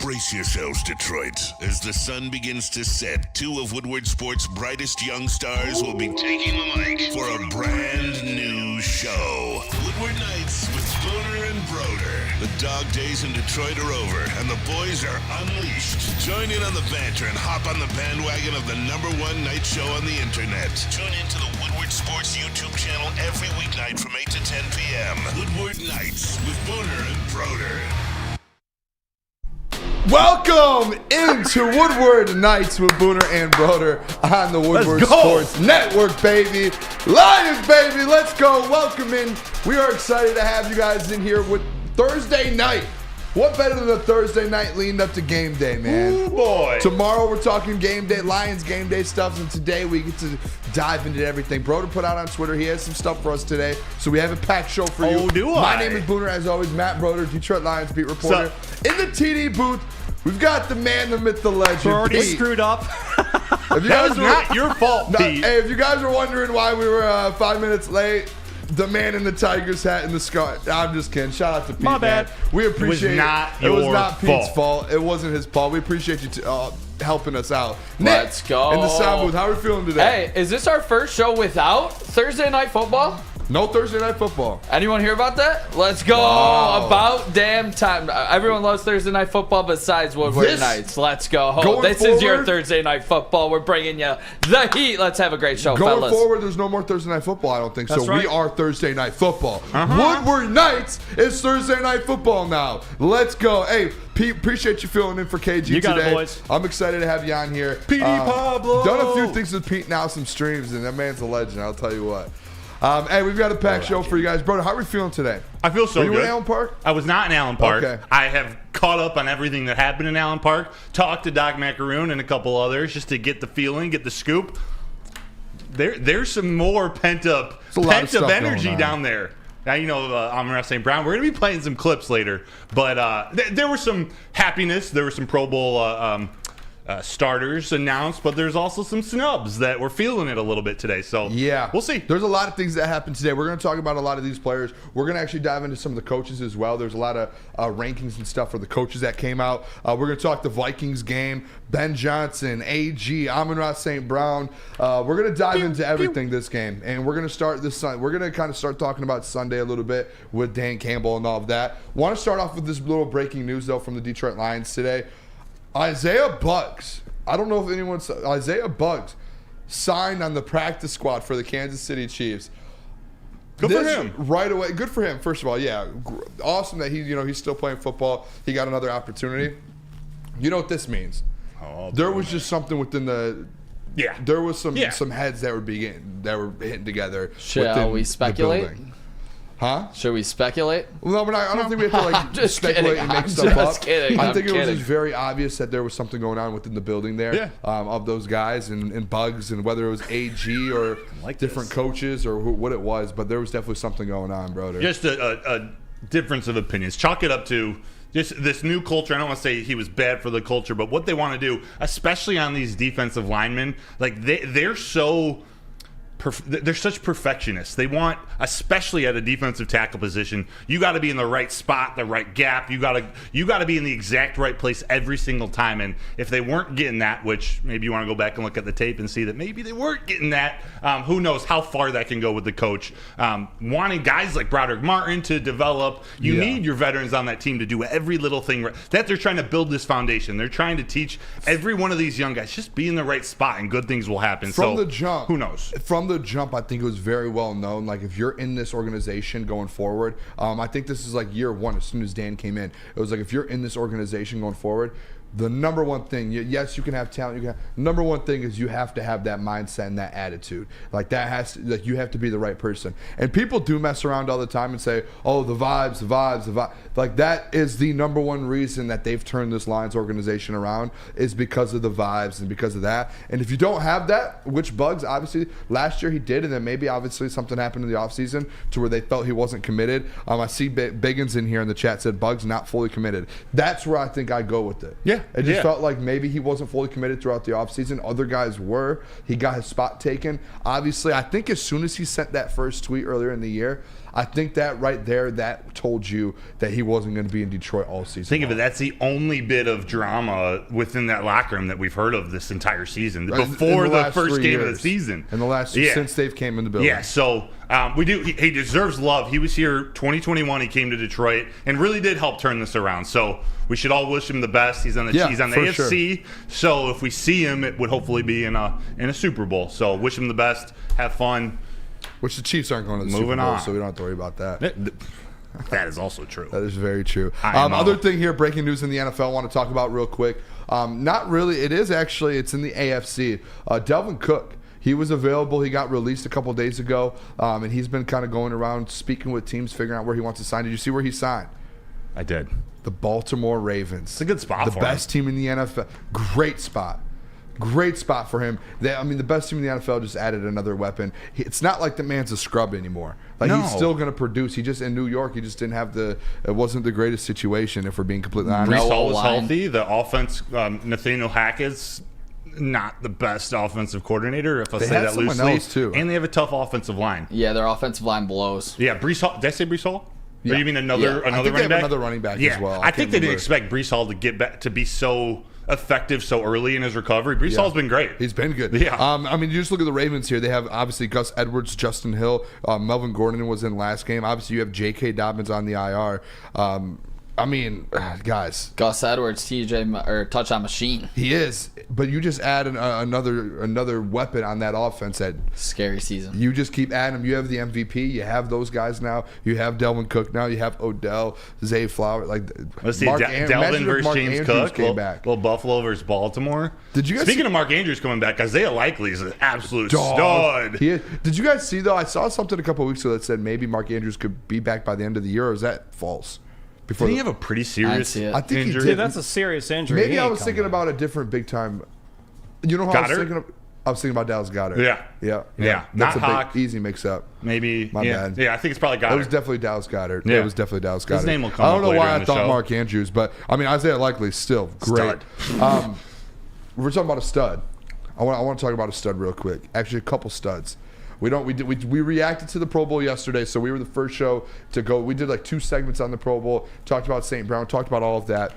Brace yourselves, Detroit. As the sun begins to set, two of Woodward Sports' brightest young stars will be taking the mic for a brand new show. Woodward Nights with Booner and Broder. The dog days in Detroit are over, and the boys are unleashed. Join in on the banter and hop on the bandwagon of the #1 night show on the internet. Tune into the Woodward Sports YouTube channel every weeknight from 8 to 10 p.m. Woodward Nights with Booner and Broder. Welcome into Woodward Nights with Booner and Broder on the Woodward Sports Network, baby. Lions, baby, let's go. Welcome in. We are excited to have you guys in here with Thursday night. What better than a Thursday night leading up to game day, man? Ooh, boy. Tomorrow we're talking game day, Lions game day stuff, and today we get to dive into everything. Broder put out on Twitter, he has some stuff for us today, so we have a packed show for you. Oh, do My I? name is Booner, as always, Matt Broder, Detroit Lions beat reporter. In the TD booth, we've got the man, the myth, the legend. We're already Pete. screwed up. If you That guys was were- not your fault, No, Pete. hey, if you guys were wondering why we were 5 minutes late, the man in the Tigers hat and the scar. I'm just kidding. Shout out to Pete. My bad. Man. We appreciate It was not it. was your not Pete's fault. fault. It wasn't his fault. We appreciate you helping us out. Let's Nick, go. in the sound booth. How are we feeling today? Hey, is this our first show without Thursday Night Football? No Thursday night football. Anyone hear about that? Let's go. Wow. About damn time. Everyone loves Thursday Night Football besides Woodward This- Nights. Let's go. Going This is your forward- Thursday Night Football. We're bringing you the heat. Let's have a great show, Going fellas. forward, there's no more Thursday night football, I don't think. That's so we right. are Thursday night football. Woodward Nights is Thursday night football now. Let's go. Hey, Pete, appreciate you filling in for KG You got it, today. boys. I'm excited to have you on here. Petey Pablo. Done a few things with Pete now, some streams, and that man's a legend, I'll tell you what. Hey, we've got a packed show for you guys. Brother, how are we feeling today? I feel so Were you good. in Allen Park? I was not in Allen Park. Okay. I have caught up on everything that happened in Allen Park. Talked to Doc Macaroon and a couple others just to get the feeling, get the scoop. There's some more pent up a lot of stuff energy going on. down there. Now, you know, Amon-Ra St. Brown. We're going to be playing some clips later. But there was some happiness. There were some Pro Bowl starters announced, but there's also some snubs that we're feeling it a little bit today. So Yeah. we'll see. There's a lot of things that happened today. We're going to talk about a lot of these players. We're going to actually dive into some of the coaches as well. There's a lot of rankings and stuff for the coaches that came out. We're going to talk the Vikings game, Ben Johnson, AG, Amon-Ra St. Brown. We're going to dive into everything this game, and we're going to start this Sunday. We're going to kind of start talking about Sunday a little bit with Dan Campbell and all of that. Want to start off with this little breaking news, though, from the Detroit Lions today. Isaiah Buggs. I don't know if anyone saw. Isaiah Buggs signed on the practice squad for the Kansas City Chiefs. Good for him. Right away. Good for him. First of all, yeah, awesome that he's still playing football. He got another opportunity. You know what this means? There was just something within the. Yeah. There was some Yeah. heads that were hitting together. Shall within we the speculate? building. Huh? Should we speculate? No, we're not, I don't think we have to I'm just speculate kidding. and make I'm stuff just up. kidding. I I'm think it was kidding. just very obvious that there was something going on within the building there. Yeah. Of those guys and Bugs, and whether it was AG or like different this. coaches or what it was, but there was definitely something going on, brother. Just a difference of opinions. Chalk it up to just this new culture. I don't want to say he was bad for the culture, but what they want to do, especially on these defensive linemen, like they're so. They're such perfectionists. They want, especially at a defensive tackle position, you got to be in the right spot, the right gap. You got to be in the exact right place every single time. And if they weren't getting that, which maybe you want to go back and look at the tape and see that maybe they weren't getting that, who knows how far that can go with the coach. Wanting guys like Broderick Martin to develop, you need your veterans on that team to do every little thing right. That they're trying to build this foundation. They're trying to teach every one of these young guys just be in the right spot and good things will happen. From so the jump, who knows? From the jump, I think it was very well known. Like, if you're in this organization going forward, I think this is like year one. As soon as Dan came in, it was like, if you're in this organization going forward, the number one thing, yes, you can have talent. Number one thing is you have to have that mindset and that attitude. Like, that has to, like, you have to be the right person. And people do mess around all the time and say, "Oh, the vibes, the vibes, the vibe." Like, that is the number one reason that they've turned this Lions organization around, is because of the vibes and because of that. And if you don't have that, which Bugs obviously last year he did, and then maybe obviously something happened in the offseason to where they felt he wasn't committed. I see Biggins in here in the chat said Bugs not fully committed. That's where I think I go with it. Yeah. It just felt like maybe he wasn't fully committed throughout the offseason. Other guys were. He got his spot taken. Obviously, I think as soon as he sent that first tweet earlier in the year, I think that right there, that told you that he wasn't going to be in Detroit all season. Think of it. That's the only bit of drama within that locker room that we've heard of this entire season. Before the first game of the season. In the last since they've came in the building. Yeah, so we do. He deserves love. He was here 2021. He came to Detroit and really did help turn this around. So we should all wish him the best. He's on the AFC. Sure. So if we see him, it would hopefully be in a Super Bowl. So wish him the best. Have fun. Which the Chiefs aren't going to the Super Bowl, so we don't have to worry about that. That is also true. That is very true. Other thing here, breaking news in the NFL, I want to talk about real quick. Not really. It is actually. It's in the AFC. Dalvin Cook. He was available. He got released a couple days ago, and he's been kind of going around speaking with teams, figuring out where he wants to sign. Did you see where he signed? I did. The Baltimore Ravens. It's a good spot for him. The best team in the NFL. Great spot. Great spot for him. The best team in the NFL just added another weapon. It's not like the man's a scrub anymore. He's still going to produce. He just in New York. He just didn't have it wasn't the greatest situation. If we're being completely honest. Brees Hall was healthy. The offense, Nathaniel Hackett's not the best offensive coordinator, if I say that loosely. Too. And they have a tough offensive line. Yeah, their offensive line blows. Yeah, Brees Hall. Did I say Brees Hall? Yeah. Or you mean another running back? Another running back as well. I think they didn't expect Brees Hall to get back to be so effective so early in his recovery. Brees Hall's been great. He's been good. Yeah. You just look at the Ravens here. They have obviously Gus Edwards, Justin Hill, Melvin Gordon was in last game. Obviously, you have J.K. Dobbins on the IR. Guys. Gus Edwards, touchdown machine. He is, but you just add another weapon on that offense. That scary season. You just keep adding them. You have the MVP. You have those guys now. You have Delvin Cook now. You have Odell, Zay Flowers. Let's see, Delvin versus James Cook. Little Buffalo versus Baltimore. Did you guys Speaking of Mark Andrews coming back, Isaiah Likely is an absolute stud. Did you guys see though? I saw something a couple of weeks ago that said maybe Mark Andrews could be back by the end of the year. Or is that false? Did he have a pretty serious I think injury? He did. That's a serious injury. Maybe I was thinking about a different big time. You know how Goddard? I was thinking of? I was thinking about Dallas Goddard. Yeah. That's Not a Hawk. big, easy mix up. Maybe. My bad. Yeah, I think it's probably Goddard. It was definitely Dallas Goddard. Yeah. It was definitely Dallas Goddard. His name will come I don't up know later why in I the thought show. Mark Andrews, but Isaiah Likely is still great. We're talking about a stud. I want to talk about a stud real quick. Actually, a couple studs. We reacted to the Pro Bowl yesterday, so we were the first show to go. We did like 2 segments on the Pro Bowl, talked about St. Brown, talked about all of that.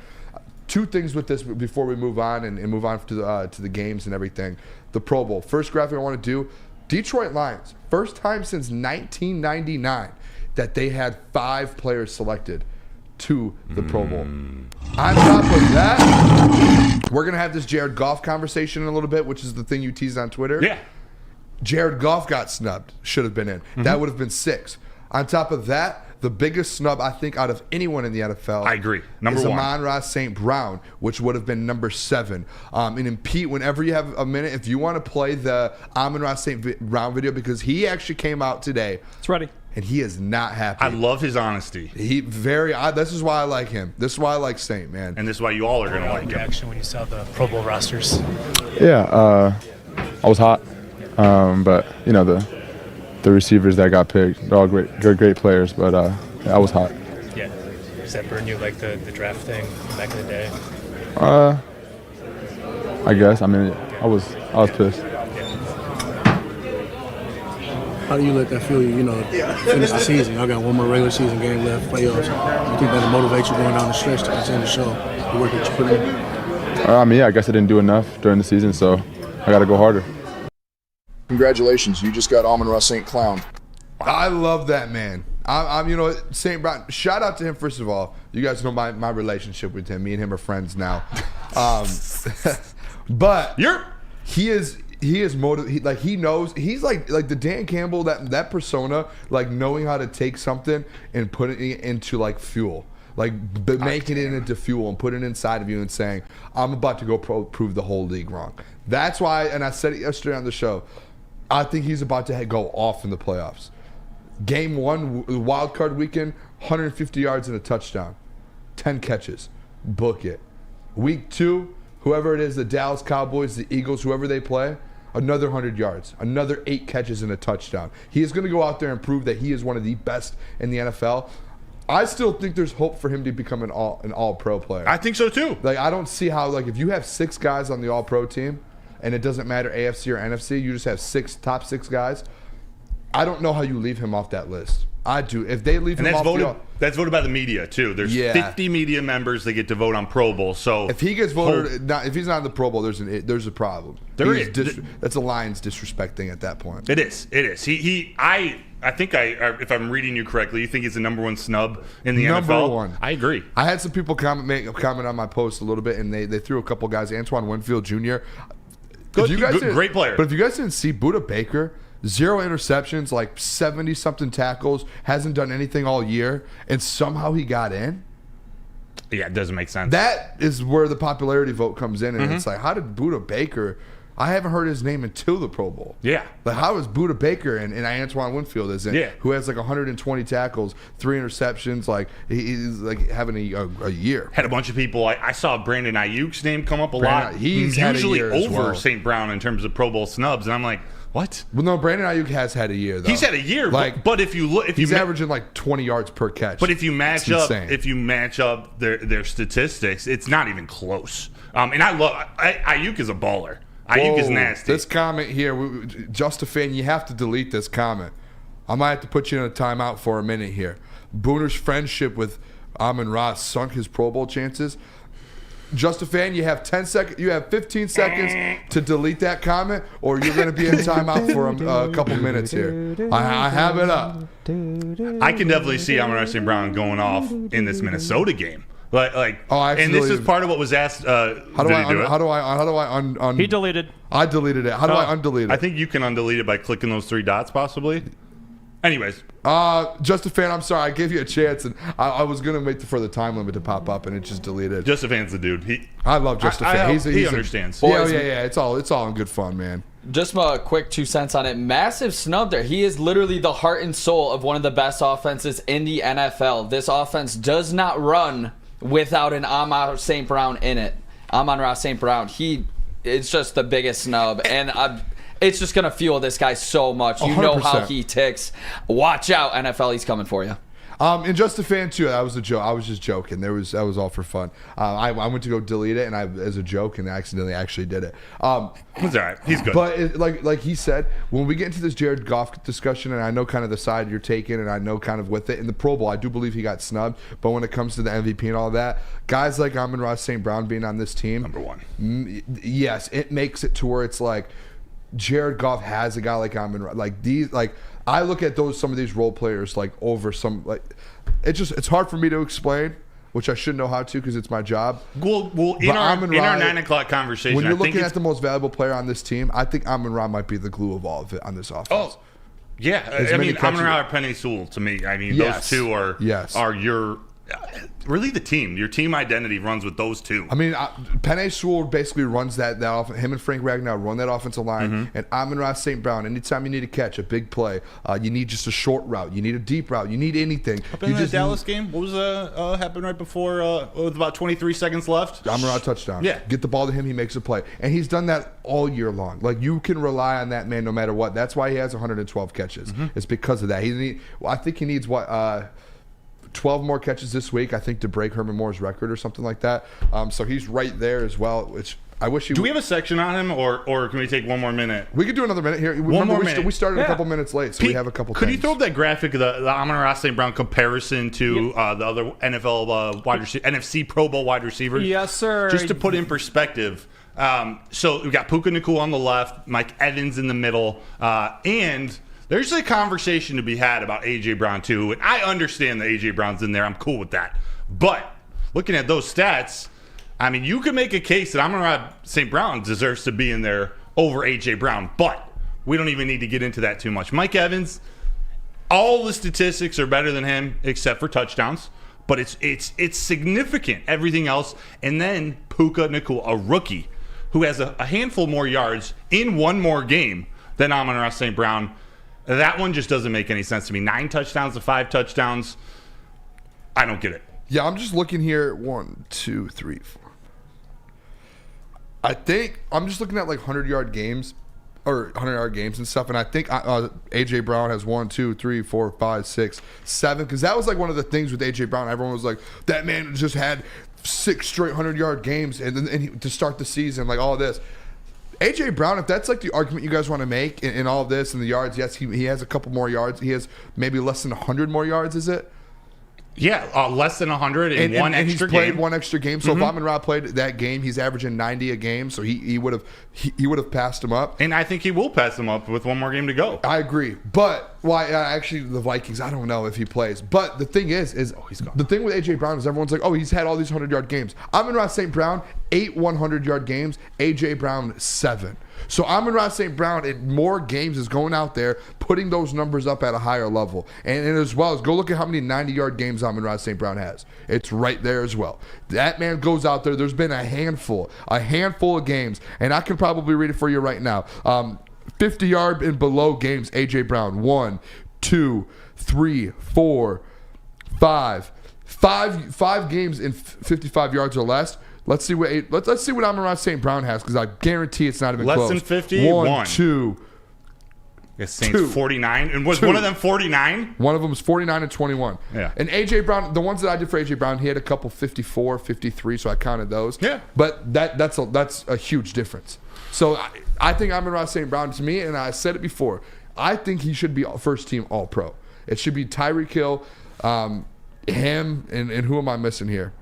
2 things with this before we move on and move on to the games and everything. The Pro Bowl. First graphic I want to do, Detroit Lions. First time since 1999 that they had 5 players selected to the Pro Bowl. On top of that, we're going to have this Jared Goff conversation in a little bit, which is the thing you teased on Twitter. Yeah. Jared Goff got snubbed. Should have been in. That would have been 6. On top of that, the biggest snub, I think, out of anyone in the NFL. I agree. Number is 1. Amon-Ra St. Brown, which would have been number 7. And Pete, whenever you have a minute, if you want to play the Amon-Ra St. Brown video, because he actually came out today. It's ready. And he is not happy. I love his honesty. This is why I like him. This is why I like Saint, man. And this is why you all are going to like him. Reaction when you saw the Pro Bowl rosters? Yeah, I was hot. But, the receivers that got picked, they're all great players, but I was hot. Yeah. Does that burn you like the draft thing back in the day? I guess. I was pissed. How do you let that feel you, finish the season? Y'all got one more regular season game left, playoffs. You think that'll motivate you going down the stretch to continue to show the work that you put in? I guess I didn't do enough during the season, so I got to go harder. Congratulations, you just got Amon-Ra St. Clown. I love that man. St. Brown, shout out to him, first of all. You guys know my relationship with him. Me and him are friends now. But he is motivated. He knows. He's like the Dan Campbell, that persona, knowing how to take something and put it into fuel. Making it into fuel and putting it inside of you and saying, I'm about to go prove the whole league wrong. That's why, and I said it yesterday on the show, I think he's about to go off in the playoffs. Game 1, wild card weekend, 150 yards and a touchdown. 10 catches. Book it. Week 2, whoever it is, the Dallas Cowboys, the Eagles, whoever they play, another 100 yards, another 8 catches and a touchdown. He is going to go out there and prove that he is one of the best in the NFL. I still think there's hope for him to become an all-pro player. I think so too. I don't see how, if you have 6 guys on the all-pro team, and it doesn't matter AFC or NFC, you just have top 6 guys. I don't know how you leave him off that list. I do. If they leave And him that's off voted. That's voted by the media too. There's 50 media members that get to vote on Pro Bowl. So if he gets voted, if he's not in the Pro Bowl, there's a problem. That's a Lions disrespecting at that point. It is. I think if I'm reading you correctly, you think he's the number one snub in the NFL? Number one. I agree. I had some people comment on my post a little bit, and they threw a couple guys. Antoine Winfield Jr. Great player. But if you guys didn't see Buda Baker, 0 interceptions, like 70-something tackles, hasn't done anything all year, and somehow he got in. Yeah, it doesn't make sense. That is where the popularity vote comes in, and it's like, how did Buda Baker? I haven't heard his name until the Pro Bowl. Yeah. Like, how is Buda Baker and Antoine Winfield is in? Yeah. Who has like 120 tackles, 3 interceptions? Like, he's like having a year. Had a bunch of people. I saw Brandon Ayuk's name come up a lot. He's usually had a year over as well. St. Brown in terms of Pro Bowl snubs, and I'm like, what? Well, no, Brandon Ayuk has had a year though. He's had a year, like, but if you look, he's averaging like 20 yards per catch. But if you match up their statistics, it's not even close. And I love Ayuk is a baller. Ayuk is nasty. This comment here, just a fan, you have to delete this comment. I might have to put you in a timeout for a minute here. Booner's friendship with Amon-Ra sunk his Pro Bowl chances. Just a fan, you have 10 seconds. You have 15 seconds to delete that comment, or you're going to be in timeout for a couple minutes here. I have it up. I can definitely see Amon-Ra St. Brown going off in this Minnesota game. And this is part of what was asked. How do I He deleted. I deleted it. How do I undelete it? I think you can undelete it by clicking those 3 dots, possibly. Anyways, just a fan. I'm sorry, I gave you a chance, and I was gonna wait for the time limit to pop up, and it just deleted. Just a Fan's the dude. I love Just a Fan. He understands. Yeah. It's all in good fun, man. Just a quick 2 cents on it. Massive snub there. He is literally the heart and soul of one of the best offenses in the NFL. This offense does not run without an Amon-Ra St. Brown in it. Amon-Ra St. Brown. It's just the biggest snub, and it's just gonna fuel this guy so much. You 100%. know how he ticks. Watch out, NFL. He's coming for you. And Just a Fan too. That was a joke. I was just joking. That was all for fun. I went to go delete it, and as a joke, and accidentally actually did it. He's all right. He's good. But like he said, when we get into this Jared Goff discussion, and I know kind of the side you're taking, and I know kind of with it in the Pro Bowl, I do believe he got snubbed. But when it comes to the MVP and all that, guys like Amon-Ra St. Brown being on this team, number one. Yes, it makes it to where it's like Jared Goff has a guy like Amon-Ra. I look at some of these role players over some it's hard for me to explain, which I should know how to because it's my job. Well, in our 9 o'clock conversation, when you're looking at the most valuable player on this team, I think Amon-Ra might be the glue of all of it on this offense. Oh, yeah. Amon-Ra or Penei Sewell to me. Those two are your really the team. Your team identity runs with those two. Penei Sewell basically runs that offense. Him and Frank Ragnow run that offensive line. And Amon-Ra St. Brown, anytime you need a catch, a big play, you need just a short route, you need a deep route, you need anything. Up in the Dallas game, what was happened right before with about 23 seconds left? Amon-Ra touchdown. Yeah. Get the ball to him, he makes a play. And he's done that all year long. You can rely on that man no matter what. That's why he has 112 catches. It's because of that. I think he needs 12 more catches this week, I think, to break Herman Moore's record or something like that. So he's right there as well, which I wish he Do we have a section on him, or can we take one more minute? We could do another minute here. We started a couple minutes late, so we have a couple Could things. you throw up that graphic of the Amon-Ra St. Brown comparison to the other NFL wide receiver, NFC Pro Bowl wide receivers? Yes, sir. Just to put in perspective. So we've got Puka Nacua on the left, Mike Evans in the middle, and there's a conversation to be had about A.J. Brown, too. And I understand that A.J. Brown's in there. I'm cool with that. But looking at those stats, you can make a case that Amon-Ra St. Brown deserves to be in there over A.J. Brown. But we don't even need to get into that too much. Mike Evans, all the statistics are better than him except for touchdowns. But it's significant, everything else. And then Puka Nacua, a rookie, who has a handful more yards in one more game than Amon-Ra St. Brown. That one just doesn't make any sense to me. 9 touchdowns to 5 touchdowns. I don't get it. Yeah, I'm just looking here. 1, 2, 3, 4. I think I'm just looking at 100-yard games or 100-yard games and stuff, and I think A.J. Brown has 1, 2, 3, 4, 5, 6, 7. Because that was one of the things with A.J. Brown. Everyone was like, that man just had 6 straight 100-yard games and to start the season, all this. A.J. Brown, if that's like the argument you guys want to make in all of this and the yards, yes, he has a couple more yards. He has maybe less than 100 more yards, is it? Yeah, less than 100 in one and extra he's played game. one extra game. So if Amon-Ra played that game, he's averaging 90 a game. So he would have passed him up. And I think he will pass him up with one more game to go. I agree. But actually the Vikings, I don't know if he plays. But the thing is he's gone. The thing with A.J. Brown is everyone's like, oh, he's had all these 100-yard games. Amon-Ra St. Brown, 8 100-yard games. A.J. Brown, 7. So Amon-Ra St. Brown in more games is going out there, putting those numbers up at a higher level. And as well as go look at how many 90-yard games Amon-Ra St. Brown has. It's right there as well. That man goes out there. There's been a handful of games. And I can probably read it for you right now. 50-yard and below games, A.J. Brown. 1, 2, 3, 4, 5. Five games in 55 yards or less. Let's see what Amon-Ra St. Brown has, because I guarantee it's not even less close. than 50. 1, 2. Yes, Saints 49, and was 2. one of them 49? One of them was 49 and 21. Yeah. And A.J. Brown, the ones that I did for A.J. Brown, he had a couple 54, 53, so I counted those. Yeah. But that's a huge difference. So I think Amon-Ra St. Brown, to me, and I said it before, I think he should be first team All-Pro. It should be Tyreek Hill, him, and who am I missing here?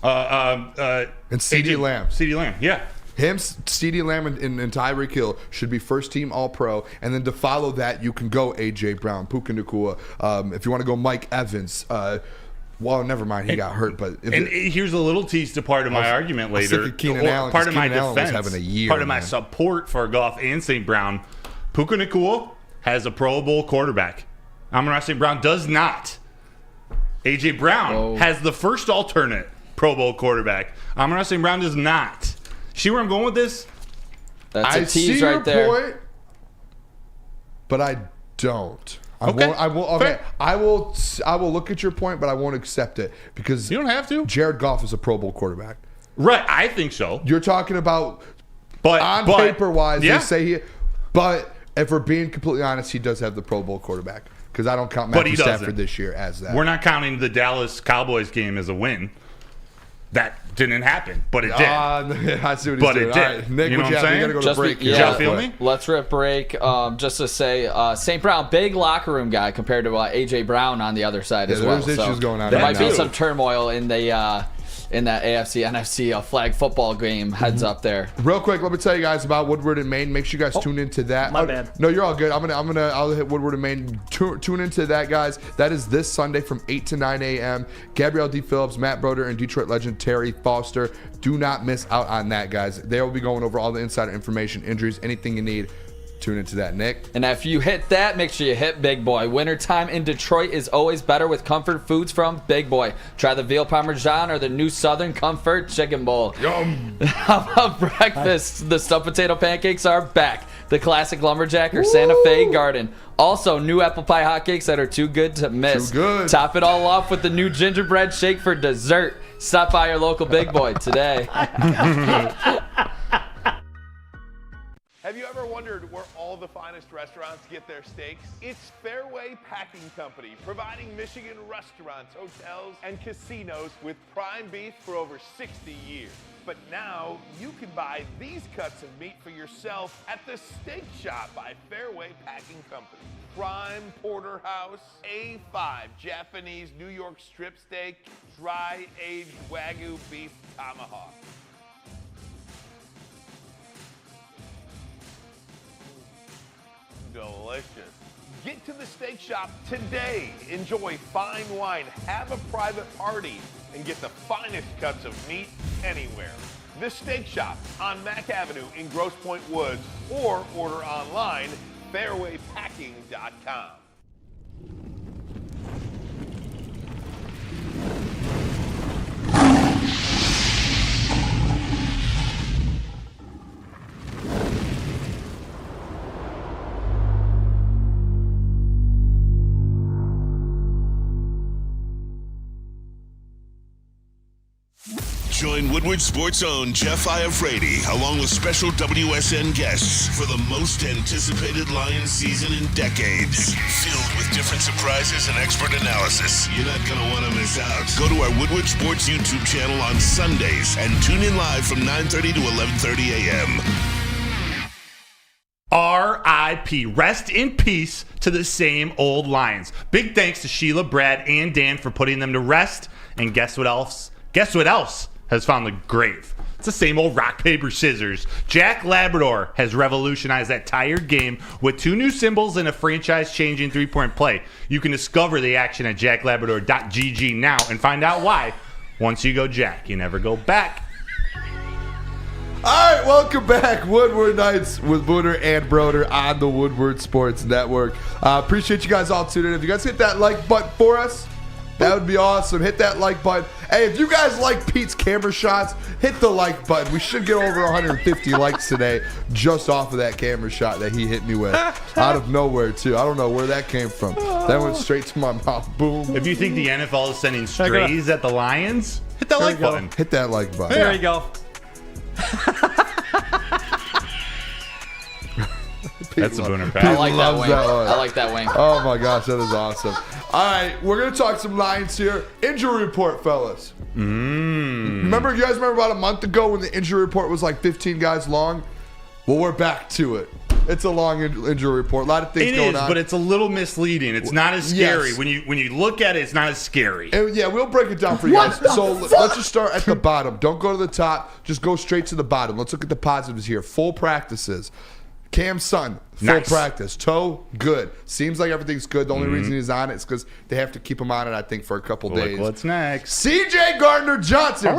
And CeeDee Lamb. CeeDee Lamb, yeah. Him, CeeDee Lamb, and Tyreek Hill should be first team All-Pro, and then to follow that, you can go A.J. Brown, Puka Nacua. If you want to go Mike Evans, well, never mind, he got hurt. But here's a little tease to part of my argument later. Keenan Allen, part of my Keenan Allen defense, was having a year, part of my support for Goff and St. Brown. Puka Nacua has a Pro Bowl quarterback. Amon-Ra St. Brown does not. A.J. Brown has the first alternate Pro Bowl quarterback. Amon-Ra St. Brown does not. See where I'm going with this? That's a tease right there. Point, but I don't. Okay. I will look at your point, but I won't accept it because you don't have to. Jared Goff is a Pro Bowl quarterback. Right, I think so. You're talking about but paper wise, yeah. they say he. But if we're being completely honest, he does have the Pro Bowl quarterback because I don't count Matthew Stafford this year as that. We're not counting the Dallas Cowboys game as a win. That didn't happen, but it did. I see what he's doing. It did. All right, Nick, you know what I'm saying? We got to go to break. Did y'all feel me? Let's rip break. Just to say, St. Brown, big locker room guy compared to A.J. Brown on the other side as well. There's issues going on. There right might now. be some turmoil in the in that AFC NFC flag football game. Heads up there. Real quick, let me tell you guys about Woodward and Maine. Make sure you guys tune into that. My bad. No, you're all good. I'll hit Woodward and Maine. Tune into that, guys. That is this Sunday from 8 to 9 a.m. Gabrielle D. Phillips, Matt Broder, and Detroit legend Terry Foster. Do not miss out on that, guys. They will be going over all the insider information, injuries, anything you need. Tune into that, Nick. And if you hit that, make sure you hit Big Boy. Wintertime in Detroit is always better with comfort foods from Big Boy. Try the veal parmesan or the new Southern Comfort Chicken Bowl. Yum. How about breakfast? The stuffed potato pancakes are back. The classic lumberjack or Santa Fe Garden. Also, new apple pie hotcakes that are too good to miss. Too good. Top it all off with the new gingerbread shake for dessert. Stop by your local Big Boy today. Have you ever wondered where all the finest restaurants get their steaks? It's Fairway Packing Company, providing Michigan restaurants, hotels, and casinos with prime beef for over 60 years. But now you can buy these cuts of meat for yourself at the Steak Shop by Fairway Packing Company. Prime porterhouse, A5 Japanese New York strip steak, dry-aged Wagyu beef tomahawk. Delicious. Get to the Steak Shop today. Enjoy fine wine, have a private party, and get the finest cuts of meat anywhere. The Steak Shop on Mack Avenue in Grosse Pointe Woods, or order online, fairwaypacking.com. Join Woodward Sports' own Jeff Iafrate, along with special WSN guests for the most anticipated Lions season in decades. Filled with different surprises and expert analysis. You're not going to want to miss out. Go to our Woodward Sports YouTube channel on Sundays and tune in live from 9:30 to 11:30 a.m. RIP. Rest in peace to the same old Lions. Big thanks to Sheila, Brad, and Dan for putting them to rest. And guess what else? Guess what else has found the grave? It's the same old rock, paper, scissors. Jack Labrador has revolutionized that tired game with 2 new symbols and a franchise-changing 3-point play. You can discover the action at jacklabrador.gg now and find out why. Once you go Jack, you never go back. All right, welcome back. Woodward Nights with Booner and Broder on the Woodward Sports Network. Appreciate you guys all tuning in. If you guys hit that like button for us, that would be awesome. Hit that like button. Hey, if you guys like Pete's camera shots, hit the like button. We should get over 150 likes today just off of that camera shot that he hit me with. Out of nowhere, too. I don't know where that came from. That went straight to my mouth. Boom. If you think the NFL is sending strays at the Lions, hit that like button. Hit that like button. There you go. That's a Booner pass. I like that wing. that one. I like that wing. Oh, my gosh, that is awesome. All right, we're going to talk some Lions here. Injury report, fellas. Remember, you guys remember about a month ago when the injury report was like 15 guys long? Well, we're back to it. It's a long injury report. A lot of things going on. But it's a little misleading. It's not as scary. Yes. When you look at it, it's not as scary. And yeah, we'll break it down for you guys. So let's just start at the bottom. Don't go to the top. Just go straight to the bottom. Let's look at the positives here. Full practices. Cam Sutton, full practice. Toe, good. Seems like everything's good. The only reason he's on it is because they have to keep him on it, I think, for a couple days. What's next? C.J. Gardner-Johnson.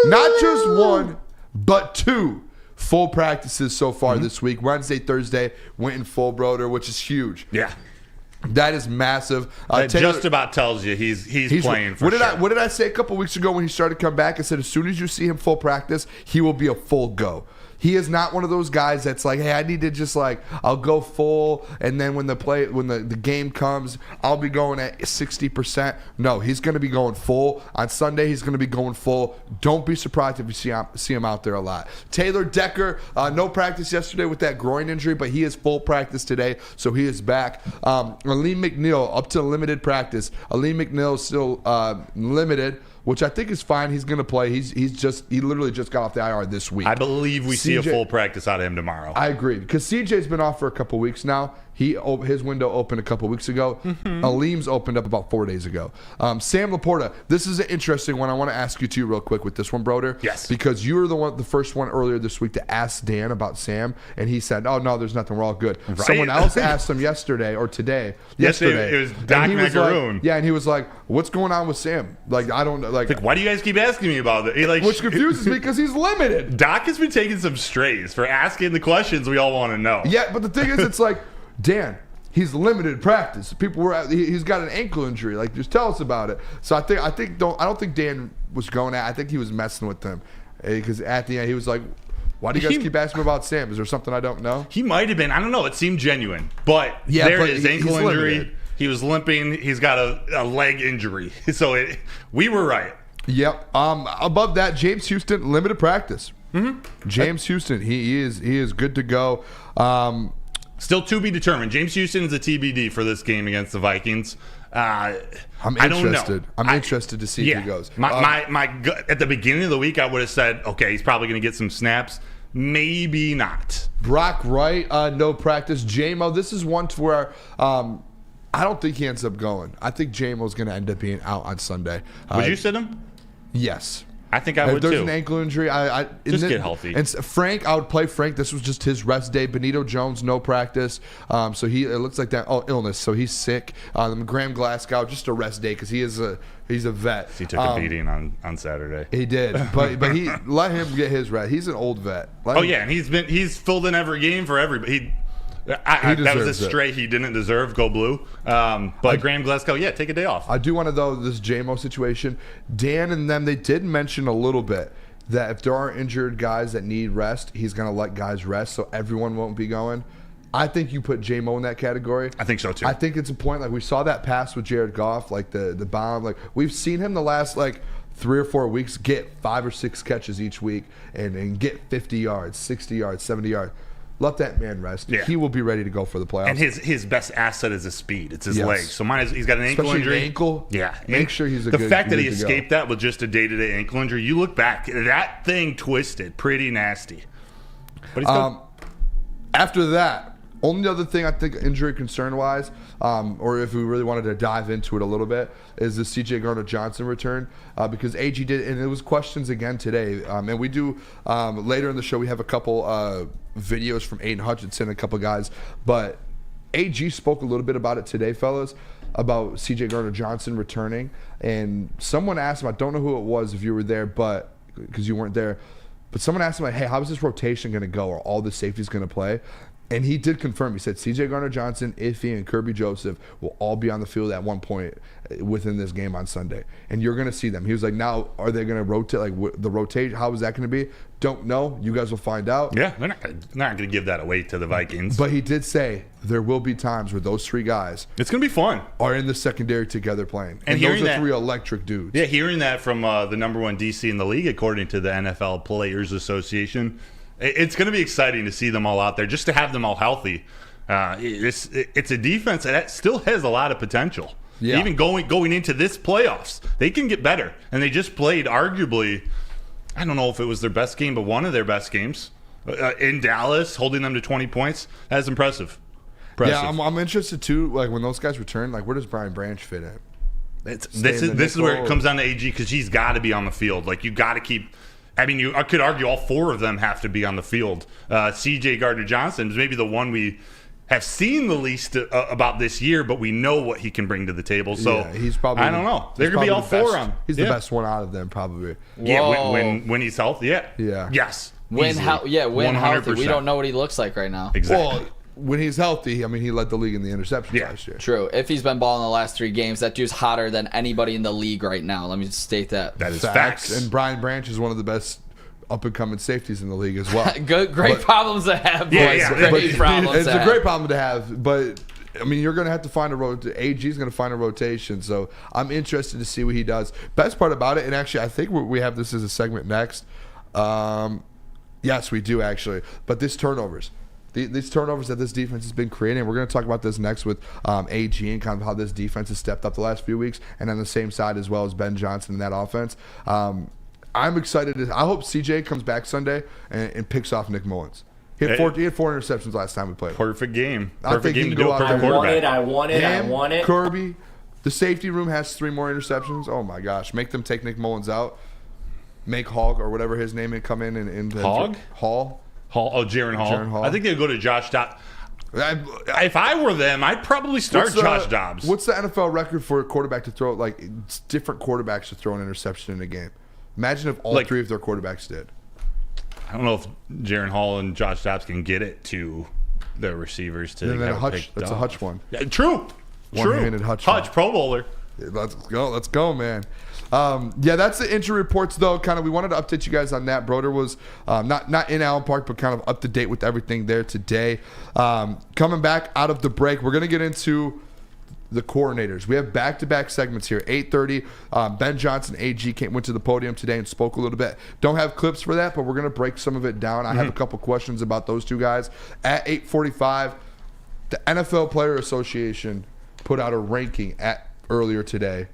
Not just 1, but 2 full practices so far this week. Wednesday, Thursday, went in full, Broder, which is huge. Yeah. That is massive. That just about tells you he's playing for sure. What did I say a couple weeks ago when he started to come back? I said as soon as you see him full practice, he will be a full go. He is not one of those guys that's like, hey, I need to just like, I'll go full, and then when the game comes, I'll be going at 60%. No, he's going to be going full. On Sunday, he's going to be going full. Don't be surprised if you see him out there a lot. Taylor Decker, no practice yesterday with that groin injury, but he is full practice today, so he is back. Aleem McNeil, up to limited practice. Aleem McNeil is still limited, which I think is fine. He's going to play. He literally just got off the IR this week. I believe we see a full practice out of him tomorrow. I agree, because CJ's been off for a couple weeks now. His window opened a couple weeks ago. Aleem's opened up about 4 days ago. Sam Laporta, this is an interesting one. I want to ask you too real quick with this one, Broder. Yes. Because you were the first one earlier this week to ask Dan about Sam, and he said, "Oh no, there's nothing. We're all good." Right? Someone else asked him yesterday or today. Yesterday, it was Doc Macaroon. And he was like, "What's going on with Sam? Like, I don't like. Why do you guys keep asking me about it?" Which confuses me because he's limited. Doc has been taking some strays for asking the questions we all want to know. Yeah, but the thing is, it's like, Dan, he's limited practice. He's got an ankle injury. Like, just tell us about it. So I don't think Dan was going at. I think he was messing with them, because at the end he was like, "Why do you guys keep asking me about Sam? Is there something I don't know?" He might have been. I don't know. It seemed genuine, but his ankle injury. Limited. He was limping. He's got a leg injury. So we were right. Yep. Above that, James Houston, limited practice. James Houston, he is good to go. Still to be determined. James Houston is a TBD for this game against the Vikings. I'm interested. I don't know. I'm interested to see if he goes. My at the beginning of the week, I would have said, okay, he's probably going to get some snaps. Maybe not. Brock Wright, no practice. J-Mo, this is one to where I don't think he ends up going. I think J-Mo's going to end up being out on Sunday. Would you sit him? Yes. I think I would too. If there's an ankle injury, just get healthy. And Frank, I would play Frank. This was just his rest day. Benito Jones, no practice. So it looks like that. Oh, illness. So he's sick. Graham Glasgow, just a rest day because he's a vet. He took a beating on Saturday. He did, but he let him get his rest. He's an old vet. And he's filled in every game for everybody. That was a stray he didn't deserve. Go blue. But Graham Glasgow, take a day off. I do want to know this JMO situation. Dan and them, they did mention a little bit that if there are injured guys that need rest, he's going to let guys rest, so everyone won't be going. I think you put JMO in that category. I think so too. I think it's a point, like we saw that pass with Jared Goff, like the bomb. Like we've seen him the last 3 or 4 weeks get 5 or 6 catches each week and get 50 yards, 60 yards, 70 yards. Let that man rest. Yeah. He will be ready to go for the playoffs. And his best asset is his speed. It's his legs. So he's got an ankle Especially injury. An ankle. Yeah. Make sure he's the fact that he escaped that with just a day-to-day ankle injury. You look back, that thing twisted pretty nasty. But he's after that, Only other thing I think injury concern-wise, or if we really wanted to dive into it a little bit, is the C.J. Gardner-Johnson return, because AG did, and it was questions again today. And we do, later in the show, we have a couple videos from Aiden Hutchinson, a couple guys. But AG spoke a little bit about it today, fellas, about C.J. Gardner-Johnson returning. And someone asked him, I don't know who it was if you were there, but because you weren't there, but someone asked him, like, hey, how is this rotation going to go? Are all the safeties going to play? And he did confirm. He said C.J. Gardner-Johnson, Iffy, and Kirby Joseph will all be on the field at one point within this game on Sunday. And you're going to see them. He was like, now, are they going to rotate? Like, the rotation, how is that going to be? Don't know. You guys will find out. Yeah, they're not going to give that away to the Vikings. But he did say there will be times where those three guys it's going to be fun. Are in the secondary together playing. And those are three electric dudes. Yeah, hearing that from the number one DC in the league, according to the NFL Players Association, it's going to be exciting to see them all out there, just to have them all healthy. It's a defense that still has a lot of potential. Yeah. Even going into this playoffs, they can get better. And they just played arguably, I don't know if it was their best game, but one of their best games in Dallas, holding them to 20 points. That's impressive. Yeah, I'm interested too. Like when those guys return, like where does Brian Branch fit in? This is where it comes down to AG, because he's got to be on the field. Like you got to keep. I mean, I could argue all four of them have to be on the field. C.J. Gardner-Johnson is maybe the one we have seen the least about this year, but we know what he can bring to the table. So yeah, he's probably. I don't know. They're gonna be all four on. He's the best one out of them, probably. Yeah, when he's healthy. Yeah. Yes. When healthy. We don't know what he looks like right now. Exactly. Well, when he's healthy, I mean, he led the league in the interceptions last year. True. If he's been balling the last 3 games, that dude's hotter than anybody in the league right now. Let me just state that. That is facts. And Brian Branch is one of the best up-and-coming safeties in the league as well. Great problems to have, boys. Yeah. Great problems it's to have. a great problem to have, but I mean, you're going to have to find a rotation. AG's going to find a rotation, so I'm interested to see what he does. Best part about it, and actually, I think we have this as a segment next. Yes, we do actually. But these turnovers that this defense has been creating, we're going to talk about this next with AG and kind of how this defense has stepped up the last few weeks, and on the same side as well as Ben Johnson in that offense. I'm excited. I hope CJ comes back Sunday and picks off Nick Mullins. He had 4 interceptions last time we played. Perfect game. I think he can go out there. I want it. Kirby, the safety room has 3 more interceptions. Oh my gosh. Make them take Nick Mullins out. Make Hogg or whatever his name is come in and Hogg? Hall. Oh, Jaron Hall. Jaron Hall. I think they'll go to Josh Dobbs. If I were them, I'd probably start Josh Dobbs. What's the NFL record for a quarterback to throw, like, different quarterbacks to throw an interception in a game? Imagine if all 3 of their quarterbacks did. I don't know if Jaron Hall and Josh Dobbs can get it to their receivers to and then have Hutch. That's a Hutch one. Yeah, true. One-handed Hutch. Pro Bowler. Let's go, man. That's the injury reports, though. Kind of, we wanted to update you guys on that. Broder was not in Allen Park, but kind of up to date with everything there today. Coming back out of the break, we're going to get into the coordinators. We have back-to-back segments here. 8:30, Ben Johnson, AG, went to the podium today and spoke a little bit. Don't have clips for that, but we're going to break some of it down. I have a couple questions about those two guys. At 8:45, the NFL Player Association put out a ranking earlier today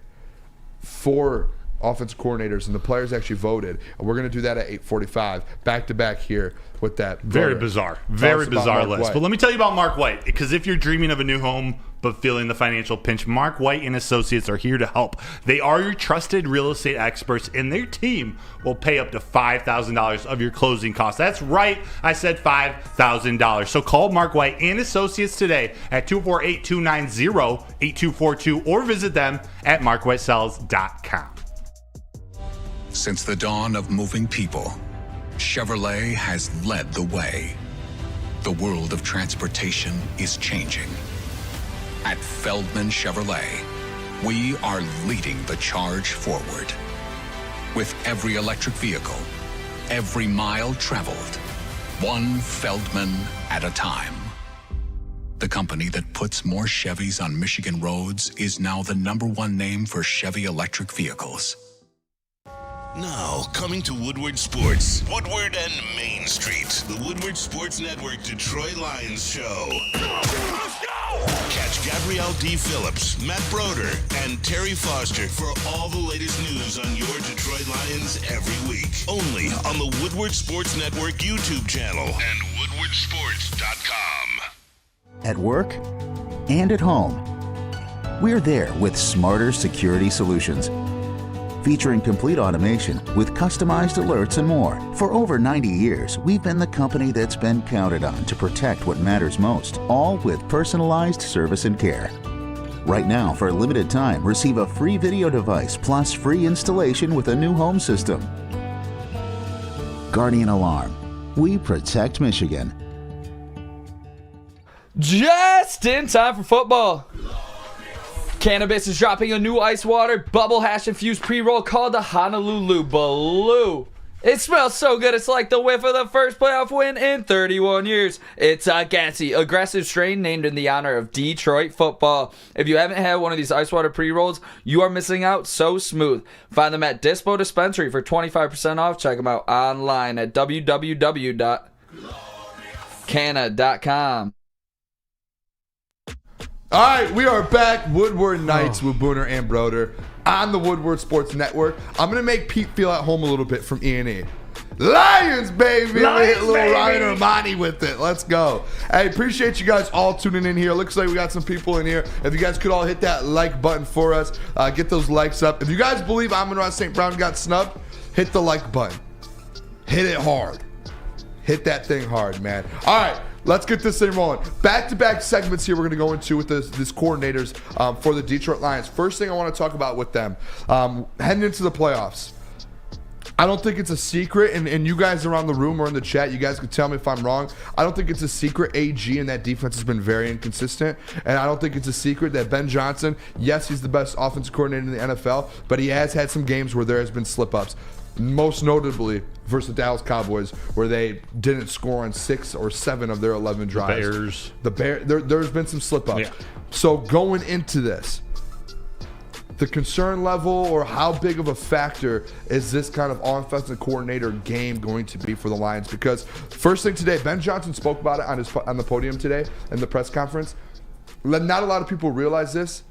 for offensive coordinators, and the players actually voted. And we're going to do that at 8:45, back-to-back here with that. Very bizarre list. But let me tell you about Mark White, because if you're dreaming of a new home but feeling the financial pinch, Mark White and Associates are here to help. They are your trusted real estate experts, and their team will pay up to $5,000 of your closing costs. That's right, I said $5,000. So call Mark White and Associates today at 248-290-8242 or visit them at markwhitesells.com. Since the dawn of moving people, Chevrolet has led the way. The world of transportation is changing. At Feldman Chevrolet, we are leading the charge forward. With every electric vehicle, every mile traveled, one Feldman at a time. The company that puts more Chevys on Michigan roads is now the #1 name for Chevy electric vehicles. Now, coming to Woodward Sports, Woodward and Main Street, the Woodward Sports Network Detroit Lions show. Let's go! Catch Gabrielle D. Phillips, Matt Broder, and Terry Foster for all the latest news on your Detroit Lions every week. Only on the Woodward Sports Network YouTube channel and woodwardsports.com. at work, and at home. We're there with smarter security solutions, featuring complete automation with customized alerts and more. For over 90 years, we've been the company that's been counted on to protect what matters most, all with personalized service and care. Right now, for a limited time, receive a free video device plus free installation with a new home system. Guardian Alarm. We protect Michigan. Just in time for football. Cannabis is dropping a new ice water bubble hash infused pre-roll called the Honolulu Blue. It smells so good, it's like the whiff of the first playoff win in 31 years. It's a gassy, aggressive strain named in the honor of Detroit football. If you haven't had one of these ice water pre-rolls, you are missing out. So smooth. Find them at Dispo Dispensary for 25% off. Check them out online at www.canna.com. All right, we are back. Woodward Nights with Booner and Broder on the Woodward Sports Network. I'm going to make Pete feel at home a little bit from E&E. Lions, baby! Lions, We hit little baby. Ryan Ermanni with it. Let's go. Hey, appreciate you guys all tuning in here. Looks like we got some people in here. If you guys could all hit that like button for us, get those likes up. If you guys believe Amon-Ra St. Brown got snubbed, hit the like button. Hit it hard. Hit that thing hard, man. All right. Let's get this thing rolling. Back-to-back segments here we're going to go into with this coordinators for the Detroit Lions. First thing I want to talk about with them, heading into the playoffs. I don't think it's a secret, and you guys around the room or in the chat, you guys can tell me if I'm wrong. I don't think it's a secret AG and that defense has been very inconsistent, and I don't think it's a secret that Ben Johnson, yes, he's the best offensive coordinator in the NFL, but he has had some games where there has been slip-ups. Most notably versus the Dallas Cowboys, where they didn't score on 6 or 7 of their 11 drives. There's been some slip-ups. Yeah. So going into this, the concern level or how big of a factor is this kind of offensive coordinator game going to be for the Lions? Because first thing today, Ben Johnson spoke about it on the podium today in the press conference. Not a lot of people realize this.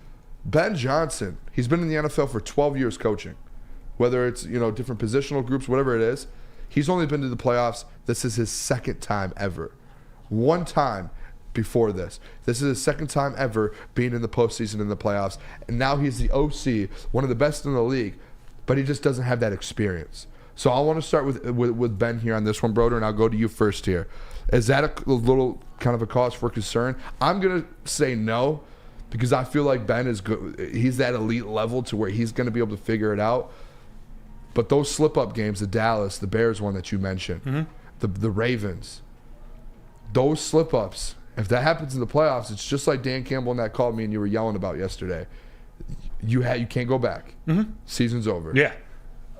Ben Johnson, he's been in the NFL for 12 years coaching. Whether it's, different positional groups, whatever it is, he's only been to the playoffs. This is his second time ever. One time before this. This is his second time ever being in the postseason in the playoffs. And now he's the OC, one of the best in the league, but he just doesn't have that experience. So I want to start with Ben here on this one, Broder, and I'll go to you first here. Is that a little kind of a cause for concern? I'm going to say no, because I feel like Ben is good. He's that elite level to where he's going to be able to figure it out. But those slip-up games, the Dallas, the Bears one that you mentioned, the Ravens, those slip-ups, if that happens in the playoffs, it's just like Dan Campbell and that called me and you were yelling about yesterday. You can't go back. Season's over. Yeah,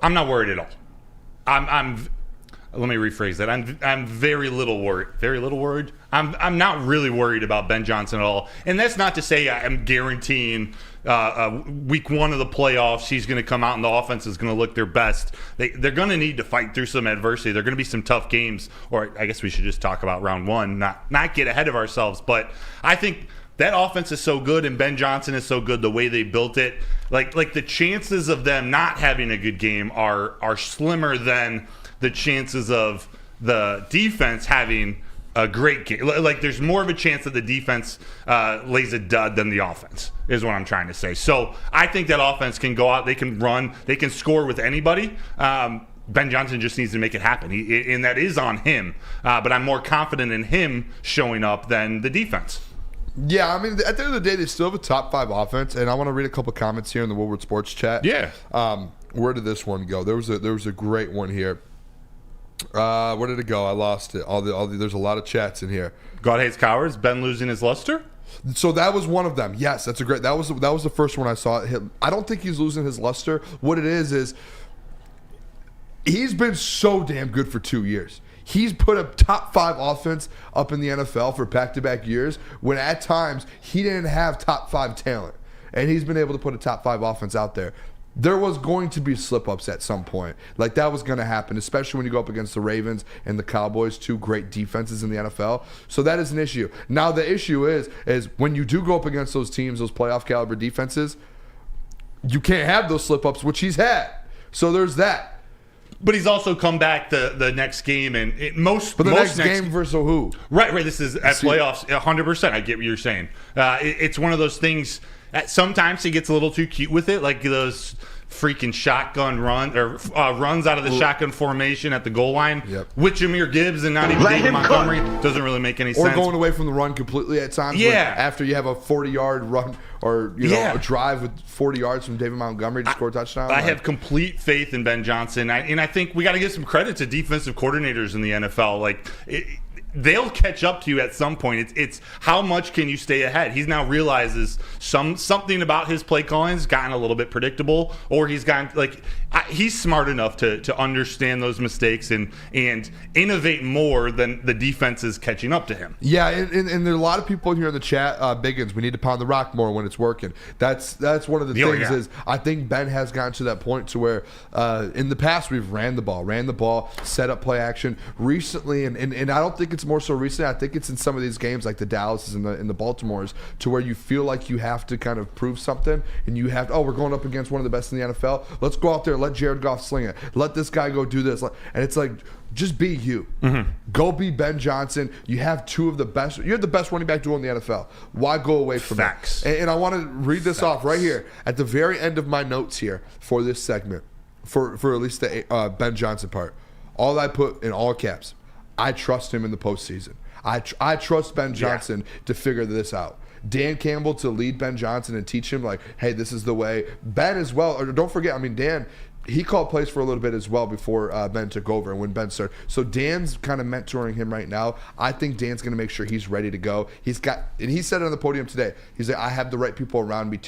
I'm not worried at all. Let me rephrase that. I'm very little worried. Very little worried. I'm not really worried about Ben Johnson at all. And that's not to say I'm guaranteeing week 1 of the playoffs he's going to come out and the offense is going to look their best. They're going to need to fight through some adversity. They're going to be some tough games. Or I guess we should just talk about round 1, not get ahead of ourselves. But I think that offense is so good and Ben Johnson is so good the way they built it. Like the chances of them not having a good game are slimmer than the chances of the defense having a great game. Like there's more of a chance that the defense lays a dud than the offense, is what I'm trying to say. So I think that offense can go out, they can run, they can score with anybody. Ben Johnson just needs to make it happen, and that is on him. But I'm more confident in him showing up than the defense. Yeah, I mean, at the end of the day, they still have a top 5 offense, and I want to read a couple comments here in the Woodward Sports chat. Yeah. Where did this one go? There was a great one here. Where did it go? I lost it. There's a lot of chats in here. God hates cowards. Ben losing his luster. So that was one of them. Yes, that's a great. That was the first one I saw. I don't think he's losing his luster. What it is he's been so damn good for 2 years. He's put a top 5 offense up in the NFL for back-to-back years when at times he didn't have top 5 talent, and he's been able to put a top 5 offense out there. There was going to be slip-ups at some point. Like, that was going to happen, especially when you go up against the Ravens and the Cowboys, 2 great defenses in the NFL. So that is an issue. Now, the issue is when you do go up against those teams, those playoff-caliber defenses, you can't have those slip-ups, which he's had. So there's that. But he's also come back the next game, and But the next game versus who? Right. This is at playoffs, 100%. I get what you're saying. It's one of those things that sometimes he gets a little too cute with it, like those freaking shotgun runs out of the shotgun formation at the goal line with Jahmyr Gibbs and not even David Montgomery. Doesn't really make any sense. Or going away from the run completely at times. After you have a 40-yard run or a drive with 40 yards from David Montgomery to score a touchdown. I have complete faith in Ben Johnson. And I think we got to give some credit to defensive coordinators in the NFL. They'll catch up to you at some point. It's how much can you stay ahead? He now realizes something about his play calling has gotten a little bit predictable, or he's gotten he's smart enough to understand those mistakes and innovate more than the defense is catching up to him. Yeah, and there are a lot of people here in the chat. Biggins, we need to pound the rock more when it's working. That's one of the things is I think Ben has gotten to that point to where in the past we've ran the ball, set up play action. Recently, and I don't think it's more so recently. I think it's in some of these games like the Dallases and the Baltimores to where you feel like you have to kind of prove something, and you have we're going up against one of the best in the NFL. Let's go out there, let Jared Goff sling it, let this guy go do this, and it's like just be you. Go be Ben Johnson. You have two of the best. You're the best running back duo in the NFL. Why go away from Facts. that? And I want to read this off right here at the very end of my notes here for this segment, for at least the Ben Johnson part. All I put in all caps. I trust him in the postseason. I trust Ben Johnson to figure this out. Dan Campbell to lead Ben Johnson and teach him hey, this is the way. Ben as well. Or don't forget, Dan, he called plays for a little bit as well before Ben took over and when Ben started. So Dan's kind of mentoring him right now. I think Dan's going to make sure he's ready to go. And he said it on the podium today. He's like, I have the right people around me.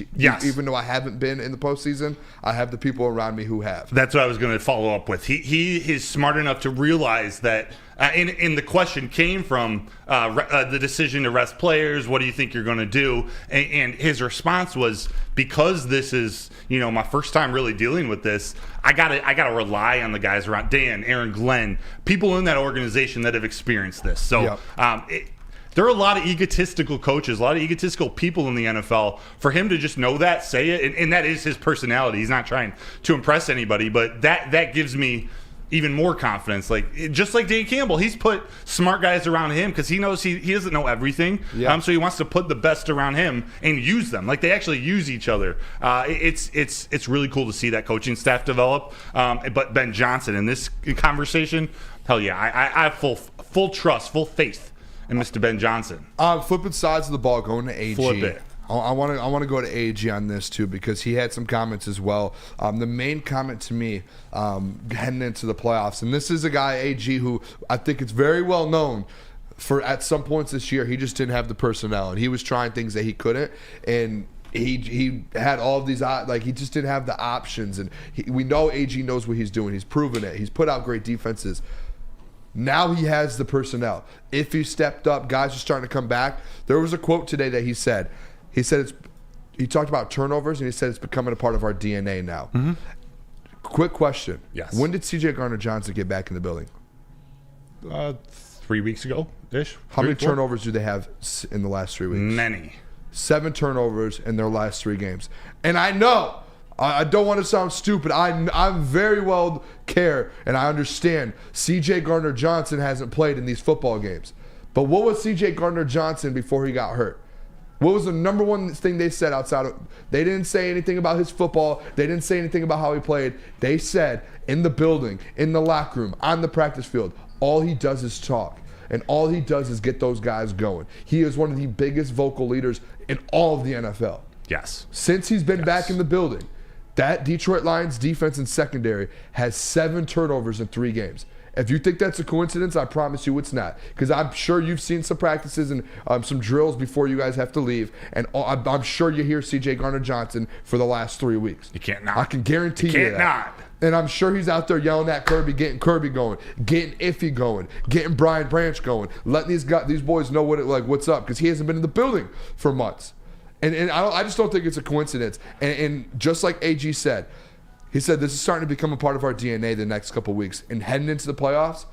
Even though I haven't been in the postseason, I have the people around me who have. That's what I was going to follow up with. He is smart enough to realize that. And the question came from the decision to rest players. What do you think you're going to do? And his response was, because this is my first time really dealing with this, I gotta rely on the guys around Dan, Aaron, Glenn, people in that organization that have experienced this. So there are a lot of egotistical coaches, a lot of egotistical people in the NFL. For him to just know that, say it, and that is his personality. He's not trying to impress anybody, but that gives me even more confidence. Just like Dan Campbell, he's put smart guys around him because he knows he doesn't know everything. So he wants to put the best around him and use them. They actually use each other. It's really cool to see that coaching staff develop. But Ben Johnson in this conversation, hell yeah, I have full trust, full faith in Mr. Ben Johnson. Flipping sides of the ball, going to AG. Flip it. I want to go to AG on this too because he had some comments as well. The main comment to me heading into the playoffs, and this is a guy, AG, who I think it's very well known for at some points this year he just didn't have the personnel and he was trying things that he couldn't, and he had all of these he just didn't have the options, and we know AG knows what he's doing. He's proven it. He's put out great defenses. Now he has the personnel. If he stepped up, guys are starting to come back. There was a quote today that he said he talked about turnovers, and he said it's becoming a part of our DNA now. Quick question. Yes. When did C.J. Gardner-Johnson get back in the building? 3 weeks ago-ish. How many turnovers do they have in the last 3 weeks? Many. 7 turnovers in their last 3 games. And I know, I don't want to sound stupid. I very well care, and I understand C.J. Gardner-Johnson hasn't played in these football games. But what was C.J. Gardner-Johnson before he got hurt? What was the number one thing they said outside of... They didn't say anything about his football. They didn't say anything about how he played. They said in the building, in the locker room, on the practice field, all he does is talk. And all he does is get those guys going. He is one of the biggest vocal leaders in all of the NFL. Yes. Since he's been back in the building, that Detroit Lions defense and secondary has 7 turnovers in 3 games. If you think that's a coincidence, I promise you it's not. Because I'm sure you've seen some practices and some drills before you guys have to leave. And I'm sure you hear C.J. Gardner-Johnson for the last 3 weeks. You can't not. I can guarantee you that. You can't not. And I'm sure he's out there yelling at Kirby, getting Kirby going, getting Iffy going, getting Brian Branch going, letting these boys know what's up. Because he hasn't been in the building for months. And I just don't think it's a coincidence. And just like AG said, he said this is starting to become a part of our DNA the next couple weeks. And heading into the playoffs,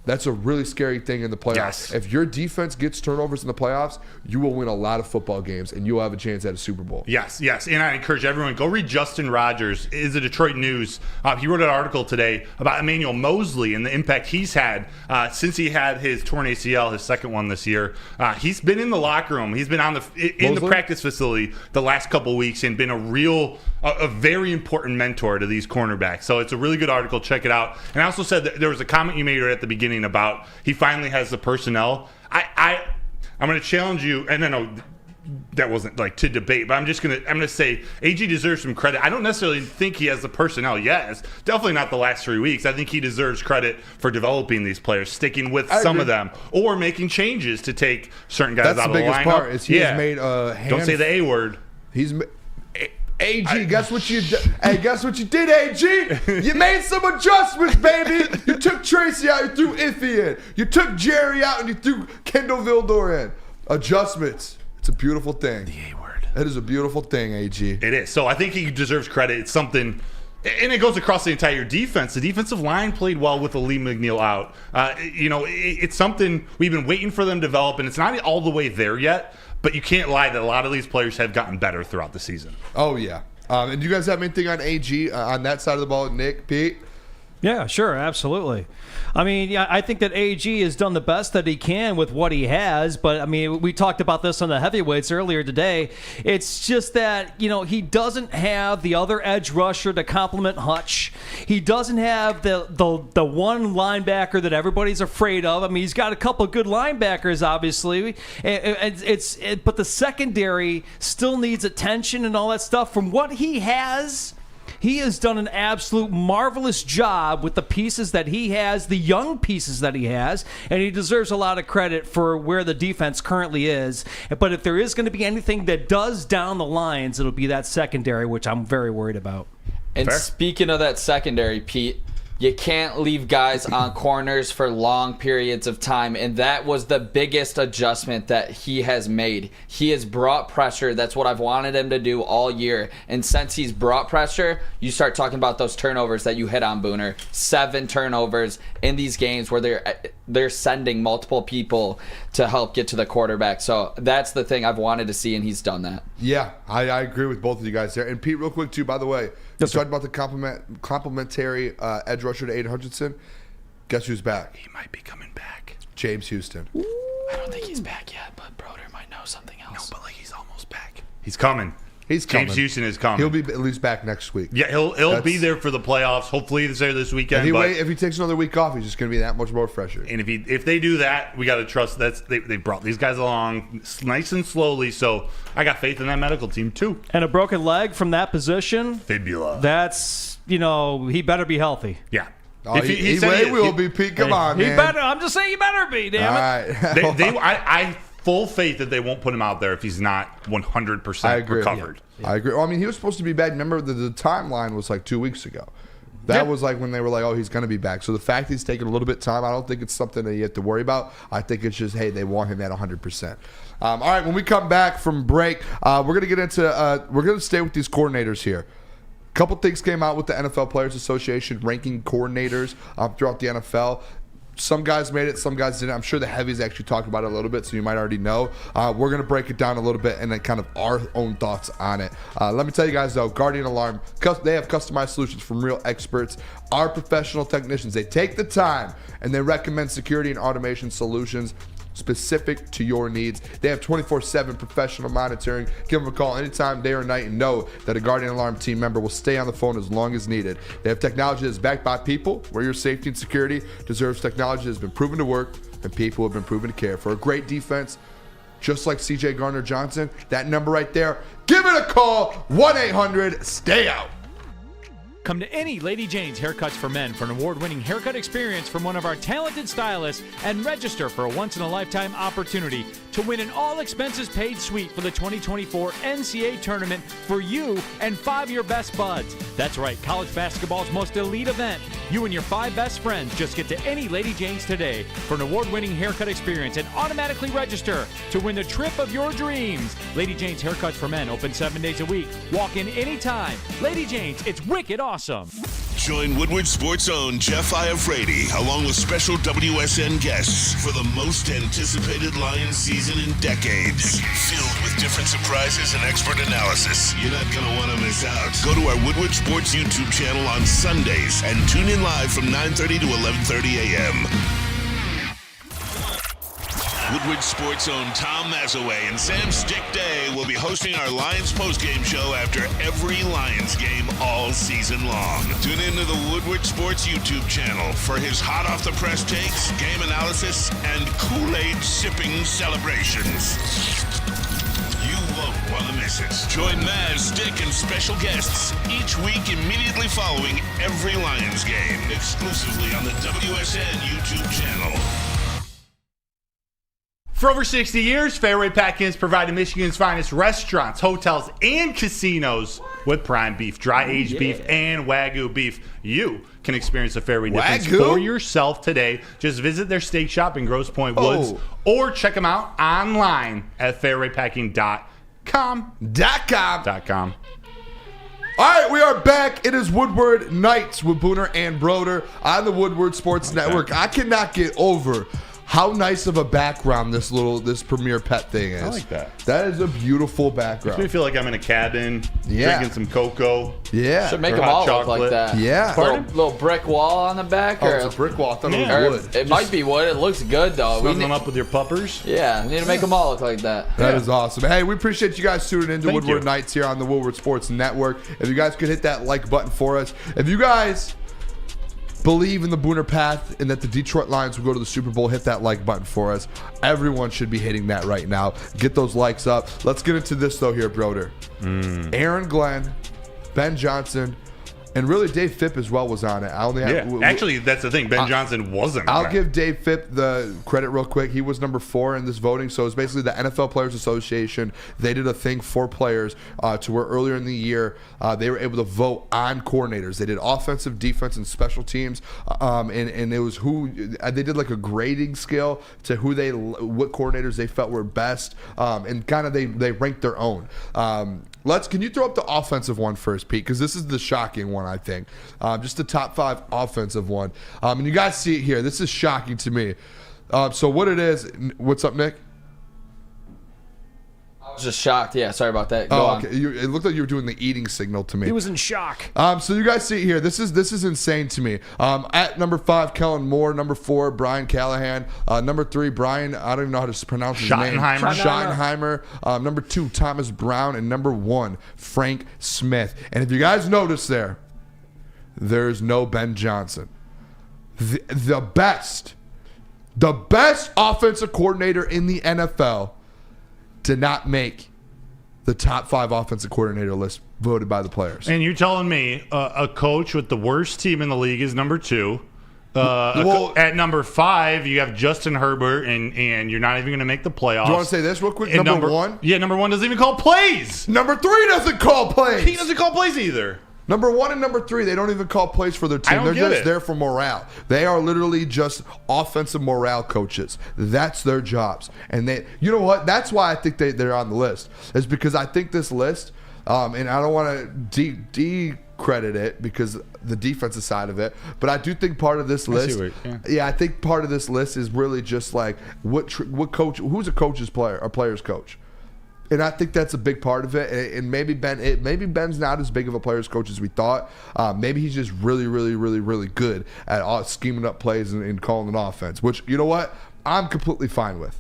That's a really scary thing in the playoffs. Yes. If your defense gets turnovers in the playoffs, you will win a lot of football games, and you'll have a chance at a Super Bowl. Yes. And I encourage everyone, go read Justin Rogers. Is a Detroit News. He wrote an article today about Emmanuel Mosley and the impact he's had since he had his torn ACL, his second one this year. He's been in the locker room. He's been in the practice facility the last couple of weeks and been a very important mentor to these cornerbacks. So it's a really good article. Check it out. And I also said that there was a comment you made right at the beginning about he finally has the personnel. I'm going to challenge you, and no, that wasn't like to debate, but I'm going to say AG deserves some credit. I don't necessarily think he has the personnel yet. It's definitely not the last 3 weeks. I think he deserves credit for developing these players, sticking with some of them, or making changes to take certain guys out of the lineup. That's the biggest part. Is he has made don't say the A word. AG, guess what you did? Hey, guess what you did, AG? You made some adjustments, baby. You took Tracy out, you threw Iffy in. You took Jerry out, and you threw Kendall Vildor in. Adjustments. It's a beautiful thing. The A word. It is a beautiful thing, AG. It is. So I think he deserves credit. It's something, and it goes across the entire defense. The defensive line played well with Lee McNeil out. It's something we've been waiting for them to develop, and it's not all the way there yet. But you can't lie that a lot of these players have gotten better throughout the season. Oh, yeah. And do you guys have anything on AG on that side of the ball, Nick, Pete? Yeah, sure, absolutely. I mean, yeah, I think that AG has done the best that he can with what he has, but I mean, we talked about this on the heavyweights earlier today. It's just that, he doesn't have the other edge rusher to complement Hutch. He doesn't have the one linebacker that everybody's afraid of. I mean, he's got a couple of good linebackers, obviously, but the secondary still needs attention and all that stuff. From what he has done an absolute marvelous job with the pieces that he has, the young pieces that he has, and he deserves a lot of credit for where the defense currently is. But if there is going to be anything that does down the lines, it'll be that secondary, which I'm very worried about. And speaking of that secondary, Pete, you can't leave guys on corners for long periods of time, and that was the biggest adjustment that he has made. He has brought pressure. That's what I've wanted him to do all year. And since he's brought pressure, you start talking about those turnovers that you hit on, Booner. 7 turnovers in these games where they're sending multiple people to help get to the quarterback. So that's the thing I've wanted to see, and he's done that. Yeah, I agree with both of you guys there. And Pete, real quick, too, by the way, you talked about the complimentary edge rusher to Aiden Hutchinson. Guess who's back? He might be coming back. James Houston. I don't think he's back yet, but Broder might know something else. No, but he's almost back. He's coming. He's coming. James Houston is coming. He'll be at least back next week. Yeah, he'll be there for the playoffs. Hopefully he's there this weekend. If he takes another week off, he's just going to be that much more fresher. And if they do that, we got to trust they brought these guys along nice and slowly. So I got faith in that medical team too. And a broken leg from that position, fibula. That's he better be healthy. Yeah. Oh, he will be, Pete. Come on, man. He better. I'm just saying, he better be. Damn it. All right. I full faith that they won't put him out there if he's not 100% recovered. I agree. Well, I mean, he was supposed to be back. Remember, the timeline was like 2 weeks ago. That was like when they were like, oh, he's going to be back. So the fact he's taking a little bit of time, I don't think it's something that you have to worry about. I think it's just, hey, they want him at 100%. All right, when we come back from break, we're going to get into we're going to stay with these coordinators here. A couple things came out with the NFL Players Association ranking coordinators throughout the NFL. Some guys made it, some guys didn't. I'm sure the heavies actually talked about it a little bit, so you might already know. We're going to break it down a little bit and then kind of our own thoughts on it. Let me tell you guys, though, Guardian Alarm, they have customized solutions from real experts. Our professional technicians, they take the time and they recommend security and automation solutions specific to your needs. They have 24/7 professional monitoring. Give them a call anytime, day or night, and know that a Guardian Alarm team member will stay on the phone as long as needed. They have technology that's backed by people, where your safety and security deserves technology that's been proven to work and people have been proven to care. For a great defense, just like C.J. Gardner-Johnson, that number right there, give it a call, 1-800-STAY-OUT. Come to any Lady Jane's Haircuts for Men for an award-winning haircut experience from one of our talented stylists and register for a once-in-a-lifetime opportunity to win an all-expenses-paid suite for the 2024 NCAA tournament for you and 5 of your best buds. That's right, college basketball's most elite event. You and your 5 best friends just get to any Lady Jane's today for an award-winning haircut experience and automatically register to win the trip of your dreams. Lady Jane's Haircuts for Men open 7 days a week. Walk in anytime. Lady Jane's, it's wicked awesome. Join Woodward Sports' own Jeff Iafrate along with special WSN guests for the most anticipated Lions season in decades. Filled with different surprises and expert analysis. You're not going to want to miss out. Go to our Woodward Sports YouTube channel on Sundays and tune in live from 9:30 to 11:30 a.m. Woodward Sports' own Tom Mazaway and Sam Stick Day will be hosting our Lions postgame show after every Lions game all season long. Tune into the Woodward Sports YouTube channel for his hot-off-the-press takes, game analysis, and Kool-Aid sipping celebrations. You won't want to miss it. Join Maz, Stick, and special guests each week immediately following every Lions game, exclusively on the WSN YouTube channel. For over 60 years, Fairway Packing has provided Michigan's finest restaurants, hotels, and casinos with prime beef, dry-aged beef, and Wagyu beef. You can experience the Fairway difference for yourself today. Just visit their steak shop in Grosse Pointe Woods or check them out online at fairwaypacking.com. All right, we are back. It is Woodward Nights with Booner and Broder on the Woodward Sports Network. I cannot get over how nice of a background this Premier Pet thing is. I like that. That is a beautiful background. Makes me feel like I'm in a cabin, drinking some cocoa. Yeah. Should make them all look like that. Yeah. Little brick wall on the back. It's a brick wall. I thought it was wood. It might be wood. It looks good, though. Snug them up with your puppers. Yeah, we need to make them all look like that. That is awesome. Hey, we appreciate you guys tuning into Woodward Nights here on the Woodward Sports Network. If you guys could hit that like button for us. If you guys believe in the Booner path and that the Detroit Lions will go to the Super Bowl, hit that like button for us. Everyone should be hitting that right now. Get those likes up. Let's get into this, though, here, Broder. Aaron Glenn, Ben Johnson, and really Dave Phipp as well was on it. Actually, that's the thing. Ben Johnson wasn't. I'll give Dave Phipp the credit real quick. He was number 4 in this voting. So it's basically the NFL Players Association. They did a thing for players to where earlier in the year they were able to vote on coordinators. They did offensive, defense, and special teams. And it was they did like a grading scale to what coordinators they felt were best. And kind of they ranked their own. Can you throw up the offensive one first, Pete? Because this is the shocking one, I think. Just the top 5 offensive one. And you guys see it here. This is shocking to me. So what it is, what's up, Nick? I was just shocked. Yeah, sorry about that. Go on. Okay. It looked like you were doing the eating signal to me. He was in shock. So you guys see here. This is insane to me. At number 5, Kellen Moore. Number 4, Brian Callahan. Number 3, Brian, I don't even know how to pronounce his name. Schottenheimer. Number 2, Thomas Brown. And number 1, Frank Smith. And if you guys notice there's no Ben Johnson. The best offensive coordinator in the NFL did not make the top 5 offensive coordinator list voted by the players. And you're telling me a coach with the worst team in the league is number 2. At number 5, you have Justin Herbert, and you're not even going to make the playoffs. Do you want to say this real quick? Number 1? Yeah, number 1 doesn't even call plays. Number 3 doesn't call plays. He doesn't call plays either. Number 1 and number 3, they don't even call plays for their team. They're just there for morale. They are literally just offensive morale coaches. That's their jobs. And you know what? That's why I think they're on the list. Is because I think this list, and I don't want to decredit it because the defensive side of it, but I do think part of this list, I think part of this list is really just like what coach, who's a coach's player, a player's coach. And I think that's a big part of it. And maybe Ben's not as big of a player's coach as we thought. Maybe he's just really, really, really, really good at scheming up plays and calling an offense, which, you know what? I'm completely fine with.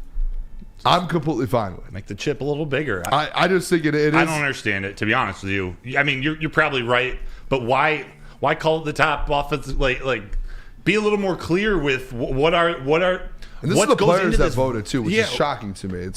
Make the chip a little bigger. I just think it is. I don't understand it, to be honest with you. I mean, you're probably right, but why call it the top offensive? Like, be a little more clear with what are. And this is the players that voted too, which is shocking to me.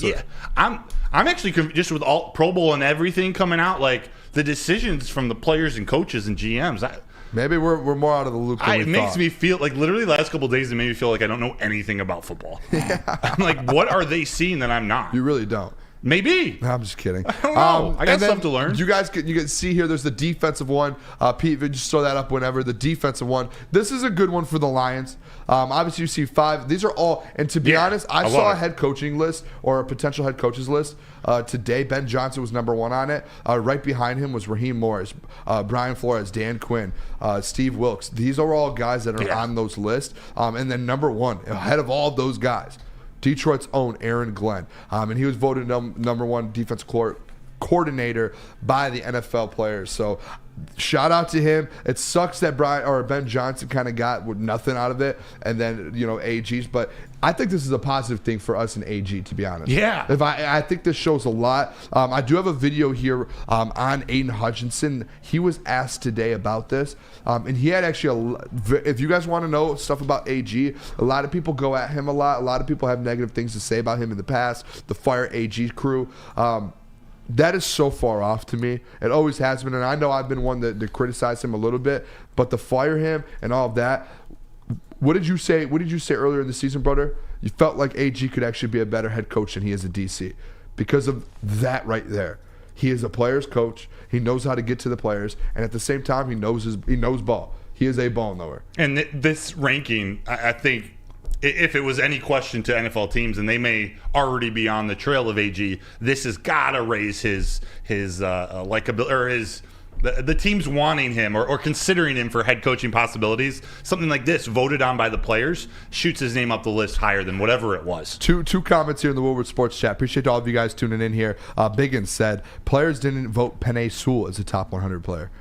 I'm actually just with all Pro Bowl and everything coming out, like the decisions from the players and coaches and GMs. Maybe we're more out of the loop than we thought. It makes me feel like literally the last couple of days it made me feel like I don't know anything about football. I'm like, what are they seeing that I'm not? You really don't. Maybe. I'm just kidding. I don't know. I got and then stuff to learn. You can see here. There's the defensive one. Pete, just throw that up whenever. The defensive one. This is a good one for the Lions. Obviously, you see 5. These are all. And to be honest, I saw a head coaching list or a potential head coaches list today. Ben Johnson was number 1 on it. Right behind him was Raheem Morris, Brian Flores, Dan Quinn, Steve Wilkes. These are all guys that are on those lists. And then number 1, ahead of all of those guys, Detroit's own Aaron Glenn. And he was voted number 1 defensive coordinator by the NFL players. So shout out to him. It sucks that Ben Johnson kind of got nothing out of it, and then AG's. But I think this is a positive thing for us in AG, to be honest. Yeah. I think this shows a lot. I do have a video here on Aiden Hutchinson. He was asked today about this, and he had actually if you guys want to know stuff about AG, a lot of people go at him a lot. A lot of people have negative things to say about him in the past. The Fire AG crew. That is so far off to me. It always has been, and I know I've been one to criticize him a little bit, but to fire him and all of that. What did you say? What did you say earlier in the season, brother? You felt like AG could actually be a better head coach than he is a DC because of that right there. He is a player's coach. He knows how to get to the players, and at the same time, he knows ball. He is a ball knower. And this ranking, I think, if it was any question to NFL teams, and they may already be on the trail of AG, this has got to raise his likability, or the teams wanting him or considering him for head coaching possibilities. Something like this, voted on by the players, shoots his name up the list higher than whatever it was. Two comments here in the Woodward Sports chat. Appreciate all of you guys tuning in here. Biggins said, players didn't vote Penei Sewell as a top 100 player.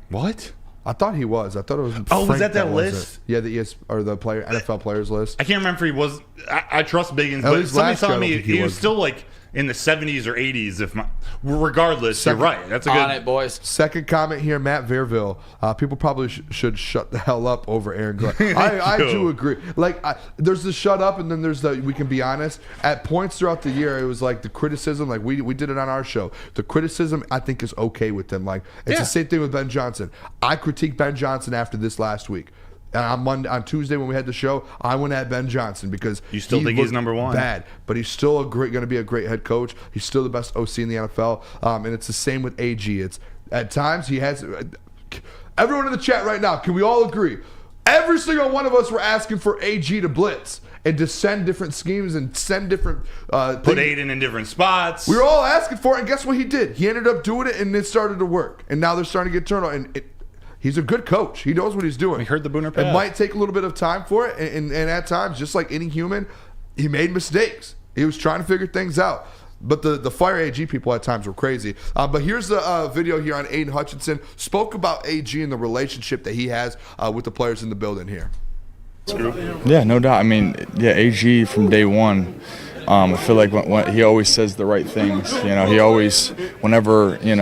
What? I thought he was. I thought it was. Oh, Frank was that list? Yeah, the NFL players list. I can't remember if he was. I trust Biggins, but somebody's telling me he was still like in the 70s or 80s. Regardless, you're right. That's a good. On it, boys. Second comment here, Matt Verville. People probably should shut the hell up over Aaron Glenn. I do agree. Like, there's the shut up, and then there's the we can be honest. At points throughout the year, it was like the criticism. Like we did it on our show. The criticism, I think, is okay with them. Like it's the same thing with Ben Johnson. I critiqued Ben Johnson after this last week. And on Tuesday when we had the show, I went at Ben Johnson because you still think he's number 1. Bad, but he's still going to be a great head coach. He's still the best OC in the NFL, and it's the same with AG. It's at times he has. Everyone in the chat right now, can we all agree? Every single one of us were asking for AG to blitz and to send different schemes and send different put Aiden in different spots. We were all asking for it, and guess what he did? He ended up doing it, and it started to work. And now they're starting to get turnover. And he's a good coach. He knows what he's doing. We heard the Booner pass. It might take a little bit of time for it, and at times, just like any human, he made mistakes. He was trying to figure things out. But the Fire AG people at times were crazy. But here's the video here on Aiden Hutchinson. Spoke about AG and the relationship that he has with the players in the building here. Yeah, no doubt. I mean, AG from day one. I feel like when he always says the right things. He always, whenever it's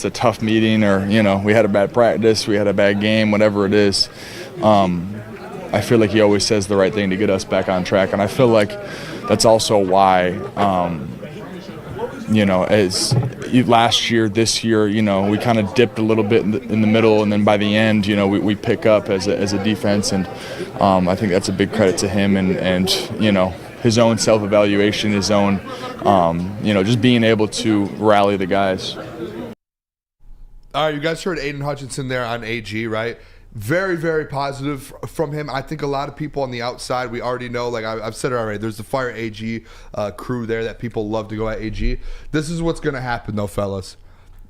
a tough meeting, or we had a bad practice, we had a bad game, whatever it is. I feel like he always says the right thing to get us back on track, and I feel like that's also why. As last year, this year, we kind of dipped a little bit in the middle, and then by the end, we pick up as a defense, and I think that's a big credit to him and his own self-evaluation, his own, just being able to rally the guys. All right, you guys heard Aiden Hutchinson there on AG, right? Very, very positive from him. I think a lot of people on the outside, we already know, like I've said it already, there's the Fire AG crew there that people love to go at AG. This is what's going to happen, though, fellas.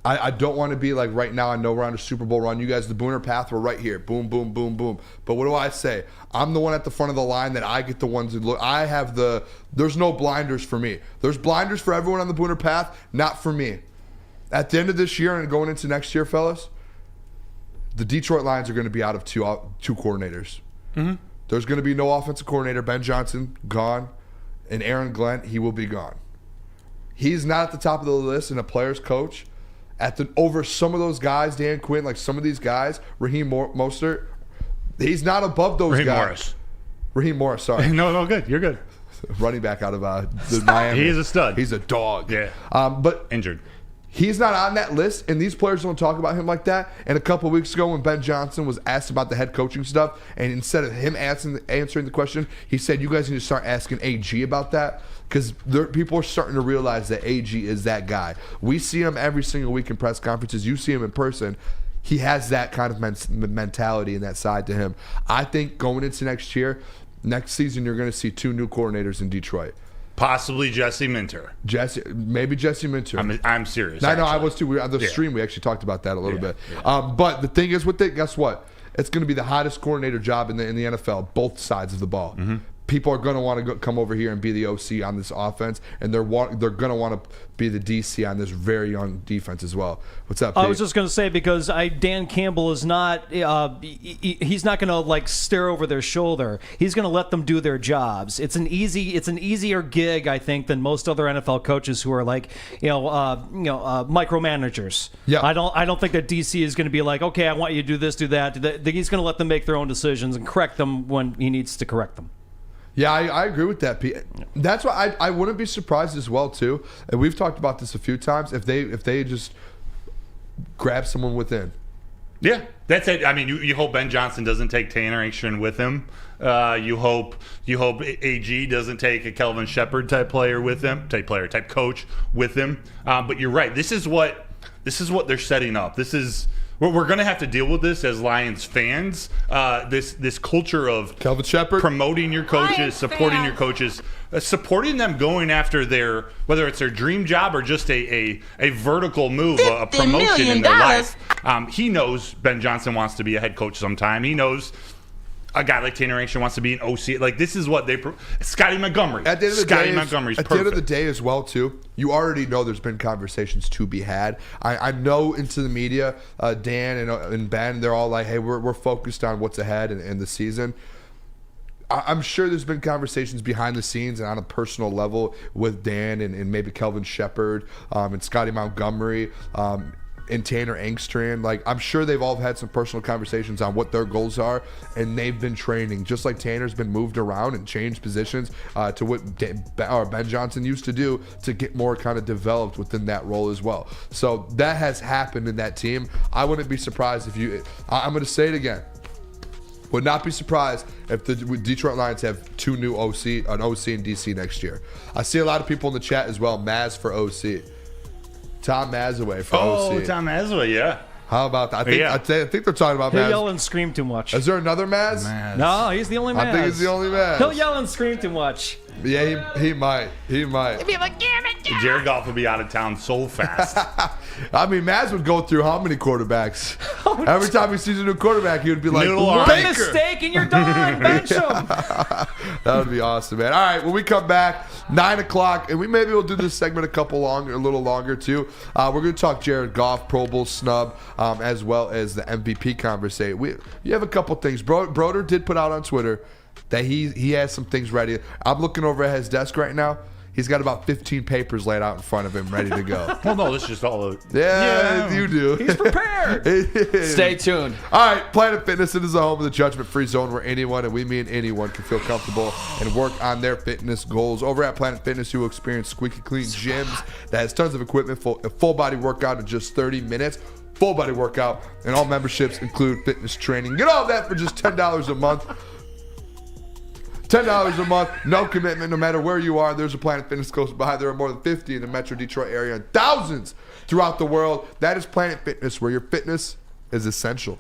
I don't want to be like right now, I know we're on a Super Bowl run. You guys, the Booner path, we're right here. Boom, boom, boom, boom. But what do I say? I'm the one at the front of the line that I get the ones that look. There's no blinders for me. There's blinders for everyone on the Booner path, not for me. At the end of this year and going into next year, fellas, the Detroit Lions are going to be out of two coordinators. Mm-hmm. There's going to be no offensive coordinator. Ben Johnson, gone. And Aaron Glenn, he will be gone. He's not at the top of the list and a player's coach. Over some of those guys, Dan Quinn, like some of these guys, Raheem Mostert, he's not above those guys. Raheem Morris, sorry. No, good. You're good. Running back out of the Miami. He is a stud. He's a dog. Yeah. But injured. He's not on that list, and these players don't talk about him like that. And a couple of weeks ago when Ben Johnson was asked about the head coaching stuff, and instead of him answering the question, he said, you guys need to start asking AG about that, because people are starting to realize that AG is that guy. We see him every single week in press conferences. You see him in person. He has that kind of mentality and that side to him. I think going into next season, you're going to see 2 new coordinators in Detroit. Possibly Jesse Minter. Maybe Jesse Minter. I'm serious. I know I was too. On the stream, we actually talked about that a little bit. Yeah. But the thing is with it, guess what? It's going to be the hottest coordinator job in the NFL, both sides of the ball. Mm-hmm. People are going to want to come over here and be the OC on this offense, and they're going to want to be the DC on this very young defense as well. What's up, Pete? I was just going to say, because Dan Campbell is not he's not going to like stare over their shoulder. He's going to let them do their jobs. It's an easier gig, I think, than most other NFL coaches who are like micromanagers. Yeah. I don't think that DC is going to be like, okay, I want you to do this, do that. He's going to let them make their own decisions and correct them when he needs to correct them. Yeah, I agree with that, Pete. That's why I wouldn't be surprised as well too. And we've talked about this a few times. If they just grab someone within. Yeah, that's it. I mean, you hope Ben Johnson doesn't take Tanner Engstrand with him. You hope AG doesn't take a Kelvin Shepard type player with him, type coach with him. But you're right. This is what they're setting up. We're going to have to deal with this as Lions fans. This culture of Kelvin Shepard, promoting your coaches, supporting your coaches, supporting them going after whether it's their dream job or just a vertical move, a promotion in their life. He knows Ben Johnson wants to be a head coach sometime. He knows a guy like Tanner Engstrand wants to be an OC. Like, this is what Scotty Montgomery. At the end of the Montgomery's at perfect. the end of the day as well, too, you already know there's been conversations to be had. I know into the media, Dan and Ben, they're all like, hey, we're focused on what's ahead in the season. I'm sure there's been conversations behind the scenes and on a personal level with Dan and maybe Kelvin Shepard and Scotty Montgomery and Tanner Engstrand. Like, I'm sure they've all had some personal conversations on what their goals are, and they've been training. Just like Tanner's been moved around and changed positions to what Ben Johnson used to do to get more kind of developed within that role as well. So that has happened in that team. I wouldn't be surprised if I'm going to say it again. Would not be surprised if the Detroit Lions have 2 new an OC and DC next year. I see a lot of people in the chat as well. Maz for OC. Tom Mazaway for OC. Oh, Tom Mazaway, yeah. How about that? I think they're talking about He'll Maz. yell and scream too much. Is there another Maz? No, he's the only Maz. I think he's the only Maz. He'll yell and scream too much. Yeah, he might. He might. He'd be like, damn it, damn it. Jared Goff will be out of town so fast. I mean, Maz would go through how many quarterbacks? Every time he sees a new quarterback, he would be like, one mistake and you're done. Bench him. That would be awesome, man. All right, when we come back, 9 o'clock, and maybe we'll do this segment a little longer too. We're going to talk Jared Goff, Pro Bowl snub, as well as the MVP conversation. You have a couple things. Broder did put out on Twitter that he has some things ready. I'm looking over at his desk right now. He's got about 15 papers laid out in front of him ready to go. Well, no, it's just all yeah, you do. He's prepared. Stay tuned. All right, Planet Fitness is the home of the judgment-free zone where anyone, and we mean anyone, can feel comfortable and work on their fitness goals. Over at Planet Fitness, you will experience squeaky clean gyms that has tons of equipment for a full-body workout in just 30 minutes. Full-body workout, and all memberships include fitness training. Get all of that for just $10 a month. $10 a month, no commitment, no matter where you are. There's a Planet Fitness close by. There are more than 50 in the Metro Detroit area and thousands throughout the world. That is Planet Fitness, where your fitness is essential.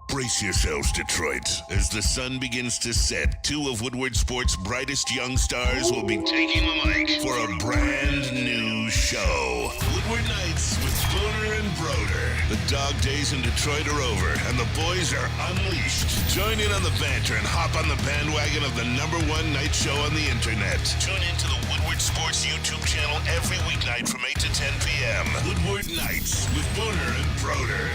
Brace yourselves, Detroit. As the sun begins to set, 2 of Woodward Sports' brightest young stars will be taking the mic for a brand new show. Woodward Nights with Booner and Broder. The dog days in Detroit are over, and the boys are unleashed. Join in on the banter and hop on the bandwagon of the #1 night show on the internet. Tune into the Woodward Sports YouTube channel every weeknight from 8 to 10 p.m. Woodward Nights with Booner and Broder.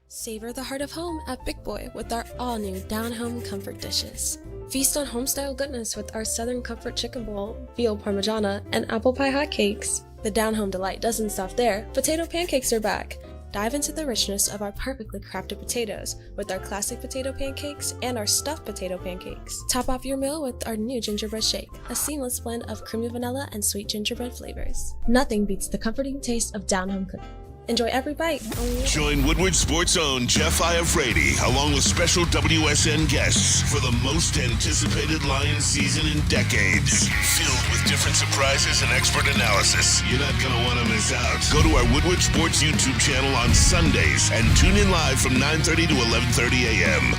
Savor the heart of home at Big Boy with our all-new down-home comfort dishes. Feast on home-style goodness with our Southern Comfort Chicken Bowl, veal parmigiana, and apple pie hotcakes. The down-home delight doesn't stop there. Potato pancakes are back. Dive into the richness of our perfectly crafted potatoes with our classic potato pancakes and our stuffed potato pancakes. Top off your meal with our new gingerbread shake, a seamless blend of creamy vanilla and sweet gingerbread flavors. Nothing beats the comforting taste of down-home cooking. Enjoy every bite. Join Woodward Sports' own Jeff Iafrate along with special WSN guests for the most anticipated Lions season in decades. Filled with different surprises and expert analysis. You're not going to want to miss out. Go to our Woodward Sports YouTube channel on Sundays and tune in live from 9:30 to 11:30 a.m.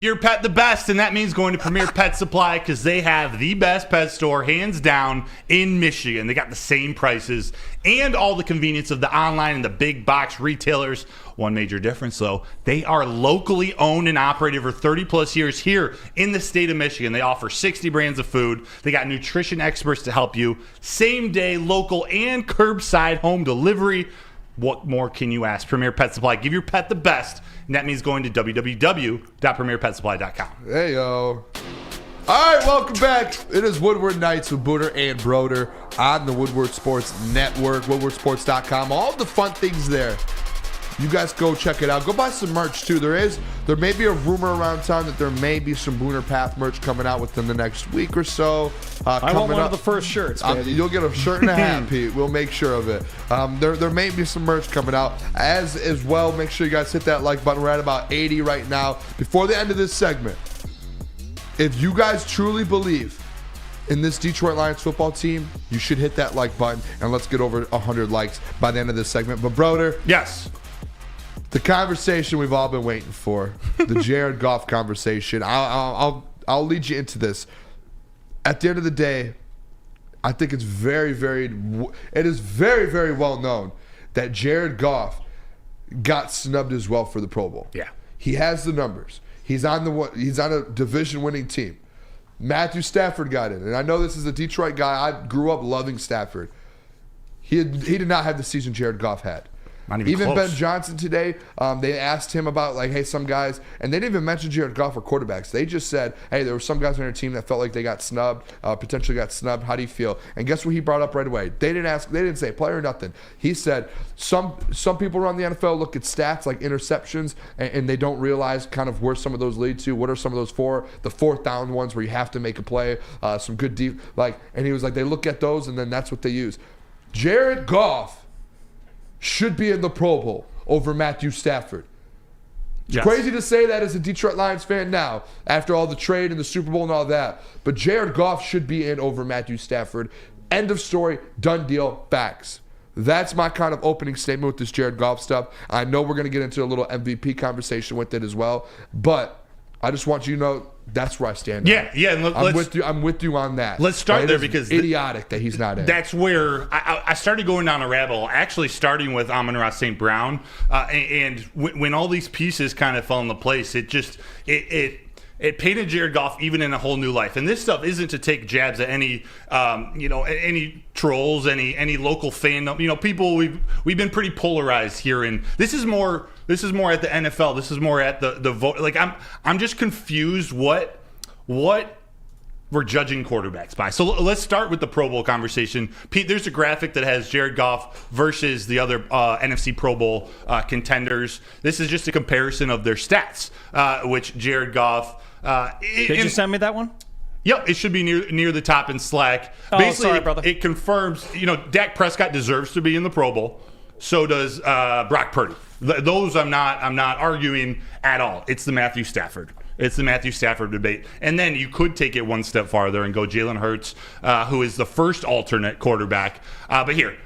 Your pet the best, and that means going to Premier Pet Supply because they have the best pet store, hands down, in Michigan. They got the same prices and all the convenience of the online and the big box retailers. One major difference, though, they are locally owned and operated for 30-plus years here in the state of Michigan. They offer 60 brands of food. They got nutrition experts to help you. Same-day, local, and curbside home delivery. What more can you ask? Premier Pet Supply. Give your pet the best, and that means going to www.premierpetsupply.com. Hey, yo. All right, welcome back. It is Woodward Nights with Booner and Broder on the Woodward Sports Network, woodwardsports.com. All the fun things there. You guys go check it out. Go buy some merch, too. There may be a rumor around town that there may be some Booner Path merch coming out within the next week or so. I want one of the first shirts, baby. You'll get a shirt and a hat, Pete. We'll make sure of it. There may be some merch coming out. As well, make sure you guys hit that like button. We're at about 80 right now. Before the end of this segment, if you guys truly believe in this Detroit Lions football team, you should hit that like button, and let's get over 100 likes by the end of this segment. But, Broder. Yes. The conversation we've all been waiting for, the Jared Goff conversation. I'll lead you into this. At the end of the day, I think it is very, very well known that Jared Goff got snubbed as well for the Pro Bowl. Yeah, he has the numbers. He's on a division-winning team. Matthew Stafford got in, and I know this is a Detroit guy. I grew up loving Stafford. He did not have the season Jared Goff had. Even Ben Johnson today, they asked him about, like, hey, some guys, and they didn't even mention Jared Goff or quarterbacks. They just said, hey, there were some guys on their team that felt like they got snubbed, potentially got snubbed. How do you feel? And guess what he brought up right away? They didn't say player or nothing. He said some people around the NFL look at stats like interceptions, and they don't realize kind of where some of those lead to. What are some of those the fourth down ones where you have to make a play, some good deep, and he was like, they look at those, and then that's what they use. Jared Goff should be in the Pro Bowl over Matthew Stafford. It's crazy to say that as a Detroit Lions fan now, after all the trade and the Super Bowl and all that. But Jared Goff should be in over Matthew Stafford. End of story, done deal, facts. That's my kind of opening statement with this Jared Goff stuff. I know we're going to get into a little MVP conversation with it as well. But I just want you to know that's where I stand. Yeah. And I'm with you on that. Let's start there because idiotic that he's not in. That's where I started going down a rabbit hole. Actually, starting with Amon-Ra St. Brown, and when all these pieces kind of fell into place, it painted Jared Goff even in a whole new life. And this stuff isn't to take jabs at any any trolls, any local fandom. People we've been pretty polarized here, and this is more at the NFL. This is more at the vote. Like I'm just confused what we're judging quarterbacks by. So let's start with the Pro Bowl conversation. Pete, there's a graphic that has Jared Goff versus the other NFC Pro Bowl contenders. This is just a comparison of their stats, which Jared Goff. Did you send me that one? Yep, it should be near the top in Slack. Basically, sorry, brother. It confirms, Dak Prescott deserves to be in the Pro Bowl. So does Brock Purdy. Those I'm not arguing at all. It's the Matthew Stafford. It's the Matthew Stafford debate. And then you could take it one step farther and go Jalen Hurts, who is the first alternate quarterback. But here,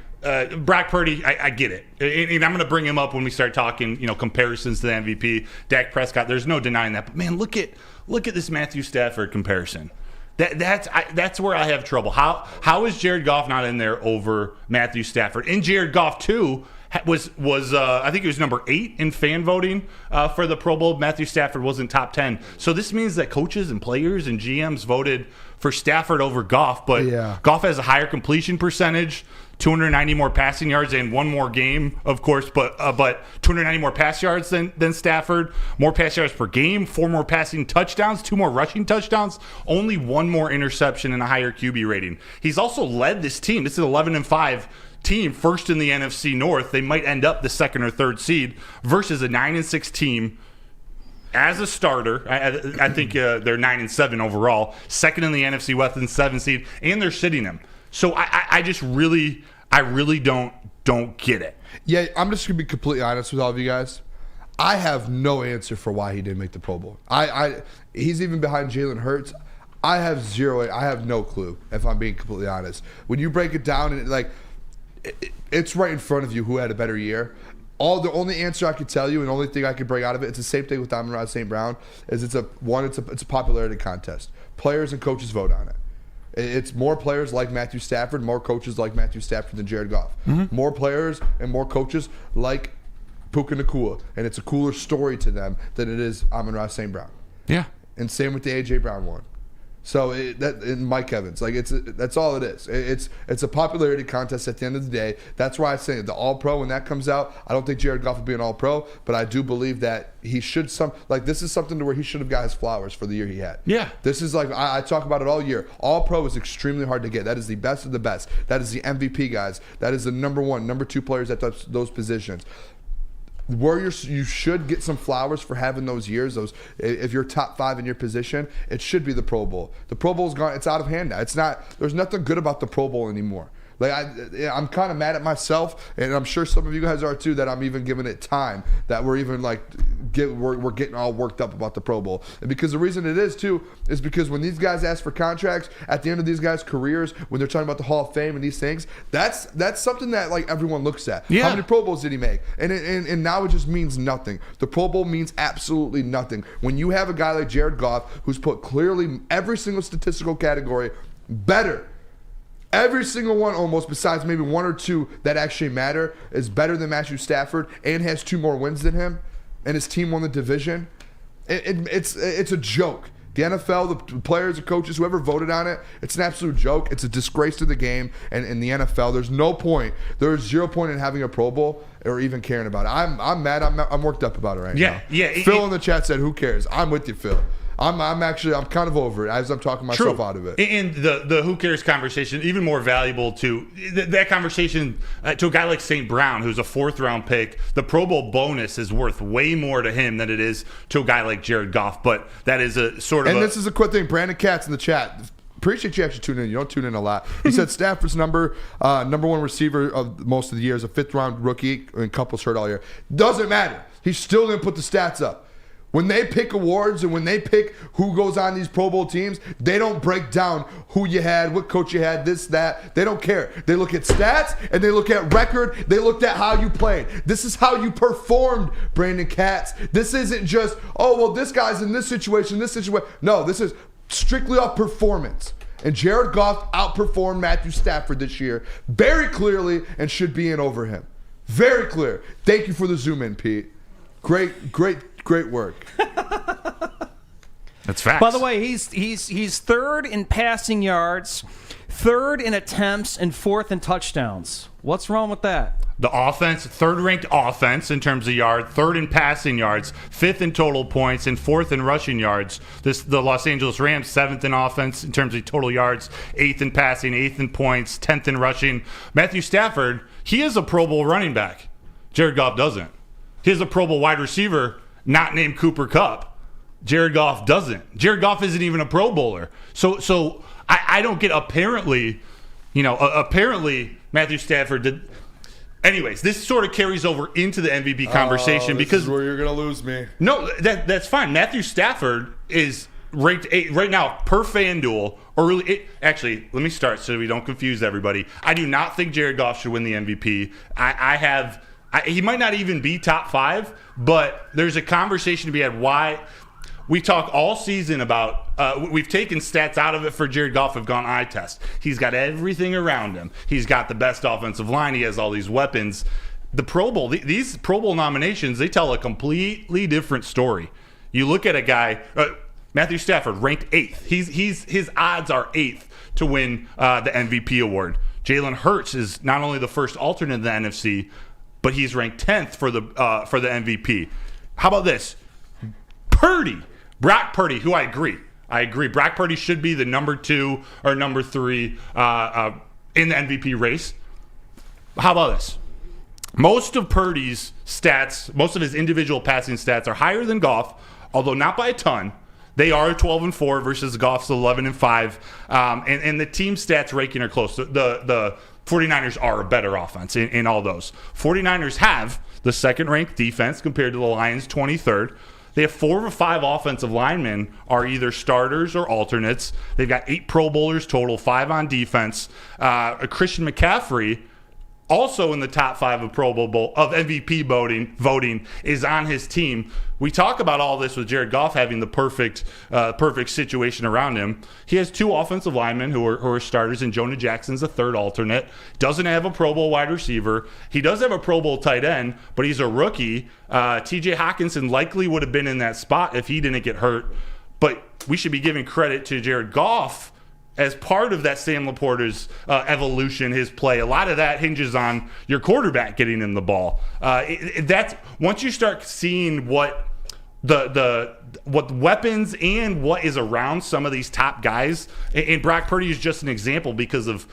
Brock Purdy, I get it. And I'm going to bring him up when we start talking, comparisons to the MVP. Dak Prescott, there's no denying that. But, man, look at this Matthew Stafford comparison. That's where I have trouble. How is Jared Goff not in there over Matthew Stafford? And Jared Goff, too, was I think he was number 8 in fan voting for the Pro Bowl. Matthew Stafford wasn't top 10. So this means that coaches and players and GMs voted for Stafford over Goff, but Goff has a higher completion percentage, 290 more passing yards and one more game, of course, but 290 more pass yards than Stafford, more pass yards per game, 4 more passing touchdowns, 2 more rushing touchdowns, only 1 more interception and a higher QB rating. He's also led this team. This is 11-5 team, first in the NFC North. They might end up the 2nd or 3rd seed versus a 9-6 team as a starter. I think they're 9-7 overall, 2nd in the NFC West and 7th seed, and they're sitting him. So I really don't get it. Yeah, I'm just gonna be completely honest with all of you guys. I have no answer for why he didn't make the Pro Bowl. He's even behind Jalen Hurts. I have no clue, if I'm being completely honest. When you break it down and it's right in front of you who had a better year. The only answer I could tell you and the only thing I could bring out of it, it's the same thing with Amon-Ra St. Brown, is it's a popularity contest. Players and coaches vote on it. It's more players like Matthew Stafford, more coaches like Matthew Stafford than Jared Goff. Mm-hmm. More players and more coaches like Puka Nacua, and it's a cooler story to them than it is Amon-Ra St. Brown. Yeah. And same with the A.J. Brown one. So and Mike Evans, that's all it is. It's a popularity contest at the end of the day. That's why I say the All-Pro, when that comes out, I don't think Jared Goff will be an All-Pro, but I do believe that he should this is something to where he should have got his flowers for the year he had. Yeah. This is I talk about it all year. All-Pro is extremely hard to get. That is the best of the best. That is the MVP guys. That is the number 1, number 2 players at those positions. Where you should get some flowers for having those years. If you're top 5 in your position, it should be the Pro Bowl. The Pro Bowl's gone. It's out of hand now. It's not. There's nothing good about the Pro Bowl anymore. I'm kind of mad at myself, and I'm sure some of you guys are too, that I'm even giving it time, that we're even we're getting all worked up about the Pro Bowl. And because the reason it is too is because when these guys ask for contracts at the end of these guys' careers, when they're talking about the Hall of Fame and these things, that's something that everyone looks at. Yeah. How many Pro Bowls did he make? And now it just means nothing. The Pro Bowl means absolutely nothing. When you have a guy like Jared Goff who's put clearly every single statistical category better. Every single one almost, besides maybe 1 or 2 that actually matter, is better than Matthew Stafford and has 2 more wins than him, and his team won the division. It's a joke. The NFL, the players, the coaches, whoever voted on it, it's an absolute joke. It's a disgrace to the game and in the NFL. There's no point. There's 0 point in having a Pro Bowl or even caring about it. I'm mad. I'm worked up about it right now. Yeah. Phil in the chat said, "Who cares?" I'm with you, Phil. I'm kind of over it as I'm talking myself out of it. And the who cares conversation, even more valuable to that conversation to a guy like St. Brown, who's a 4th round pick. The Pro Bowl bonus is worth way more to him than it is to a guy like Jared Goff. But that is a sort of. And this is a quick thing. Brandon Katz in the chat. Appreciate you actually tuning in. You don't tune in a lot. He said Stafford's number 1 receiver of most of the year is a 5th round rookie, and Couples hurt all year. Doesn't matter. He still didn't put the stats up. When they pick awards and when they pick who goes on these Pro Bowl teams, they don't break down who you had, what coach you had, this, that. They don't care. They look at stats and they look at record. They looked at how you played. This is how you performed, Brandon Katz. This isn't just, this guy's in this situation, No, this is strictly off performance. And Jared Goff outperformed Matthew Stafford this year very clearly and should be in over him. Very clear. Thank you for the zoom in, Pete. Great work. That's facts. By the way, he's 3rd in passing yards, 3rd in attempts, and 4th in touchdowns. What's wrong with that? The offense, 3rd-ranked offense in terms of yards, 3rd in passing yards, 5th in total points, and 4th in rushing yards. The Los Angeles Rams, 7th in offense in terms of total yards, 8th in passing, 8th in points, 10th in rushing. Matthew Stafford, he is a Pro Bowl running back. Jared Goff doesn't. He is a Pro Bowl wide receiver, not named Cooper Kupp. Jared Goff doesn't. Jared Goff isn't even a Pro Bowler. So I don't get apparently Matthew Stafford did. Anyways, this sort of carries over into the MVP conversation because this is where you're gonna lose me. No, that's fine. Matthew Stafford is ranked 8 right now per FanDuel, or really, actually, let me start so we don't confuse everybody. I do not think Jared Goff should win the MVP. He might not even be top 5, but there's a conversation to be had why we talk all season about we've taken stats out of it for Jared Goff, have gone eye test. He's got everything around him. He's got the best offensive line. He has all these weapons. The Pro Bowl, these Pro Bowl nominations, they tell a completely different story. You look at a guy, Matthew Stafford, ranked 8th. His odds are 8th to win the MVP award. Jalen Hurts is not only the first alternate in the NFC, but he's ranked 10th for the MVP. How about this? Brock Purdy, who I agree. Brock Purdy should be the number 2 or number 3 in the MVP race. How about this? Most of Purdy's stats, most of his individual passing stats are higher than Goff, although not by a ton. They are 12-4 versus Goff's 11-5, and the team stats ranking are close. The 49ers are a better offense in all those. 49ers have the second-ranked defense compared to the Lions' 23rd. They have 4 of 5 offensive linemen are either starters or alternates. They've got 8 Pro Bowlers total, 5 on defense. Christian McCaffrey, also in the top 5 of Pro Bowl of MVP voting, is on his team. We talk about all this with Jared Goff having the perfect situation around him. He has 2 offensive linemen who are starters, and Jonah Jackson's a third alternate. Doesn't have a Pro Bowl wide receiver. He does have a Pro Bowl tight end, but he's a rookie. T.J. Hockenson likely would have been in that spot if he didn't get hurt. But we should be giving credit to Jared Goff as part of that Sam Laporta's evolution, his play. A lot of that hinges on your quarterback getting in the ball. That's once you start seeing what what weapons and what is around some of these top guys, and Brock Purdy is just an example because of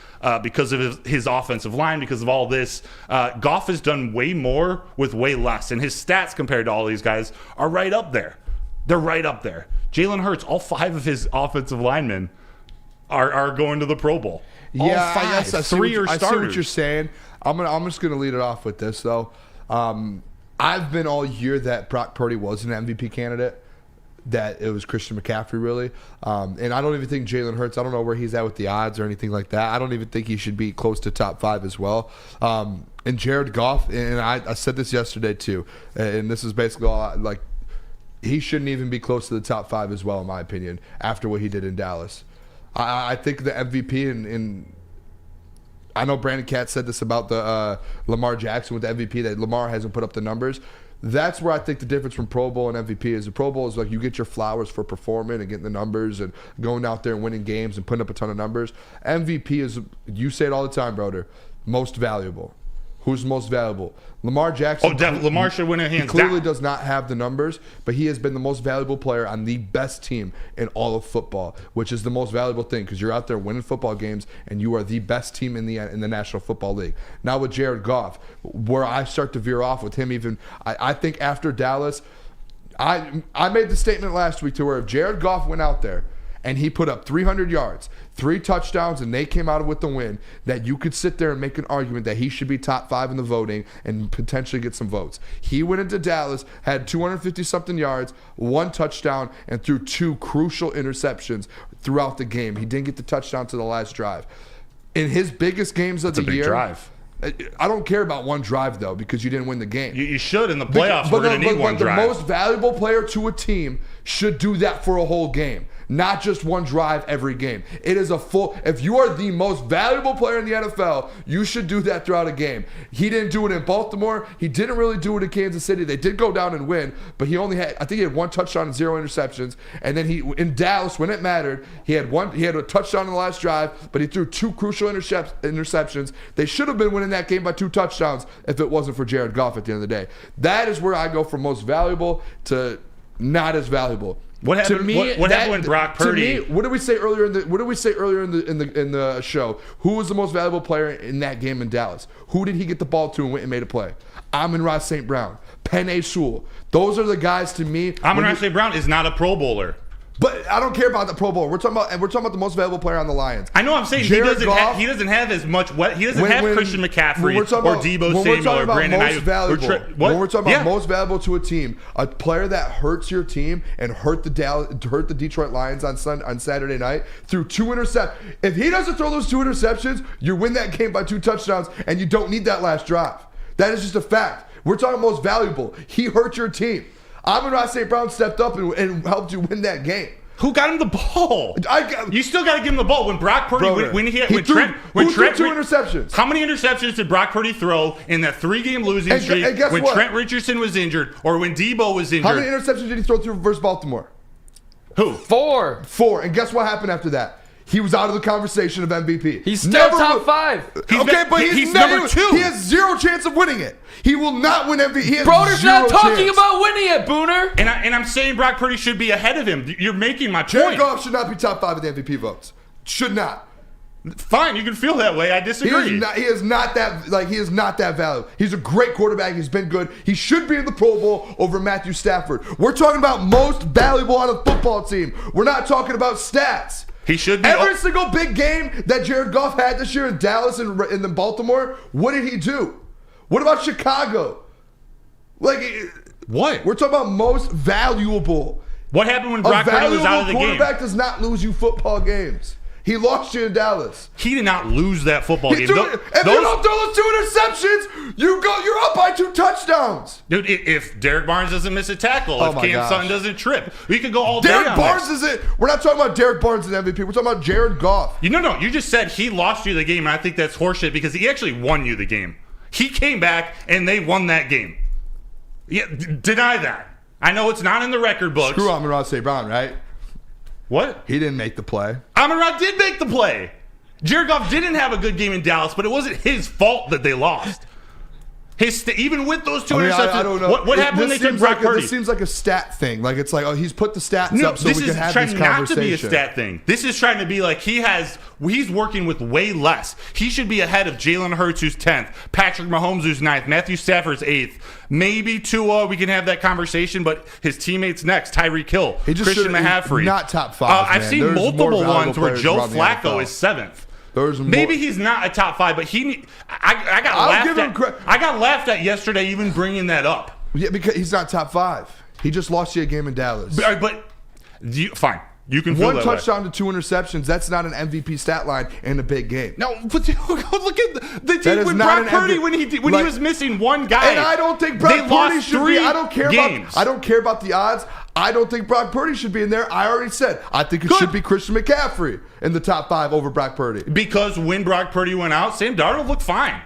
his offensive line, because of all this. Goff has done way more with way less, and his stats compared to all these guys are right up there. They're right up there. Jalen Hurts, all 5 of his offensive linemen are going to the Pro Bowl. Yeah, all 5. I guess I see 3 are I see starters. what you're saying. I'm just gonna lead it off with this though. I've been all year that Brock Purdy was an MVP candidate. That it was Christian McCaffrey really, and I don't even think Jalen Hurts. I don't know where he's at with the odds or anything like that. I don't even think he should be close to top 5 as well. And Jared Goff, and I said this yesterday too, and this is basically all he shouldn't even be close to the top 5 as well, in my opinion, after what he did in Dallas. I think the MVP, and I know Brandon Katz said this about the Lamar Jackson with the MVP, that Lamar hasn't put up the numbers. That's where I think the difference from Pro Bowl and MVP is. The Pro Bowl is like you get your flowers for performing and getting the numbers and going out there and winning games and putting up a ton of numbers. MVP is, you say it all the time, Broder, most valuable. Who's most valuable? Lamar Jackson. Oh, definitely. Lamar should win a hands down. He clearly down. does not have the numbers, but he has been the most valuable player on the best team in all of football, which is the most valuable thing because you're out there winning football games and you are the best team in the National Football League. Now with Jared Goff, where I start to veer off with him, even I think after Dallas, I made the statement last week to where if Jared Goff went out there and he put up 300 yards, 3 touchdowns, and they came out with the win, that you could sit there and make an argument that he should be top 5 in the voting and potentially get some votes. He went into Dallas, had 250-something yards, 1 touchdown, and threw 2 crucial interceptions throughout the game. He didn't get the touchdown to the last drive. In his biggest games of the year, drive. I don't care about 1 drive, though, because you didn't win the game. You should in the playoffs. We're going to need 1 drive. The most valuable player to a team should do that for a whole game, not just 1 drive every game. It is a full. If you are the most valuable player in the NFL, you should do that throughout a game. He didn't do it in Baltimore. He didn't really do it in Kansas City. They did go down and win, but he only had, I think he had 1 touchdown and 0 interceptions. And then in Dallas, when it mattered, he had a touchdown in the last drive, but he threw 2 crucial interceptions. They should have been winning that game by 2 touchdowns if it wasn't for Jared Goff at the end of the day. That is where I go from most valuable to not as valuable. What happened? To me, what happened when Brock Purdy? To me, what did we say earlier in the show? Who was the most valuable player in that game in Dallas? Who did he get the ball to and went and made a play? Amon-Ra St. Brown, Penei Sewell. Those are the guys to me. Amon-Ra St. Brown is not a Pro Bowler. But I don't care about the Pro Bowl. We're talking about the most valuable player on the Lions. I know. I'm saying he doesn't have as much. He doesn't have Christian McCaffrey or Deebo Samuel or Brandon Ayuk. When we're talking about most valuable to a team, a player that hurts your team and hurt the Detroit Lions on Saturday night through 2 interceptions. If he doesn't throw those 2 interceptions, you win that game by 2 touchdowns, and you don't need that last drive. That is just a fact. We're talking most valuable. He hurt your team. Amon-Ra St. Brown stepped up and helped you win that game. Who got him the ball? You still got to give him the ball. When Brock Purdy, when threw 2 interceptions. How many interceptions did Brock Purdy throw in that 3-game losing streak when Trent Richardson was injured or when Deebo was injured? How many interceptions did he throw through versus Baltimore? Who? 4. And guess what happened after that? He was out of the conversation of MVP. He's still top 5. He's number 2. He has 0 chance of winning it. He will not win MVP. Broder's not talking about winning it, Booner. And I'm saying Brock Purdy should be ahead of him. You're making my point. Jared Goff should not be top 5 of the MVP votes. Should not. Fine, you can feel that way. I disagree. He is not that valuable. He's a great quarterback. He's been good. He should be in the Pro Bowl over Matthew Stafford. We're talking about most valuable on a football team. We're not talking about stats. He should be. Every single big game that Jared Goff had this year in Dallas and in Baltimore, what did he do? What about Chicago? What? We're talking about most valuable. What happened when Brock Purdy was out of the game? A quarterback does not lose you football games. He lost you in Dallas. He did not lose that football game. If you don't throw those 2 interceptions, you're up by 2 touchdowns. Dude, if Derek Barnes doesn't miss a tackle, if Cam Sutton doesn't trip, we could go all Derek day on Barnes this. isn't. We're not talking about Derek Barnes as MVP. We're talking about Jared Goff. No. You just said he lost you the game, and I think that's horseshit because he actually won you the game. He came back, and they won that game. Yeah, deny that. I know it's not in the record books. Screw Amon-Ra St. Brown, right? What? He didn't make the play. Amon-Ra did make the play. Jared Goff didn't have a good game in Dallas, but it wasn't his fault that they lost. Even with those 2 interceptions, I don't know. What happened when they took Brock Purdy? This seems like a stat thing. Like it's like, oh, he's put the stats up so we can have this conversation. This is trying not to be a stat thing. This is trying to be like he's working with way less. He should be ahead of Jalen Hurts, who's 10th, Patrick Mahomes, who's 9th, Matthew Stafford's 8th. Maybe Tua, we can have that conversation, but his teammates next, Tyreek Hill, Christian McCaffrey. Not top 5, I've seen multiple ones where Joe Flacco is 7th. Maybe he's not a top 5, but I got laughed at yesterday even bringing that up. Yeah, because he's not top 5. He just lost you a game in Dallas. But fine. You can feel one that touchdown way. to 2 interceptions. That's not an MVP stat line in a big game. No, but look at the team with Brock Purdy when he was missing one guy. And I don't think Brock Purdy should be. I don't care about the odds. I don't think Brock Purdy should be in there. I already said I think it should be Christian McCaffrey in the top 5 over Brock Purdy. Because when Brock Purdy went out, Sam Darnold looked fine.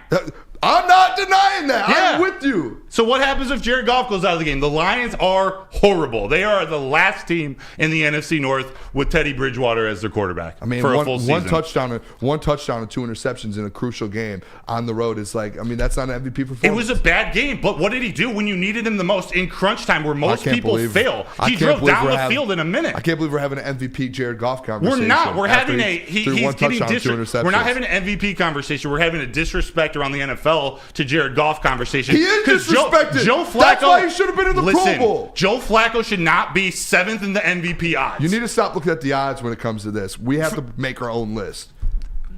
I'm not denying that. Yeah. I'm with you. So what happens if Jared Goff goes out of the game? The Lions are horrible. They are the last team in the NFC North with Teddy Bridgewater as their quarterback. I mean, for a full season. One touchdown and 2 interceptions in a crucial game on the road is like, I mean, that's not an MVP performance. It was a bad game, but what did he do when you needed him the most in crunch time where most people fail? He drove down the field in a minute. I can't believe we're having an MVP Jared Goff conversation. We're not. We're having he's getting disrespect. We're not having an MVP conversation. We're having a disrespect around the NFL to Jared Goff conversation. He is disrespected. Joe Flacco, that's why he should have been in the Pro Bowl. Joe Flacco should not be 7th in the MVP odds. You need to stop looking at the odds when it comes to this. We have to make our own list.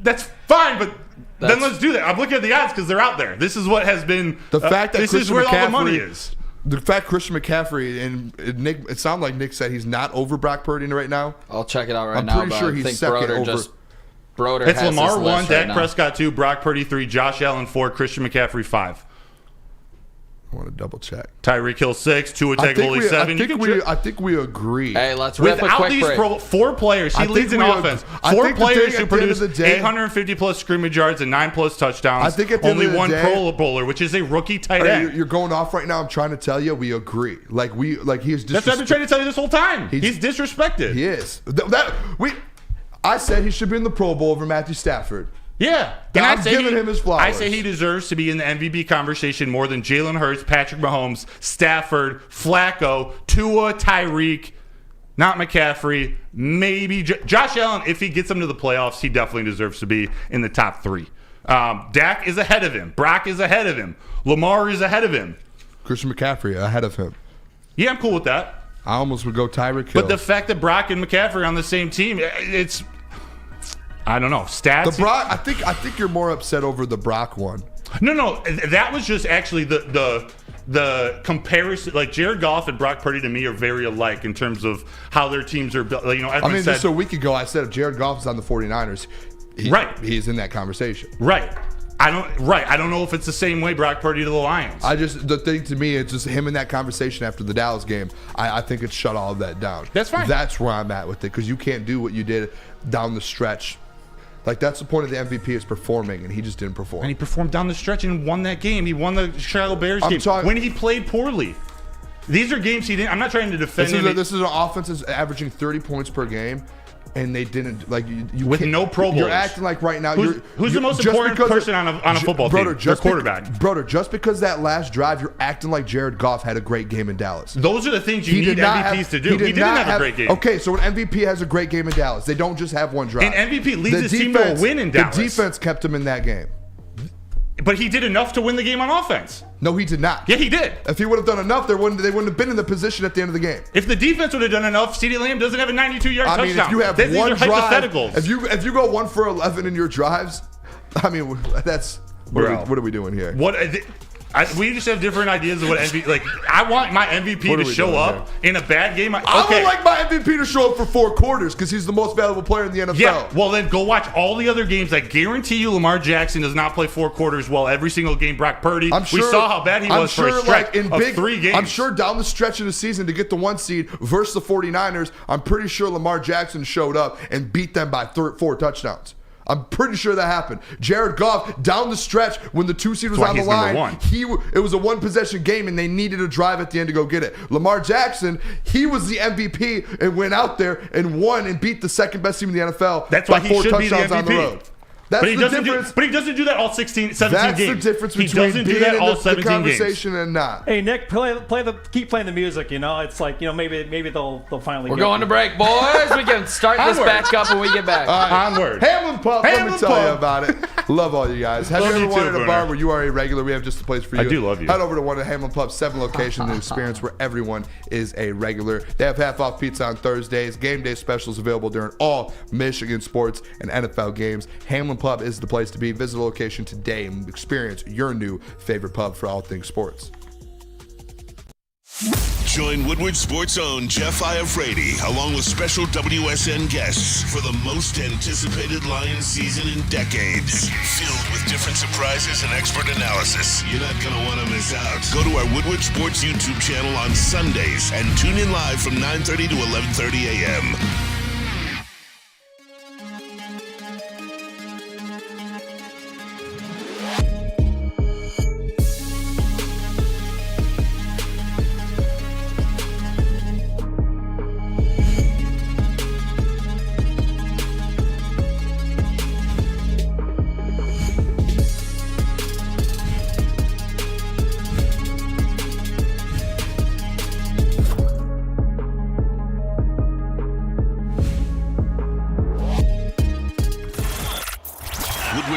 That's fine, but then let's do that. I'm looking at the odds because they're out there. This is what has been the fact that this is where all the money is. The fact Christian McCaffrey and Nick, it sounded like Nick said he's not over Brock Purdy right now. I'll check it out right now. I'm pretty sure he's second over. Broder it's has Lamar 1, right Dak Prescott 2, Brock Purdy 3, Josh Allen 4, Christian McCaffrey 5. I want to double check. Tyreek Hill 6, Tua Tagovailoa 7. I think we agree. Hey, let's rip a quick break. 4 players, he leads in offense. 4 players who produce 850 plus scrimmage yards and 9 plus touchdowns. I think at the only end of one the day, Pro Bowler, which is a rookie tight end. You're going off right now. I'm trying to tell you, we agree. He's. That's what I've been trying to tell you this whole time. He's disrespected. He is. I said he should be in the Pro Bowl over Matthew Stafford. Yeah. And I'm giving him his flowers. I say he deserves to be in the MVP conversation more than Jalen Hurts, Patrick Mahomes, Stafford, Flacco, Tua, Tyreek, not McCaffrey, maybe Josh Allen. If he gets him to the playoffs, he definitely deserves to be in the top 3. Dak is ahead of him. Brock is ahead of him. Lamar is ahead of him. Christian McCaffrey ahead of him. Yeah, I'm cool with that. I almost would go Tyreek Hill. But the fact that Brock and McCaffrey are on the same team, it's... I don't know. Stats. The Brock. I think you're more upset over the Brock one. No. That was just actually the comparison. Like Jared Goff and Brock Purdy to me are very alike in terms of how their teams are built. Just a week ago I said if Jared Goff is on the 49ers, he's in that conversation. Right. I don't know if it's the same way Brock Purdy to the Lions. The thing to me, it's just him in that conversation after the Dallas game. I think it shut all of that down. That's fine. That's where I'm at with it because you can't do what you did down the stretch. Like, that's the point of the MVP is performing, and he just didn't perform. And he performed down the stretch and won that game. He won the Chicago Bears game when he played poorly. These are games he didn't. I'm not trying to defend him. This is an offense that's averaging 30 points per game, and they didn't like you with can't- no Pro Bowls. You're acting like right now. Who's the most just important because person on a football Broder, team? Their quarterback. Broder, just because that last drive, you're acting like Jared Goff had a great game in Dallas. Those are the things you need MVPs to do. He didn't have a great game. Okay, so an MVP has a great game in Dallas. They don't just have one drive. And MVP leads his team to a win in Dallas. The defense kept him in that game. But he did enough to win the game on offense. No, he did not. Yeah, he did. If he would have done enough, they wouldn't have been in the position at the end of the game. If the defense would have done enough, CeeDee Lamb doesn't have a 92-yard touchdown. I mean, if you have These one are drive, hypotheticals. if you go 1 for 11 in your drives, I mean, that's what are we doing here? We just have different ideas of what MVP. Like, I want my MVP to show up in a bad game. I would like my MVP to show up for 4 quarters because he's the most valuable player in the NFL. Yeah, well then go watch all the other games. I guarantee you Lamar Jackson does not play 4 quarters well every single game. Brock Purdy, we saw how bad he was for a stretch of 3 games. I'm sure down the stretch of the season to get the 1 seed versus the 49ers, I'm pretty sure Lamar Jackson showed up and beat them by 4 touchdowns. I'm pretty sure that happened. Jared Goff, down the stretch, when the 2 seed was on the line, it was a 1-possession game, and they needed a drive at the end to go get it. Lamar Jackson, he was the MVP and went out there and won and beat the second-best team in the NFL. That's why he should be the MVP. On the road. That's but he doesn't do that all 17 games. That's the difference between being in the conversation and not. Hey Nick, keep playing the music. You know, it's like maybe they'll finally. We're going to break, boys. We can start this back up when we get back. Onward. Hamlin Pup, let me tell you about it. Love all you guys. Have you ever wanted a bar where you are a regular? We have just the place for you. I do love you. Head over to one of Hamlin Pub's 7 locations and experience where everyone is a regular. They have half-off pizza on Thursdays. Game day specials available during all Michigan sports and NFL games. Hamlin Pub is the place to be. Visit the location today and experience your new favorite pub for all things sports. Join Woodward Sports' own Jeff Iafrate along with special WSN guests for the most anticipated Lions season in decades. Filled with different surprises and expert analysis. You're not going to want to miss out. Go to our Woodward Sports YouTube channel on Sundays and tune in live from 9:30 to 11:30 a.m.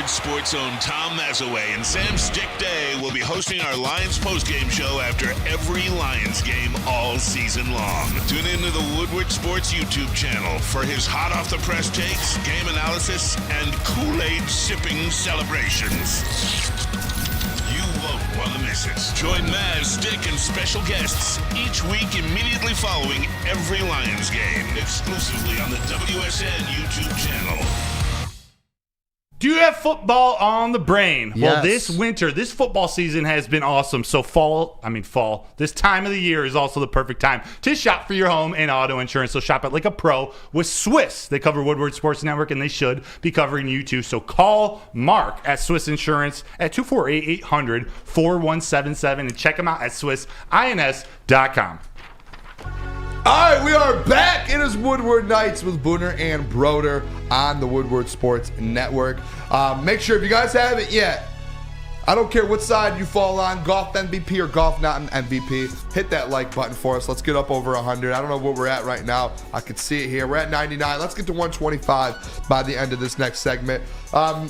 Sports' own Tom Mazaway and Sam Stick Day will be hosting our Lions postgame show after every Lions game all season long. Tune into the Woodward Sports YouTube channel for his hot off the press takes, game analysis, and Kool-Aid sipping celebrations. You won't want to miss it. Join Maz, Stick, and special guests each week immediately following every Lions game, exclusively on the WSN YouTube channel. Do you have football on the brain? Yes. Well, this winter, this football season has been awesome. So fall, this time of the year is also the perfect time to shop for your home and auto insurance. So shop it like a pro with Swiss. They cover Woodward Sports Network, and they should be covering you too. So call Mark at Swiss Insurance at 248-800-4177 and check them out at SwissINS.com. All right, we are back. It is Woodward Nights with Booner and Broder on the Woodward Sports Network. Make sure if you guys haven't yet, I don't care what side you fall on, golf MVP or golf not an MVP, hit that like button for us. Let's get up over 100. I don't know what we're at right now. I can see it here. We're at 99. Let's get to 125 by the end of this next segment. That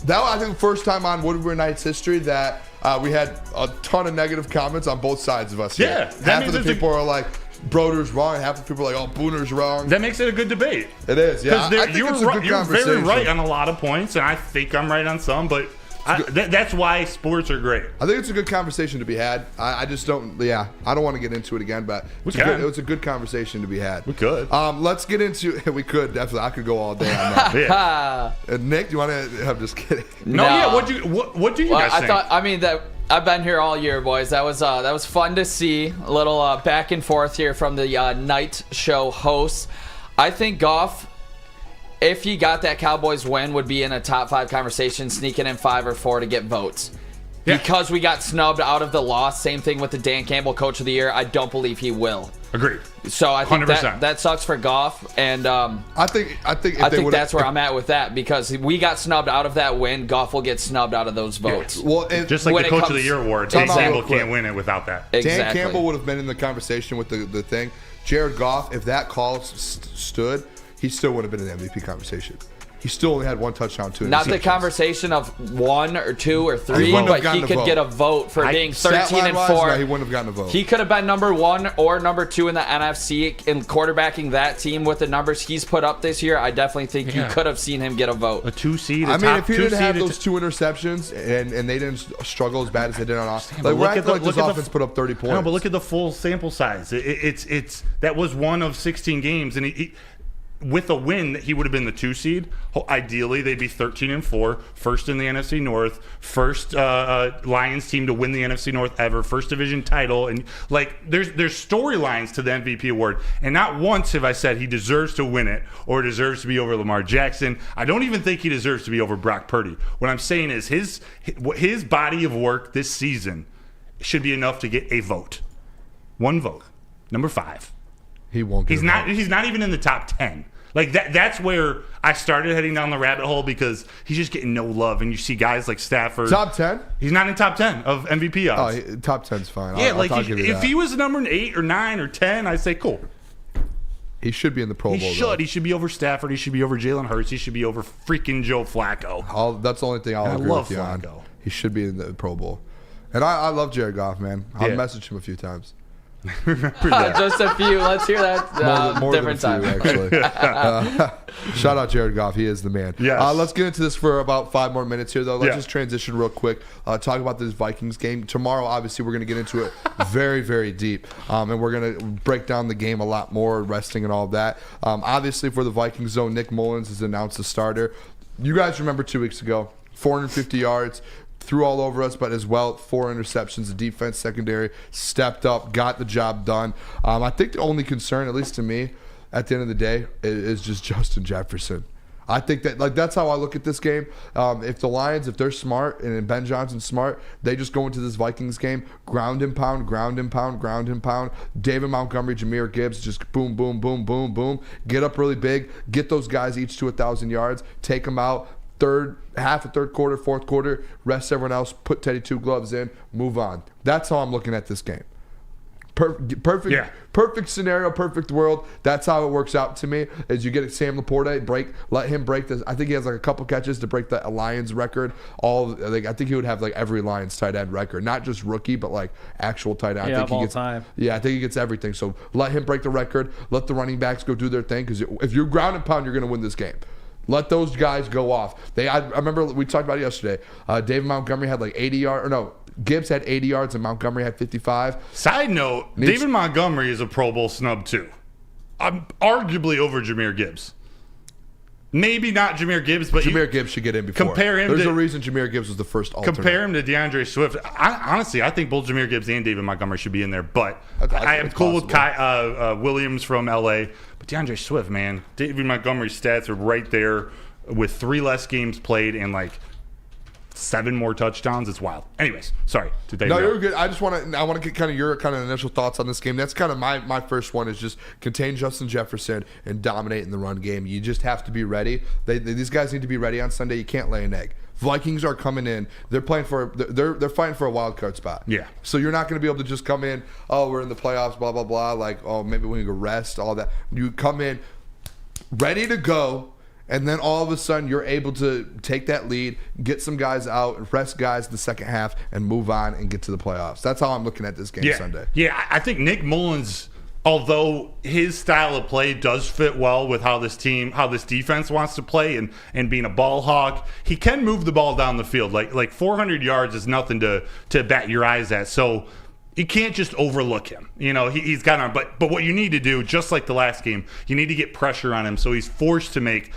was, I think, the first time on Woodward Nights history that we had a ton of negative comments on both sides of us. Yeah. Half of the people are like, Broder's wrong, and half the people are like, oh, Booner's wrong. That makes it a good debate. It is, yeah. I think it's a good you're conversation. very right on a lot of points, and I think I'm right on some, but that's why sports are great. I think it's a good conversation to be had. I just don't, I don't want to get into it again, but it's a good conversation to be had. We could. Let's get into, we could, definitely. I could go all day on that. Yeah. Nick, do you want to, I'm just kidding. No, yeah, what do you guys think? I've been here all year, boys. That was fun to see. A little back and forth here from the night show hosts. I think Goff, if he got that Cowboys win, would be in a top 5 conversation, sneaking in 5 or 4 to get votes. Because we got snubbed out of the loss. Same thing with the Dan Campbell Coach of the Year. I don't believe he will. Agreed. So I think 100%. that sucks for Goff, and I think that's where I'm at with that, because we got snubbed out of that win. Goff will get snubbed out of those votes. Yeah. Well, just like the Coach of the Year award, Dan Campbell can't win it without that. Exactly. Dan Campbell would have been in the conversation with the thing. Jared Goff, if that call stood, he still would have been in the MVP conversation. He still only had one touchdown, 2 interceptions. Not the conversation of 1 or 2 or 3, but he could get a vote for being 13 and 4. No, he wouldn't have gotten a vote. He could have been number 1 or number 2 in the NFC in quarterbacking that team with the numbers he's put up this year. I definitely think you could have seen him get a vote. A 2 seed. I mean, if he didn't have those 2 interceptions and they didn't struggle as bad as they did on offense, like we're acting like this offense put up 30 points. No, but look at the full sample size. It's that was one of 16 games, and he with a win, he would have been the 2 seed. Ideally, they'd be 13 and 4, first in the NFC North, first Lions team to win the NFC North ever, first division title, and like there's storylines to the MVP award. And not once have I said he deserves to win it or deserves to be over Lamar Jackson. I don't even think he deserves to be over Brock Purdy. What I'm saying is his body of work this season should be enough to get a vote, 1 vote, number 5. He won't. He's not even in the top 10. Like that's where I started heading down the rabbit hole, because he's just getting no love, and you see guys like Stafford. Top 10? He's not in top 10 of MVP odds. Oh, top 10's fine. Yeah, if he was number 8 or 9 or 10, I'd say cool. He should be in the Pro Bowl. He should be over Stafford. He should be over Jalen Hurts. He should be over freaking Joe Flacco. That's the only thing I'll agree with you on. He should be in the Pro Bowl. And I love Jared Goff, man. I've messaged him a few times. Just a few. Let's hear that. More different than a few, actually. Shout out Jared Goff. He is the man. Yes. Let's get into this for about 5 more minutes here, though. Let's just transition real quick. Talk about this Vikings game. Tomorrow, obviously, we're going to get into it very, very deep. And we're going to break down the game a lot more, resting and all of that. Obviously, for the Vikings, though, Nick Mullins has announced the starter. You guys remember 2 weeks ago, 450 yards. Threw all over us, but as well, 4 interceptions. The defense secondary stepped up, got the job done. I think the only concern, at least to me, at the end of the day, is just Justin Jefferson. I think that's how I look at this game. If the Lions, if they're smart and Ben Johnson's smart, they just go into this Vikings game, ground and pound, ground and pound, ground and pound. David Montgomery, Jahmyr Gibbs, just boom, boom, boom, boom, boom. Get up really big, get those guys each to 1,000 yards, take them out. Half of third quarter, fourth quarter, rest everyone else, put Teddy 2 gloves in, move on. That's how I'm looking at this game. Perfect scenario, perfect world. That's how it works out to me. Is you get Sam Laporta, let him break this. I think he has like a couple catches to break the Lions record. I think he would have like every Lions tight end record, not just rookie, but like actual tight end. I think he gets time. Yeah, I think he gets everything. So let him break the record. Let the running backs go do their thing, because if you're ground and pound, you're going to win this game. Let those guys go off. I remember we talked about it yesterday. David Montgomery had like 80 yards. Gibbs had 80 yards and Montgomery had 55. Side note, David Montgomery is a Pro Bowl snub too. Arguably over Jahmyr Gibbs. Maybe not Jahmyr Gibbs, but Jahmyr Gibbs should get in before. There's a reason Jahmyr Gibbs was the first alternate. Compare him to DeAndre Swift. Honestly, I think both Jahmyr Gibbs and David Montgomery should be in there. But I am cool with Williams from LA. But DeAndre Swift, man, David Montgomery's stats are right there with 3 less games played and like 7 more touchdowns. It's wild. Anyways, sorry. No, you're good. I want to get kind of your initial thoughts on this game. That's kind of my first one, is just contain Justin Jefferson and dominate in the run game. You just have to be ready. These guys need to be ready on Sunday. You can't lay an egg. Vikings are coming in. They're fighting for a wild card spot. Yeah. So you're not going to be able to just come in, we're in the playoffs, blah blah blah, like, maybe we can go rest, all that. You come in ready to go. And then all of a sudden, you're able to take that lead, get some guys out, rest guys in the second half, and move on and get to the playoffs. That's how I'm looking at this game Sunday. Yeah, I think Nick Mullins, although his style of play does fit well with how this defense wants to play and being a ball hawk, he can move the ball down the field. Like 400 yards is nothing to bat your eyes at. So you can't just overlook him. He's got on. But what you need to do, just like the last game, you need to get pressure on him so he's forced to make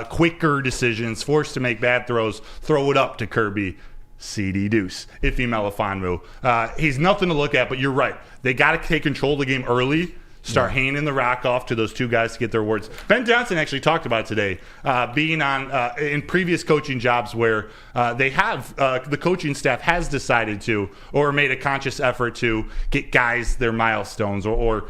quicker decisions, forced to make bad throws, throw it up to Kirby. CD Deuce, Ife Melifonwu. He's nothing to look at, but you're right. They got to take control of the game early start handing the rock off to those two guys to get their awards. Ben Johnson actually talked about it today, being on in previous coaching jobs where they have the coaching staff has decided to or made a conscious effort to get guys their milestones or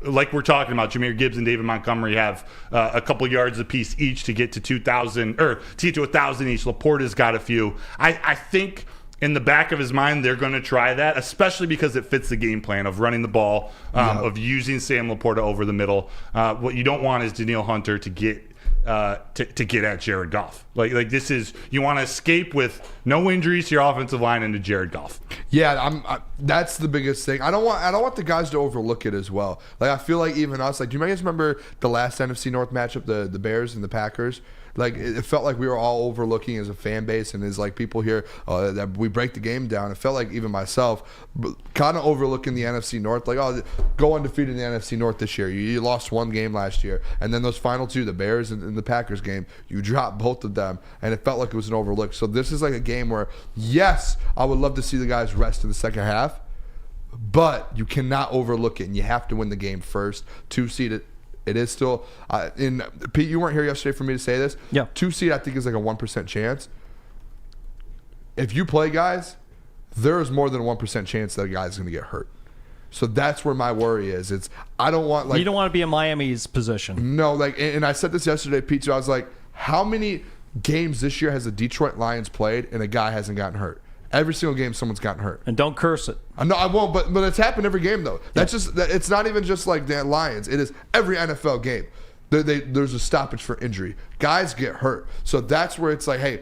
like we're talking about, Jahmyr Gibbs and David Montgomery have a couple yards apiece each to get to 2,000 or to get to 1,000 each. Laporta's got a few. I think in the back of his mind, they're going to try that, especially because it fits the game plan of running the ball, of using Sam Laporta over the middle. What you don't want is Danielle Hunter to get to get at Jared Goff. Like this is, you want to escape with no injuries to your offensive line into Jared Goff. Yeah, that's the biggest thing. I don't want the guys to overlook it as well. Like I feel like even us, like do you guys remember the last NFC North matchup, the Bears and the Packers? Like it felt like we were all overlooking as a fan base and as like people here that we break the game down. It felt like even myself kind of overlooking the NFC North. Like, oh, go undefeated in the NFC North this year. You lost one game last year, and then those final two, the Bears and the Packers game, you dropped both of them, and it felt like it was an overlook. So this is like a game where, yes, I would love to see the guys rest in the second half, but you cannot overlook it, and you have to win the game first. 2 seed. It is still in Pete. You weren't here yesterday for me to say this. Yeah. 2 seed, I think, is like a 1% chance. If you play guys, there is more than a 1% chance that a guy's going to get hurt. So that's where my worry is. I don't want you don't want to be in Miami's position. No, and I said this yesterday, Pete. So I was like, how many games this year has the Detroit Lions played and a guy hasn't gotten hurt? Every single game, someone's gotten hurt. And don't curse it. No, I won't. But it's happened every game, though. That's it's not even just like the Lions. It is every NFL game. There's a stoppage for injury. Guys get hurt. So that's where it's like, hey,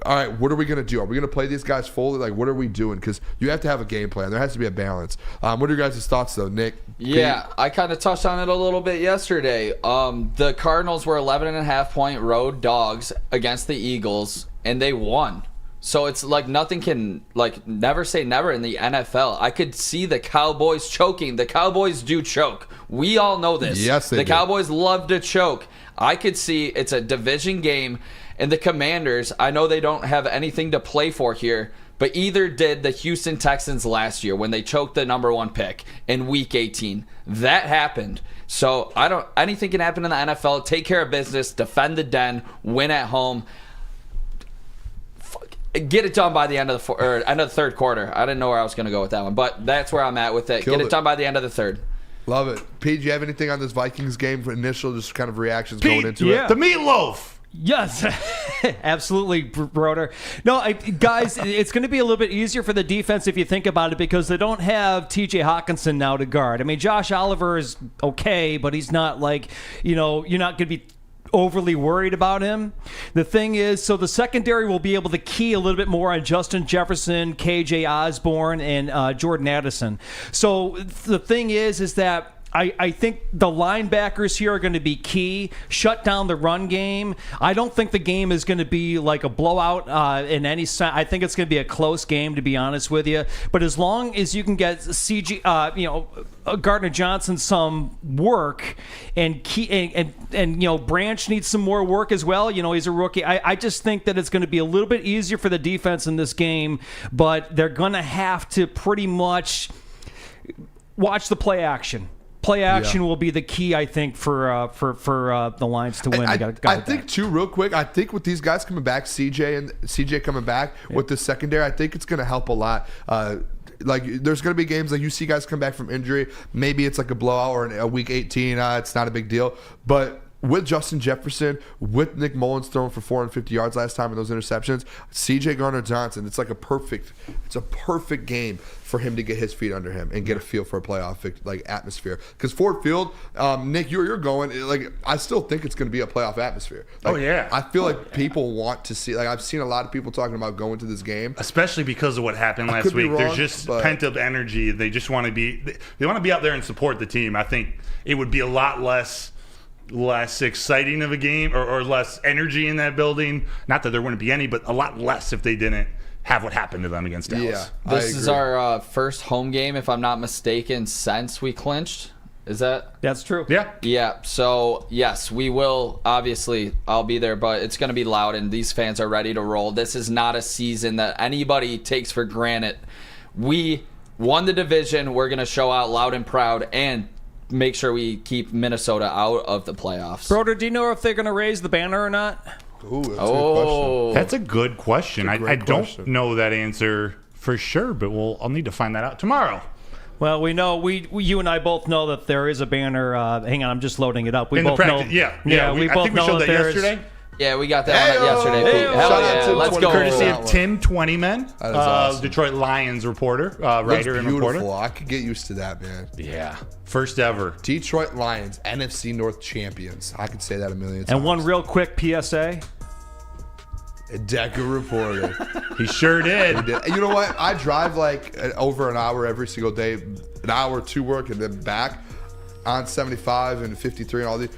all right, what are we going to do? Are we going to play these guys fully? Like, what are we doing? Because you have to have a game plan. There has to be a balance. What are your guys' thoughts, though, Nick? Yeah, Pete? I kind of touched on it a little bit yesterday. The Cardinals were 11.5-point road dogs against the Eagles, and they won. So it's like nothing can, like, never say never in the NFL. I could see the Cowboys choking. The Cowboys do choke. We all know this. Yes, they do. The Cowboys love to choke. I could see it's a division game, and the Commanders, I know they don't have anything to play for here, but either did the Houston Texans last year when they choked the number 1 pick in Week 18. That happened. So anything can happen in the NFL. Take care of business, defend the den, win at home. Get it done by the end of the third quarter. I didn't know where I was going to go with that one, but that's where I'm at with it. Get it done by the end of the third. Love it. Pete, do you have anything on this Vikings game for initial just kind of reactions going into it? The meatloaf. Yes, absolutely, Broder. No, guys, it's going to be a little bit easier for the defense if you think about it because they don't have T.J. Hawkinson now to guard. I mean, Josh Oliver is okay, but he's not like, you're not going to be overly worried about him. The thing is, so the secondary will be able to key a little bit more on Justin Jefferson, KJ Osborne, and Jordan Addison. So the thing is that I think the linebackers here are going to be key. Shut down the run game. I don't think the game is going to be like a blowout in any sense. I think it's going to be a close game, to be honest with you. But as long as you can get Gardner Johnson some work and Branch needs some more work as well. He's a rookie. I just think that it's going to be a little bit easier for the defense in this game, but they're going to have to pretty much watch the play action. Play action will be the key, I think, for the Lions to win. I think too, real quick. I think with these guys coming back, CJ coming back with the secondary, I think it's going to help a lot. Like there's going to be games like you see guys come back from injury. Maybe it's like a blowout or a week 18. It's not a big deal, but with Justin Jefferson, with Nick Mullins throwing for 450 yards last time in those interceptions, CJ Gardner-Johnson, it's a perfect game for him to get his feet under him and get a feel for a playoff atmosphere. Because Ford Field, Nick, you're going, I still think it's going to be a playoff atmosphere. I feel like people want to see, I've seen a lot of people talking about going to this game. Especially because of what happened last week. There's just pent-up energy. They just want to be out there and support the team. I think it would be a lot less exciting of a game or less energy in that building. Not that there wouldn't be any, but a lot less if they didn't have what happened to them against Dallas. Yeah, this is our first home game, if I'm not mistaken, since we clinched. Is that? That's true. Yeah. Yeah. So, yes, we will. Obviously, I'll be there, but it's going to be loud, and these fans are ready to roll. This is not a season that anybody takes for granted. We won the division. We're going to show out loud and proud, and make sure we keep Minnesota out of the playoffs. Broder, do you know if they're going to raise the banner or not? Ooh, that's a good question. That's a good question. I don't question. know that answer for sure, but I'll need to find that out tomorrow. Well, we know you and I both know that there is a banner. Hang on, I'm just loading it up. We In both the practice, know. yeah. We I both think we know showed that there's- yesterday. Yeah, we got that one yesterday, Pete. Hey-o. Hell Shout out yeah, to let's 20 go. Courtesy that of one. Tim Twentyman, That is awesome. Detroit Lions reporter, Looks writer and beautiful. reporter. I could get used to that, man. Yeah, first ever. Detroit Lions, NFC North champions. I could say that a million times. And one real quick PSA. Decker reported. He sure did. He did. You know what? I drive like over an hour every single day, an hour to work and then back on 75 and 53 and all these.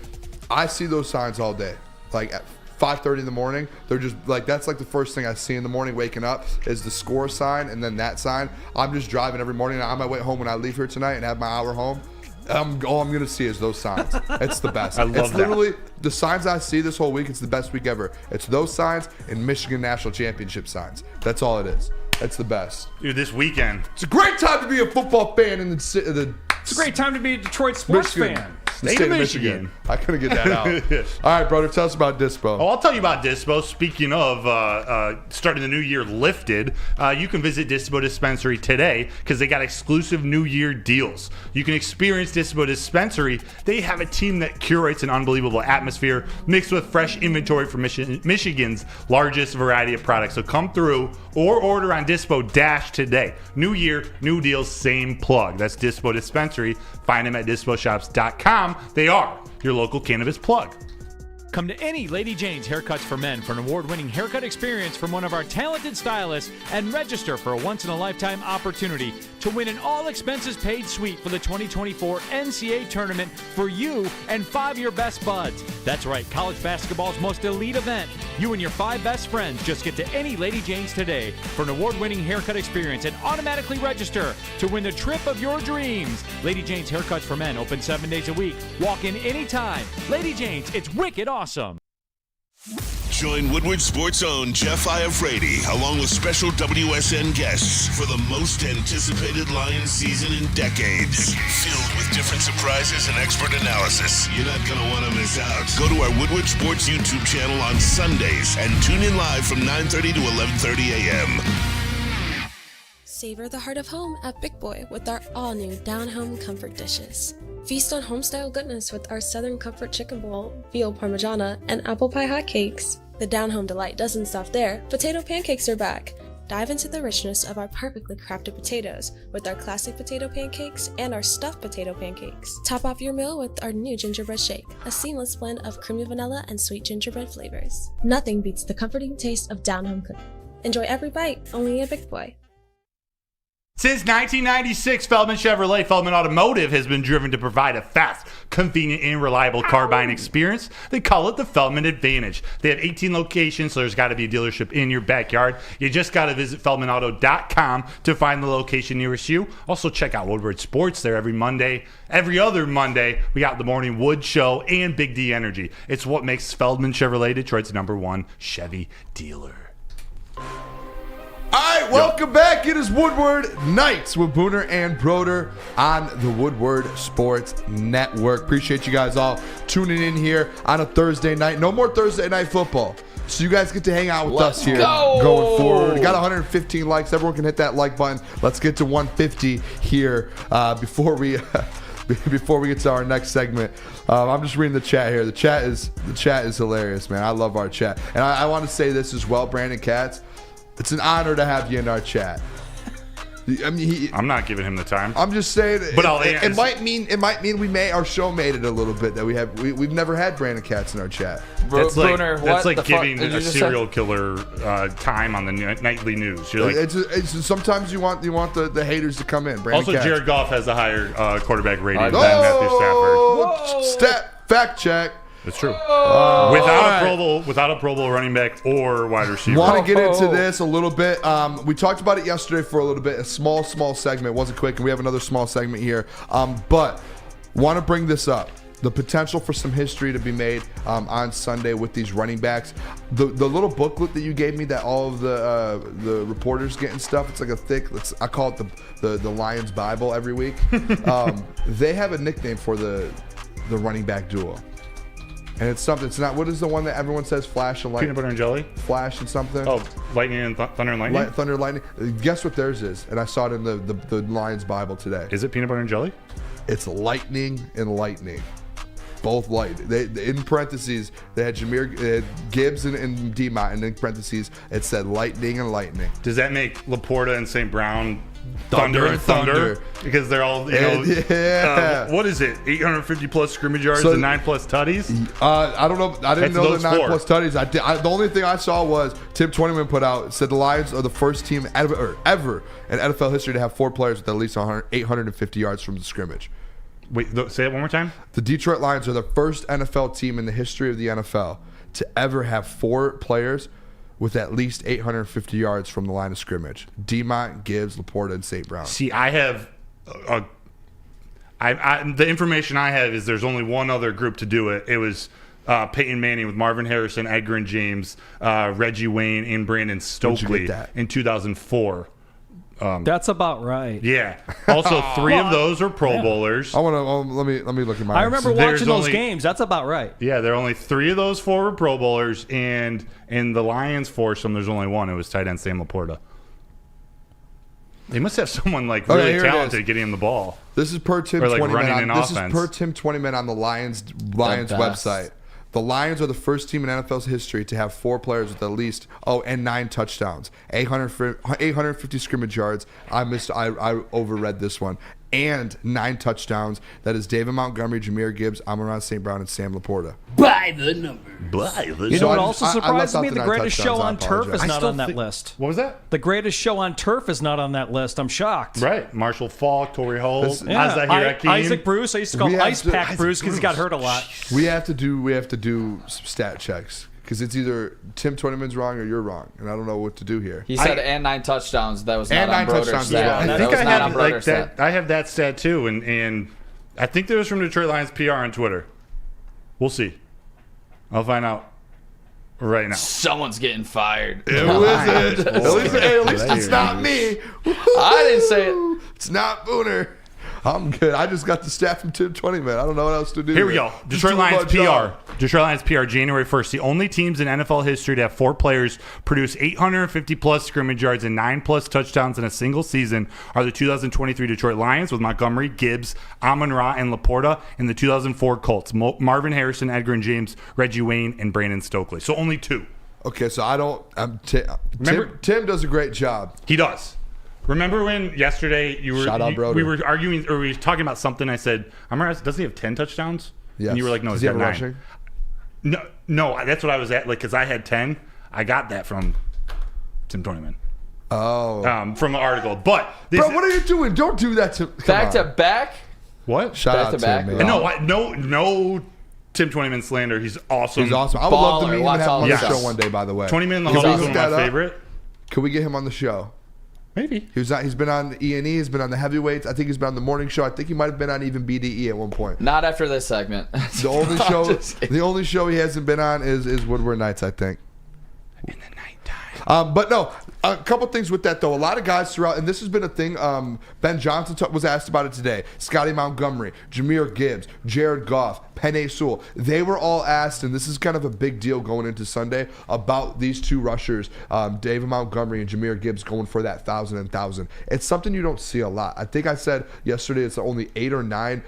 I see those signs all day. Like at 5:30 in the morning, they're just like, that's like the first thing I see in the morning waking up is the score sign and then that sign. I'm just driving every morning. On my way home when I leave here tonight and have my hour home, all I'm going to see is those signs. It's the best. I love it's that. literally the signs I see this whole week. It's the best week ever. It's those signs and Michigan National Championship signs. That's all it is. That's the best. Dude, this weekend. It's a great time to be a football fan in the It's a great time to be a Detroit sports Michigan. fan. The state of Michigan. I couldn't get that out. All right, brother, tell us about Dispo. Oh, I'll tell you about Dispo. Speaking of starting the new year lifted, you can visit Dispo Dispensary today because they got exclusive New Year deals. You can experience Dispo Dispensary. They have a team that curates an unbelievable atmosphere mixed with fresh inventory from Michigan's largest variety of products. So come through or order on Dispo Dash today. New year, new deals, same plug. That's Dispo Dispensary. Find them at disposhops.com. They are your local cannabis plug. Come to any Lady Jane's Haircuts for Men for an award-winning haircut experience from one of our talented stylists and register for a once-in-a-lifetime opportunity to win an all-expenses-paid suite for the 2024 NCAA tournament for you and 5 of your best buds. That's right, college basketball's most elite event. You and your 5 best friends just get to any Lady Jane's today for an award-winning haircut experience and automatically register to win the trip of your dreams. Lady Jane's Haircuts for Men open 7 days a week. Walk in anytime. Lady Jane's, it's wicked awesome. Join Woodward Sports' own Jeff Iafrate along with special WSN guests for the most anticipated Lions season in decades. Filled with different surprises and expert analysis. You're not going to want to miss out. Go to our Woodward Sports YouTube channel on Sundays and tune in live from 9:30 to 11:30 a.m. Savor the heart of home at Big Boy with our all-new down-home comfort dishes. Feast on home-style goodness with our Southern Comfort Chicken Bowl, veal parmigiana, and apple pie hotcakes. The down-home delight doesn't stop there. Potato pancakes are back. Dive into the richness of our perfectly crafted potatoes with our classic potato pancakes and our stuffed potato pancakes. Top off your meal with our new gingerbread shake, a seamless blend of creamy vanilla and sweet gingerbread flavors. Nothing beats the comforting taste of down-home cooking. Enjoy every bite, only at Big Boy. Since 1996, Feldman Chevrolet, Feldman Automotive has been driven to provide a fast, convenient, and reliable car buying experience. They call it the Feldman Advantage. They have 18 locations, so there's got to be a dealership in your backyard. You just got to visit feldmanauto.com to find the location nearest you. Also, check out Woodward Sports there every other Monday. We got the Morning Wood Show and Big D Energy. It's what makes Feldman Chevrolet Detroit's #1 Chevy dealer. All right, welcome back. It is Woodward Nights with Booner and Broder on the Woodward Sports Network. Appreciate you guys all tuning in here on a Thursday night. No more Thursday night football. So you guys get to hang out with us here going forward. We got 115 likes. Everyone can hit that like button. Let's get to 150 here before we get to our next segment. I'm just reading the chat here. The chat is hilarious, man. I love our chat. And I want to say this as well, Brandon Katz. It's an honor to have you in our chat. I mean, I'm not giving him the time. I'm just saying, but it might mean our show made it a little bit that we've never had Brandon Katz in our chat. That's like giving a serial killer time on the nightly news. You're like, it's sometimes you want the haters to come in. Brandon also, Katz. Jared Goff has a higher quarterback rating than Matthew Stafford. Fact check. It's true. Without a Pro Bowl running back or wide receiver. Want to get into this a little bit. We talked about it yesterday for a little bit. A small segment. It wasn't quick, and we have another small segment here. But want to bring this up. the potential for some history to be made on Sunday with these running backs. The little booklet that you gave me that all of the reporters get and stuff, it's like a thick, I call it the Lions Bible every week. They have a nickname for the running back duo. And it's something. It's not. What is the one that everyone says? Flash and lightning. Peanut butter and jelly. Flash and something. Oh, lightning and thunder and lightning. Thunder and lightning. Guess what theirs is? And I saw it in the Lions Bible today. Is it peanut butter and jelly? It's lightning and lightning. Both light. They in parentheses they had Gibbs and D-Mont, and in parentheses it said lightning and lightning. Does that make Laporta and St. Brown Thunder and Thunder? Because they're all, what is it? 850 plus scrimmage yards and 9 plus tutties? I don't know. I didn't know the 9 plus tutties. The only thing I saw was Tim Twentyman put out, said the Lions are the first team ever in NFL history to have 4 players with at least 850 yards from the scrimmage. Wait, say it one more time? The Detroit Lions are the first NFL team in the history of the NFL to ever have 4 players with at least 850 yards from the line of scrimmage. D-Mont, Gibbs, Laporta, and St. Brown. See, I have the information I have is there's only one other group to do it. It was Peyton Manning with Marvin Harrison, Edgar and James, Reggie Wayne, and Brandon Stokely in 2004. That's about right. Yeah. Also, 3 of those are Pro Bowlers. I want to let me look at my. I remember watching those games. That's about right. Yeah, there are only 3 of those 4 were Pro Bowlers, and in the Lions foursome, there's only one. It was tight end Sam Laporta. They must have someone like really talented getting him the ball. This is per Tim Twentyman. This is per Tim Twentyman on the Lions website. The Lions are the first team in NFL's history to have 4 players with at least 9 touchdowns, 850 scrimmage yards. I overread this one. And 9 touchdowns. That is David Montgomery, Jahmyr Gibbs, Amon-Ra St. Brown, and Sam Laporta. By the number. You know what also surprises me? The greatest show on turf is not on that list. What was that? The greatest show on turf is not on that list. I'm shocked. Right. Marshall Faulk, Torrey Holt, Zahir Hakeem. Isaac Bruce. I used to call him Ice Pack Bruce because he got hurt a lot. We have to do some stat checks. Because it's either Tim Twentyman's wrong or you're wrong, and I don't know what to do here. He said and 9 touchdowns. That was not on Broder's stat. Yeah, I think I have like that. I have that stat too, and I think that was from Detroit Lions PR on Twitter. We'll see. I'll find out right now. Someone's getting fired. It was it. At least it's not me. I didn't say it. It's not Booner. I'm good. I just got the stat from Tim Twentyman. I don't know what else to do. Here we go. Detroit Lions PR. Detroit Lions PR, January 1st. The only teams in NFL history to have 4 players produce 850 plus scrimmage yards and 9 plus touchdowns in a single season are the 2023 Detroit Lions with Montgomery, Gibbs, Amon-Ra, and Laporta, and the 2004 Colts. Marvin Harrison, Edgar and James, Reggie Wayne, and Brandon Stokely. So only 2. Okay, so Tim does a great job. He does. Remember when yesterday we were arguing, or we were talking about something? I said, doesn't he have 10 touchatowns? Yes. And you were like, no, he's got 9. Rushing? No, that's what I was at. Like, because I had 10. I got that from Tim Twentyman. Oh. From the article. But bro, what are you doing? Don't do that to back to back. What? Shout out to him, man. No. Tim Twentyman slander. He's awesome. He's awesome. I would love to meet him and have him on the show one day. By the way, Twentyman in the Huddle is one of my favorite. Could we get him on the show? Maybe. He's been on E&E. He's been on the heavyweights. I think he's been on the morning show. I think he might have been on even BDE at one point. Not after this segment. The only show he hasn't been on is Woodward Nights, I think. In the nighttime. But no, a couple things with that though. A lot of guys throughout, and this has been a thing. Ben Johnson was asked about it today. Scotty Montgomery, Jahmyr Gibbs, Jared Goff, Penei Sewell. They were all asked, and this is kind of a big deal going into Sunday, about these 2 rushers, David Montgomery and Jahmyr Gibbs, going for that 1,000. It's something you don't see a lot. I think I said yesterday it's only 8 or 9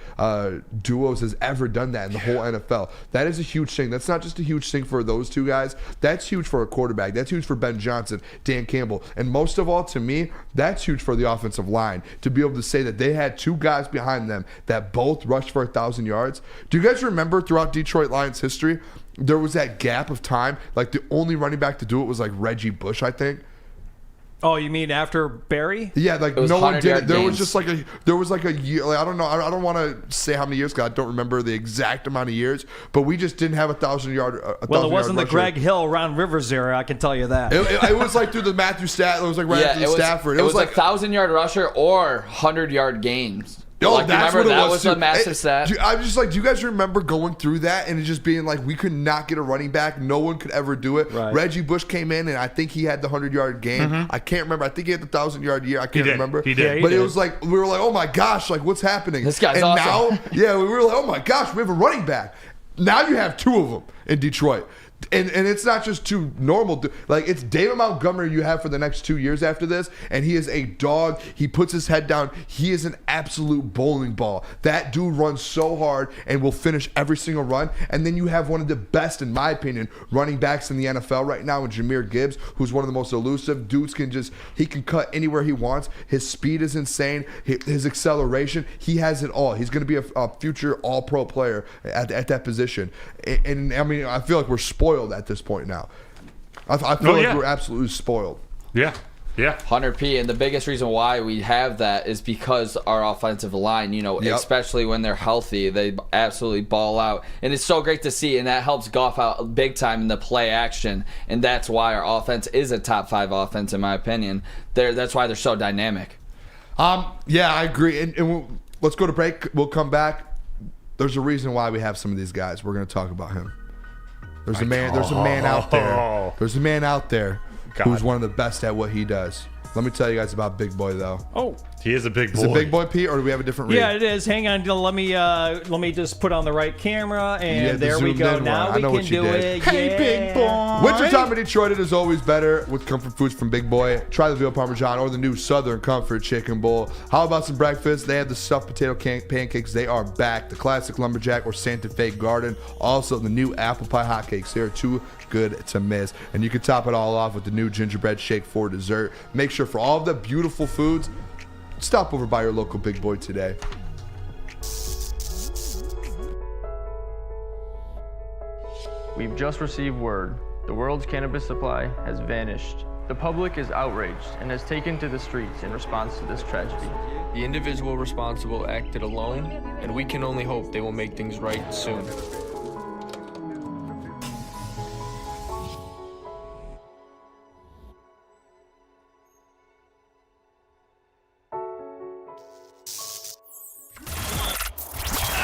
duos has ever done that in the whole NFL. That is a huge thing. That's not just a huge thing for those 2 guys. That's huge for a quarterback. That's huge for Ben Johnson, Dan Campbell. And most of all, to me, that's huge for the offensive line, to be able to say that they had 2 guys behind them that both rushed for 1,000 yards. Do you guys remember throughout Detroit Lions history, there was that gap of time? Like, the only running back to do it was like Reggie Bush, I think. Oh, you mean after Barry? Yeah, like no one did it. There was just like a year. Like, I don't know. I don't want to say how many years, because I don't remember the exact amount of years. But we just didn't have 1,000 yard. Well, it wasn't the Greg Hill, Ron Rivers era. I can tell you that. It was like through the Matthew Stafford. It was like right after Stafford. It was like 1,000 yard rusher or 100 yard games. Yo, Like, that's remember what it that was was a too. massive stat? I'm just like, do you guys remember going through that and it just being like, we could not get a running back. No one could ever do it. Right. Reggie Bush came in and I think he had the 100-yard game. I can't remember. I think he had the 1,000-yard year. I can't remember. He did. But it was like, we were like, oh my gosh, like what's happening? This guy's and awesome. now, yeah, we were like, oh my gosh, we have a running back. Now you have two of them in Detroit. And it's not just two normal, like it's David Montgomery you have for the next 2 years after this, and he is a dog. He puts his head down. He is an absolute bowling ball. That dude runs so hard and will finish every single run. And then you have one of the best, in my opinion, running backs in the NFL right now in Jahmyr Gibbs, who's one of the most elusive. Dudes he can cut anywhere he wants. His speed is insane. His acceleration, he has it all. He's going to be a future all-pro player at that position. And I mean, I feel like we're spoiled at this point now. I feel like we're absolutely spoiled. Yeah. 100p, and the biggest reason why we have that is because our offensive line, especially when they're healthy, they absolutely ball out, and it's so great to see, and that helps Goff out big time in the play action, and that's why our offense is a top 5 offense in my opinion. That's why they're so dynamic. Yeah, I agree. And let's go to break. We'll come back. There's a reason why we have some of these guys. We're going to talk about him. There's a man out there. There's a man out there who's one of the best at what he does. Let me tell you guys about Big Boy, though. Oh, he is a big boy. Is it Big Boy Pete, or do we have a different read? Yeah, it is. Hang on. Let me just put on the right camera, and there we go. Now we can do it. Hey, Big Boy. Wintertime in Detroit, it is always better with comfort foods from Big Boy. Try the veal parmesan or the new Southern Comfort Chicken Bowl. How about some breakfast? They have the stuffed potato pancakes. They are back. The classic lumberjack or Santa Fe Garden. Also, the new apple pie hotcakes. They are too good to miss. And you can top it all off with the new gingerbread shake for dessert. Make sure for all of the beautiful foods, stop over by your local Big Boy today. We've just received word. The world's cannabis supply has vanished. The public is outraged and has taken to the streets in response to this tragedy. The individual responsible acted alone, and we can only hope they will make things right soon.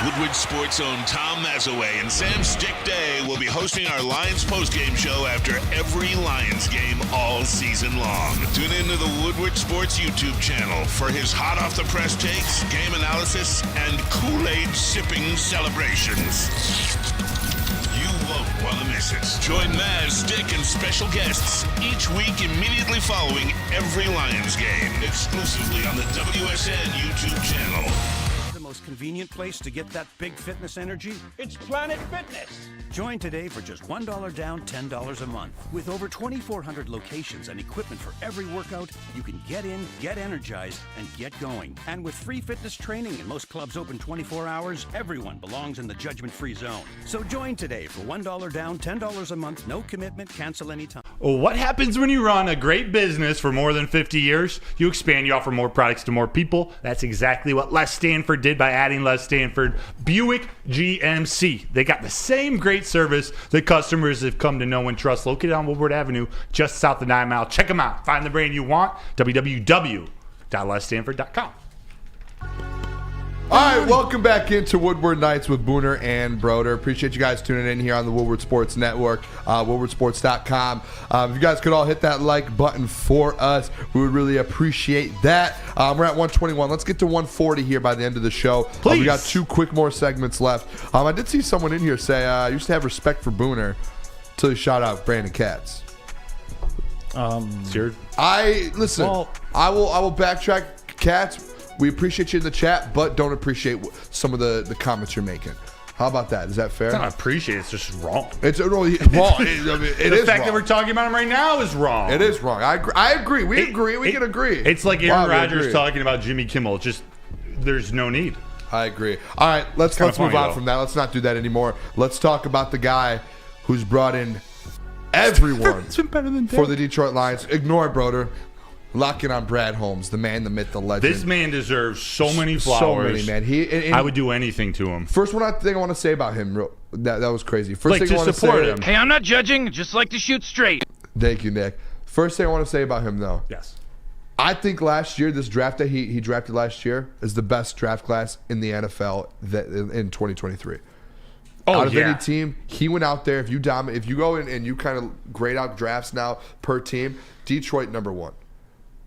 Woodward Sports' own Tom Mazaway and Sam Stick Day will be hosting our Lions postgame show after every Lions game all season long. Tune into the Woodward Sports YouTube channel for his hot-off-the-press takes, game analysis, and Kool-Aid sipping celebrations. You won't want to miss it. Join Maz, Stick, and special guests each week immediately following every Lions game, exclusively on the WSN YouTube channel. Convenient place to get that big fitness energy? It's Planet Fitness. Join today for just $1 down, $10 a month. With over 2,400 locations and equipment for every workout, you can get in, get energized, and get going. And with free fitness training and most clubs open 24 hours, everyone belongs in the judgment-free zone. So join today for $1 down, $10 a month, no commitment, cancel anytime. What happens when you run a great business for more than 50 years? You expand, you offer more products to more people. That's exactly what Les Stanford did by adding Les Stanford Buick GMC. They got the same great service that customers have come to know and trust, located on Woodward Avenue, just south of 9 Mile. Check them out. Find the brand you want. www.lesstanford.com. All right, welcome back into Woodward Nights with Booner and Broder. Appreciate you guys tuning in here on the Woodward Sports Network, woodwardsports.com. If you guys could all hit that like button for us, we would really appreciate that. We're at 121. Let's get to 140 here by the end of the show. We got 2 quick more segments left. I did see someone in here say, I used to have respect for Booner until he shot out Brandon Katz. Listen, I will backtrack, Katz. We appreciate you in the chat, but don't appreciate some of the comments you're making. How about that? Is that fair? It's not appreciate. It's just wrong. It's wrong. The fact that we're talking about him right now is wrong. It is wrong. I agree. We agree. We can agree. It's like Aaron Rodgers talking about Jimmy Kimmel. Just there's no need. I agree. All right, let's move on from that. Let's not do that anymore. Let's talk about the guy who's brought in everyone for the Detroit Lions. Ignore Broder. Locking on Brad Holmes, the man, the myth, the legend. This man deserves so many flowers. So many, man. I would do anything to him. First thing I want to say about him, that was crazy. First thing I want to support him. Hey, I'm not judging. Just like to shoot straight. Thank you, Nick. First thing I want to say about him, though. Yes. I think last year, this draft that he drafted last year is the best draft class in the NFL in 2023. Out of any team, he went out there. If you go in and you kind of grade out drafts now per team, Detroit number 1.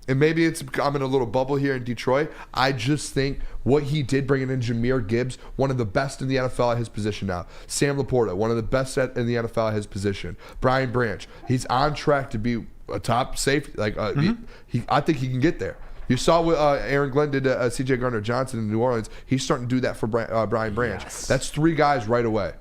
And maybe I'm in a little bubble here in Detroit. I just think what he did bringing in Jahmyr Gibbs, one of the best in the NFL at his position now. Sam Laporta, one of the best in the NFL at his position. Brian Branch, he's on track to be a top safety. I think he can get there. You saw what Aaron Glenn did to C.J. Gardner-Johnson in New Orleans. He's starting to do that for Brian Branch. Yes. That's 3 guys right away.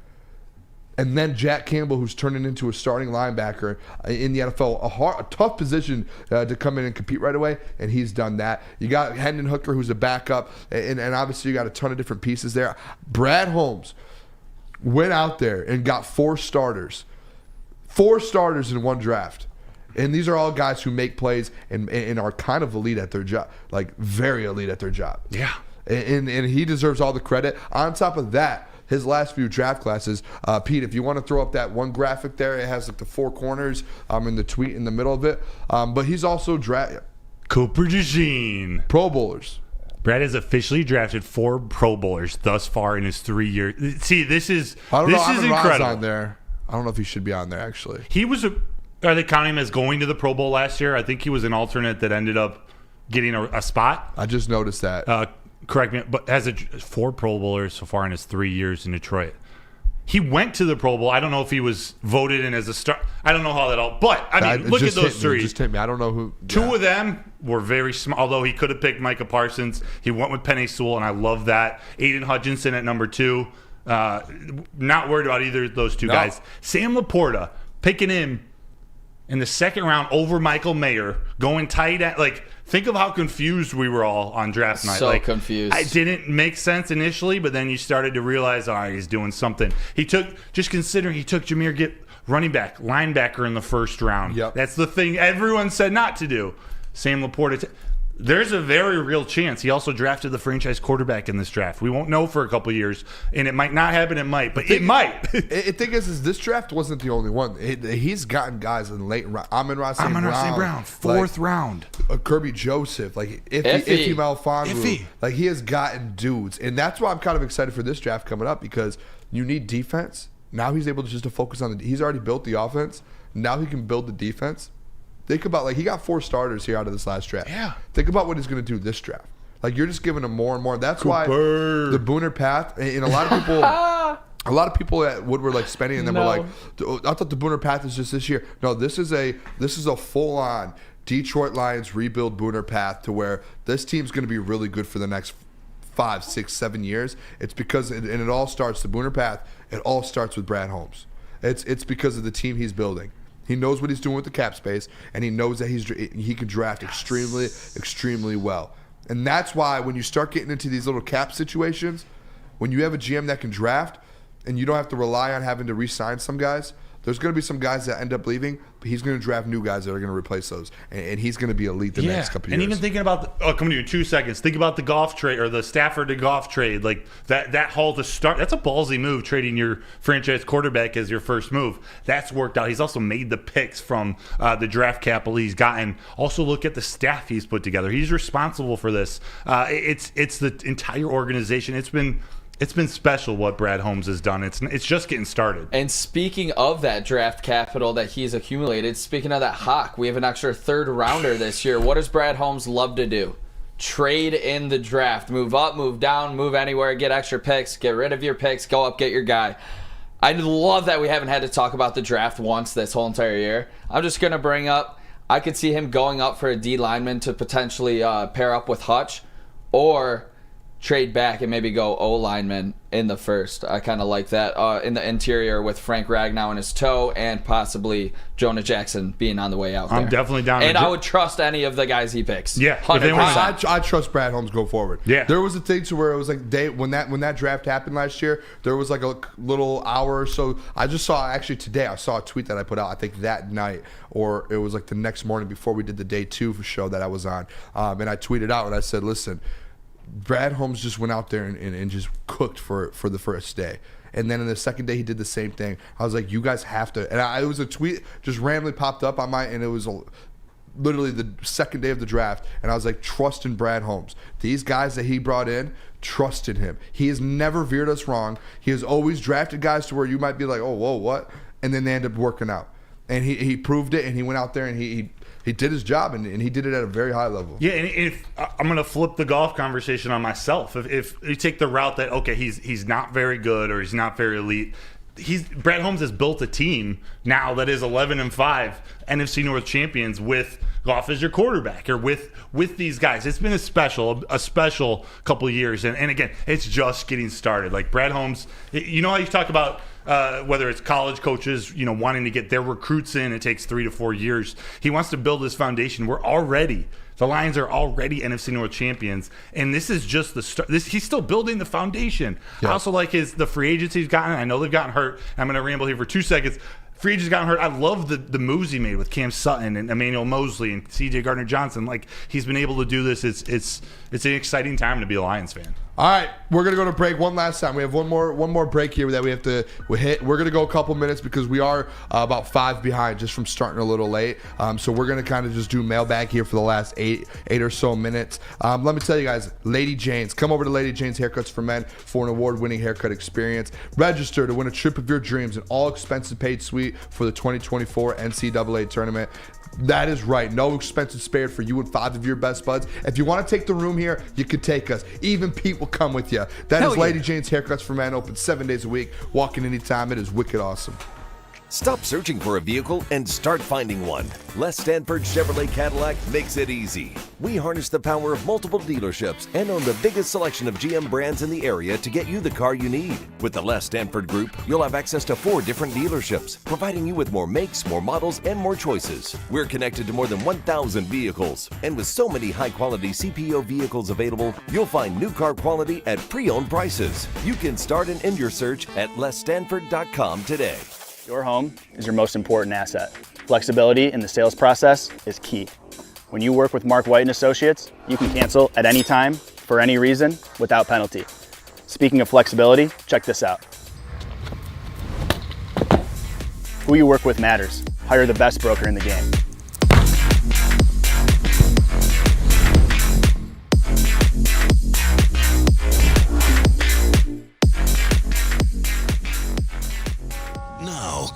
And then Jack Campbell, who's turning into a starting linebacker in the NFL, a tough position to come in and compete right away, and he's done that. You got Hendon Hooker, who's a backup, and obviously you got a ton of different pieces there. Brad Holmes went out there and got 4 starters. 4 starters in one draft. And these are all guys who make plays and are kind of elite at their job, like very elite at their job. Yeah. And he deserves all the credit. On top of that, his last few draft classes, Pete, if you want to throw up that one graphic there, it has like the 4 corners and the tweet in the middle of it. But he's also Cooper DeJean. Pro Bowlers. Brad has officially drafted 4 Pro Bowlers thus far in his 3 years. See, this is incredible. On there. I don't know if he should be on there, actually. He was are they counting him as going to the Pro Bowl last year? I think he was an alternate that ended up getting a spot. I just noticed that. Correct me, but has 4 Pro Bowlers so far in his 3 years in Detroit. He went to the Pro Bowl. I don't know if he was voted in as a star. I don't know how that all. But I mean, look at those 3. Just hit me. I don't know who. 2 of them were very small. Although he could have picked Micah Parsons, he went with Penei Sewell, and I love that. Aiden Hutchinson at number 2. Not worried about either of those 2 guys. Sam Laporta picking him in the 2nd round over Michael Mayer, going tight end. Think of how confused we were all on draft night. So confused. It didn't make sense initially, but then you started to realize, he's doing something. Considering he took Jahmyr Gibbs, running back, linebacker in the 1st round. Yep. That's the thing everyone said not to do. Sam Laporta. There's a very real chance he also drafted the franchise quarterback in this draft. We won't know for a couple years, and it might not happen. It might, but it might. The thing is this draft wasn't the only one. He's gotten guys in the late round. Amon-Ra St. Brown, 4th round. Kirby Joseph, Iffy Malfonzu. He has gotten dudes, and that's why I'm kind of excited for this draft coming up because you need defense. Now he's able to focus on he's already built the offense. Now he can build the defense. Think about he got 4 starters here out of this last draft. Yeah. Think about what he's going to do this draft. You're just giving him more and more. That's why the Booner path and a lot of people at Woodward spending and them were like, I thought the Booner path is just this year. No, this is a full on Detroit Lions rebuild Booner path to where this team's going to be really good for the next 5, 6, 7 years. It's because it all starts the Booner path. It all starts with Brad Holmes. It's because of the team he's building. He knows what he's doing with the cap space, and he knows that he can draft extremely, extremely well. And that's why when you start getting into these little cap situations, when you have a GM that can draft, and you don't have to rely on having to re-sign some guys, there's going to be some guys that end up leaving, but he's going to draft new guys that are going to replace those, and he's going to be elite the next couple of years. And even thinking about coming to you in 2 seconds. Think about the Goff trade or the Stafford to Goff trade, that haul to start. That's a ballsy move, trading your franchise quarterback as your first move. That's worked out. He's also made the picks from the draft capital he's gotten. Also, look at the staff he's put together. He's responsible for this. It's the entire organization. It's been special what Brad Holmes has done. It's just getting started. And speaking of that draft capital that he's accumulated, speaking of that hawk, we have an extra 3rd rounder this year. What does Brad Holmes love to do? Trade in the draft. Move up, move down, move anywhere, get extra picks, get rid of your picks, go up, get your guy. I love that we haven't had to talk about the draft once this whole entire year. I'm just going to bring up, I could see him going up for a D lineman to potentially pair up with Hutch, or trade back and maybe go O lineman in the 1st. I kind of like that in the interior with Frank Ragnow in his toe and possibly Jonah Jackson being on the way out there. I'm definitely down. And I would trust any of the guys he picks. Yeah, 100%. I trust Brad Holmes go forward. Yeah, there was a thing to where it was when that draft happened last year, there was a little hour or so. I just saw today. I saw a tweet that I put out. I think that night, or it was the next morning before we did the day 2 show that I was on, and I tweeted out and I said, listen, Brad Holmes just went out there and just cooked for the first day. And then in the second day, he did the same thing. I was like, you guys have to. And it was a tweet just randomly popped up on and it was literally the second day of the draft, and I was like, trust in Brad Holmes. These guys that he brought in, trust in him. He has never veered us wrong. He has always drafted guys to where you might be like, oh, whoa, what? And then they end up working out. And he proved it, and he went out there and he did his job, and he did it at a very high level. Yeah, and if I'm going to flip the golf conversation on myself, if you take the route that, okay, he's not very good or he's not very elite, Brad Holmes has built a team now that is 11-5 NFC North champions with Goff as your quarterback, or with these guys. It's been a special couple of years, and again, it's just getting started. Like Brad Holmes, you know how you talk about whether it's college coaches, wanting to get their recruits in, it takes 3 to 4 years. He wants to build this foundation. The Lions are already NFC North champions, and this is just the start. He's still building the foundation. Yeah. I also like the free agents he's gotten. I know they've gotten hurt. I'm going to ramble here for 2 seconds. Free agents gotten hurt. I love the moves he made with Cam Sutton and Emmanuel Mosley and C.J. Gardner-Johnson. Like, he's been able to do this. It's an exciting time to be a Lions fan. All right, we're gonna go to break one last time. We have one more break here that we have to hit. We're gonna go a couple minutes because we are about 5 behind just from starting a little late. So we're gonna kind of just do mailbag here for the last eight or so minutes. Let me tell you guys, Lady Jane's. Come over to Lady Jane's Haircuts for Men for an award-winning haircut experience. Register to win a trip of your dreams, an all-expenses paid suite for the 2024 NCAA tournament. That is right. No expenses spared for you and 5 of your best buds. If you want to take the room here, you could take us. Even Pete will come with you. That is Lady Jane's Haircuts for Men, open 7 days a week. Walk in anytime. It is wicked awesome. Stop searching for a vehicle and start finding one. Les Stanford Chevrolet Cadillac makes it easy. We harness the power of multiple dealerships and own the biggest selection of GM brands in the area to get you the car you need. With the Les Stanford Group, you'll have access to 4 different dealerships, providing you with more makes, more models, and more choices. We're connected to more than 1,000 vehicles, and with so many high-quality CPO vehicles available, you'll find new car quality at pre-owned prices. You can start and end your search at lesstanford.com today. Your home is your most important asset. Flexibility in the sales process is key. When you work with Mark White & Associates, you can cancel at any time, for any reason, without penalty. Speaking of flexibility, check this out. Who you work with matters. Hire the best broker in the game.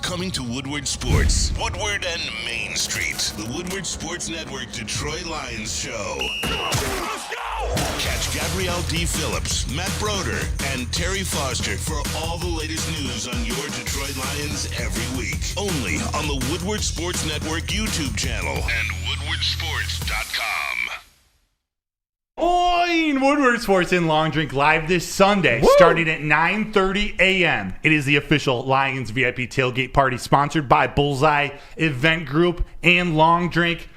Coming to Woodward Sports, Woodward and Main Street, the Woodward Sports Network Detroit Lions show. Let's go! Catch Gabrielle D. Phillips, Matt Broder, and Terry Foster for all the latest news on your Detroit Lions every week. Only on the Woodward Sports Network YouTube channel and woodwardsports.com. Oin! Woodward Sports in Long Drink live this Sunday, starting at 9:30 a.m. It is the official Lions VIP tailgate party sponsored by Bullseye Event Group and Long Drink.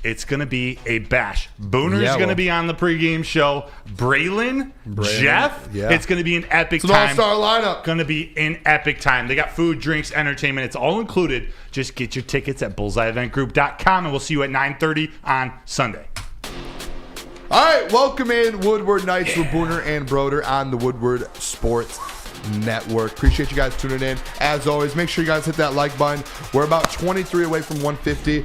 It's going to be a bash. Booner's going to be on the pregame show. Braylon, Jeff. Yeah. It's going to be an epic time. It's an all-star lineup. Going to be an epic time. They got food, drinks, entertainment. It's all included. Just get your tickets at bullseyeeventgroup.com, and we'll see you at 9:30 on Sunday. All right, welcome in Woodward Nights with Booner and Broder on the Woodward Sports Network. Appreciate you guys tuning in. As always, make sure you guys hit that like button. We're about 23 away from 150.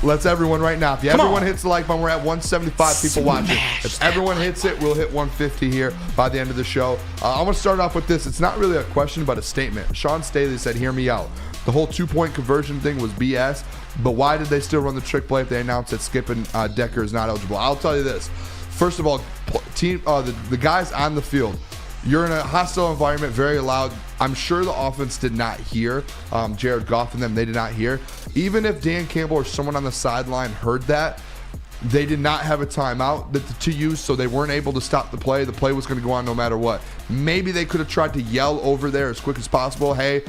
Let's everyone right now. If everyone hits the like button, we're at 175 people watching. If everyone hits it, we'll hit 150 here by the end of the show. I'm going to start off with this. It's not really a question, but a statement. Sean Staley said, hear me out. The whole 2-point conversion thing was BS, but why did they still run the trick play if they announced that Skip and Decker is not eligible? I'll tell you this. First of all, the guys on the field, you're in a hostile environment, very loud. I'm sure the offense did not hear Jared Goff and them. They did not hear. Even if Dan Campbell or someone on the sideline heard that, they did not have a timeout to use, so they weren't able to stop the play. The play was going to go on no matter what. Maybe they could have tried to yell over there as quick as possible, hey,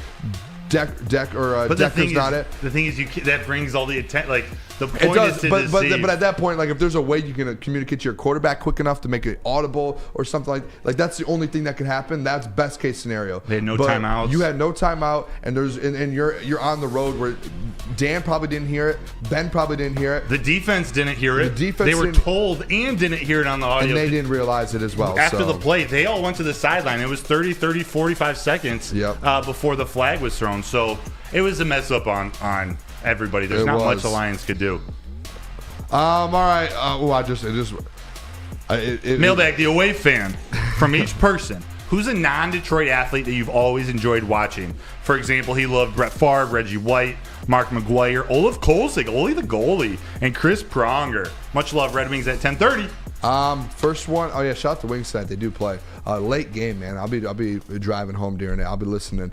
Decker's not it. The thing is, that brings all the attention. Like, the point is to deceive. But at that point, like, if there's a way you can communicate to your quarterback quick enough to make it audible or something like that's the only thing that can happen. That's best case scenario. They had no timeouts. You had no timeout, and you're on the road where Dan probably didn't hear it. Ben probably didn't hear it. The defense didn't hear it. They were told and didn't hear it on the audio. And they didn't realize it as well. After the play, they all went to the sideline. It was 45 seconds before the flag was thrown. So it was a mess up on everybody. There's not much the Lions could do. All right. Mailbag, the away fan from each person. Who's a non-Detroit athlete that you've always enjoyed watching? For example, he loved Brett Favre, Reggie White, Mark McGuire, Olaf Kolzig, Ole the goalie, and Chris Pronger. Much love, Red Wings at 10:30. First one. Oh yeah, shout out to Wings tonight. They do play late game, man. I'll be driving home during it. I'll be listening.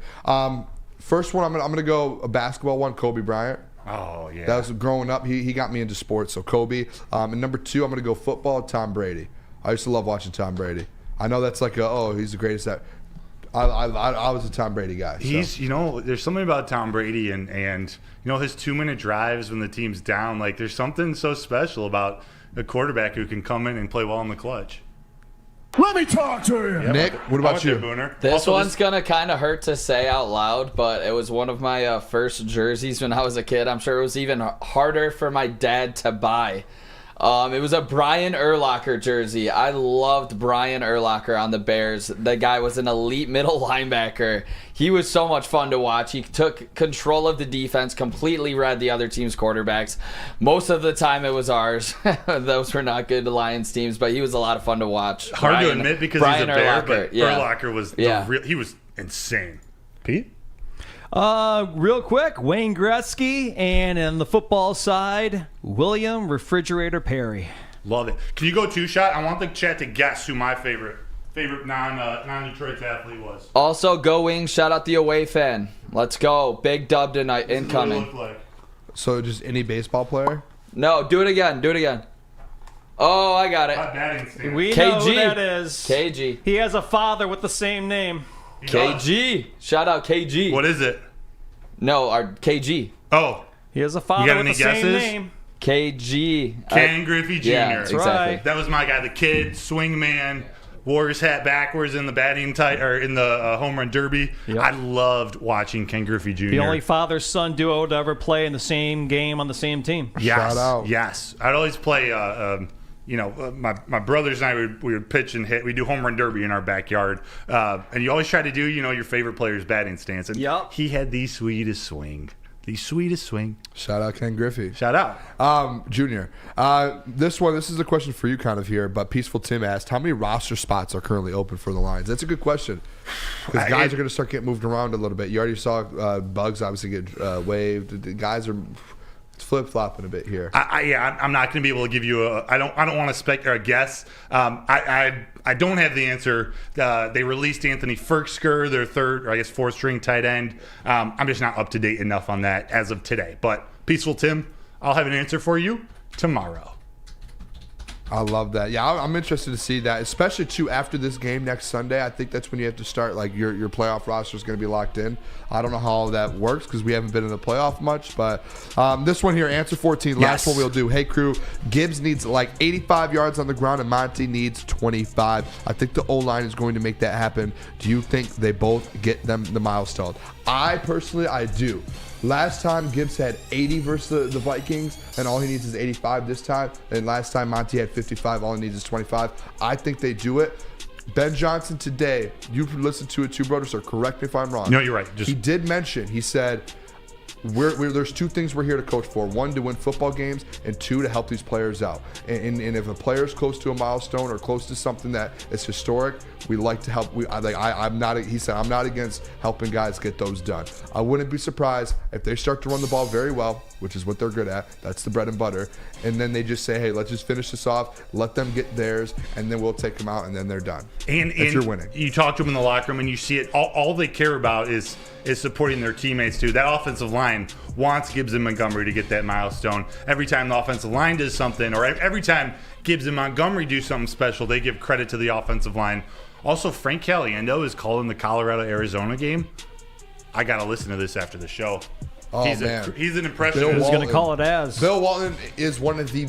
First one, I'm gonna go a basketball one. Kobe Bryant. Oh yeah. That was growing up. He got me into sports. So Kobe. And number 2, I'm gonna go football. Tom Brady. I used to love watching Tom Brady. I know that's like he's the greatest. I was a Tom Brady guy. So. He's, there's something about Tom Brady and his 2-minute drives when the team's down. Like, there's something so special about a quarterback who can come in and play well in the clutch. Let me talk to you. Yeah, Nick, what about you? Booner? This one's going to kind of hurt to say out loud, but it was one of my first jerseys when I was a kid. I'm sure it was even harder for my dad to buy. It was a Brian Urlacher jersey. I loved Brian Urlacher on the Bears. The guy was an elite middle linebacker. He was so much fun to watch. He took control of the defense, completely read the other team's quarterbacks. Most of the time it was ours. Those were not good Lions teams, but he was a lot of fun to watch. Hard to admit because Brian he's a Bear, but Urlacher was he was insane. Pete? Real quick, Wayne Gretzky, and on the football side, William Refrigerator Perry. Love it. Can you go 2-shot? I want the chat to guess who my favorite non-Detroit athlete was. Also, go Wings. Shout out the away fan. Let's go. Big dub tonight incoming. So just any baseball player? No, do it again. Do it again. Oh, I got it. We KG. know who that is. KG. He has a father with the same name. KG. Shout out KG. What is it? No, our KG. Oh. He has a father with the same name. KG. Ken Griffey Jr. Yeah, exactly. Right. That was my guy. The kid, swing man, wore his hat backwards in the batting in the home run derby. Yep. I loved watching Ken Griffey Jr. The only father-son duo to ever play in the same game on the same team. Yes, shout out. Yes. I'd always play. My brothers and I we would pitch and hit. We do home run derby in our backyard, and you always try to do your favorite player's batting stance. And he had the sweetest swing. The sweetest swing. Shout out Ken Griffey. Shout out. Junior. This is a question for you kind of here, but Peaceful Tim asked, how many roster spots are currently open for the Lions? That's a good question. Because guys are going to start getting moved around a little bit. You already saw Bugs obviously get waived. The guys are flip-flopping a bit here. I'm not going to be able to give you I don't want to guess. I don't have the answer. They released Anthony Ferksker, their third, or I guess fourth string tight end. I'm just not up to date enough on that as of today. But Peaceful Tim, I'll have an answer for you tomorrow. I love that. Yeah, I'm interested to see that, especially too after this game next Sunday. I think that's when you have to start, like, your playoff roster is going to be locked in. I don't know how all that works because we haven't been in the playoff much, but this one here, answer 14, last one we'll do. Hey crew, Gibbs needs like 85 yards on the ground and Monty needs 25. I think the O-line is going to make that happen. Do you think they both get them the milestone? I do. Last time Gibbs had 80 versus the Vikings, and all he needs is 85 this time. And last time Monty had 55, all he needs is 25. I think they do it. Ben Johnson today, you listened to it too, brother, so correct me if I'm wrong. No, you're right. He did mention, he said, there's two things we're here to coach for. one, to win football games, and two, to help these players out. And if a player is close to a milestone or close to something that is historic, we like to help. He said, I'm not against helping guys get those done. I wouldn't be surprised if they start to run the ball very well, which is what they're good at. That's the bread and butter. And then they just say, hey, let's just finish this off, let them get theirs, and then we'll take them out, and then they're done. And you're winning. You talk to them in the locker room, and you see it. All they care about is supporting their teammates, too. That offensive line wants Gibbs and Montgomery to get that milestone. Every time the offensive line does something, or every time Gibbs and Montgomery do something special, they give credit to the offensive line. Also, Frank Caliendo is calling the Colorado-Arizona game. I got to listen to this after the show. Oh, he's an impressionist. Who's going to call it as? Bill Walton is one of the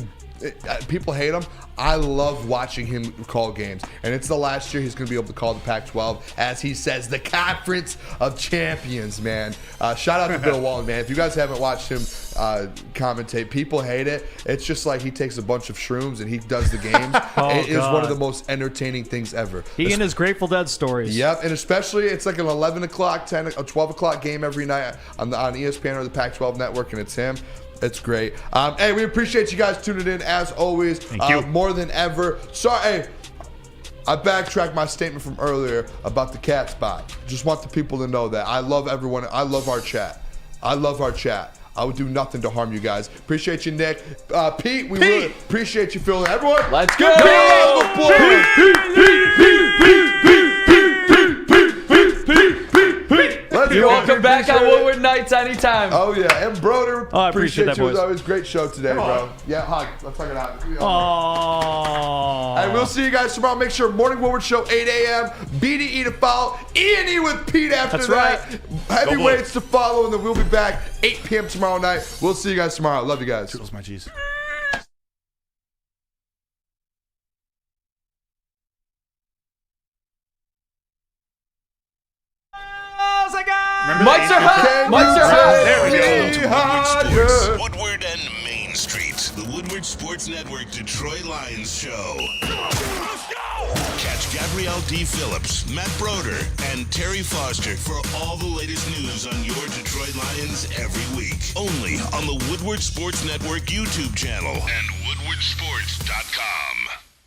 people hate him. I love watching him call games. And it's the last year he's going to be able to call the Pac-12, as he says, the Conference of Champions, man. Shout out to Bill Walton, man. If you guys haven't watched him commentate, people hate it. It's just like he takes a bunch of shrooms and he does the games. It is one of the most entertaining things ever. He and his Grateful Dead stories. Yep, and especially it's like an 11 o'clock, 10, 12 o'clock game every night on ESPN or the Pac-12 network, and it's him. It's great. Hey, we appreciate you guys tuning in as always. Thank you. More than ever. Sorry, hey, I backtracked my statement from earlier about the cat spot. Just want the people to know that I love everyone. I love our chat. I would do nothing to harm you guys. Appreciate you, Nick. Pete, we really appreciate you, Phil. Everyone, let's go. You're welcome back on Woodward Nights anytime. Oh, yeah. And Broder, I appreciate that, you. It was boys. always a great show today, bro. Yeah, hug. Let's hug it out. Aww. And we'll see you guys tomorrow. Make sure Morning Woodward Show, 8 a.m. BDE to follow. E&E with Pete after That's that. right. Heavyweights to follow. And then we'll be back 8 p.m. tomorrow night. We'll see you guys tomorrow. Love you guys. Toodles, my G's. Mics are hot. Mics are hot. There we go. Woodward Sports, Woodward and Main Street. The Woodward Sports Network Detroit Lions Show. Catch Gabrielle D. Phillips, Matt Broder, and Terry Foster for all the latest news on your Detroit Lions every week. Only on the Woodward Sports Network YouTube channel and woodwardsports.com.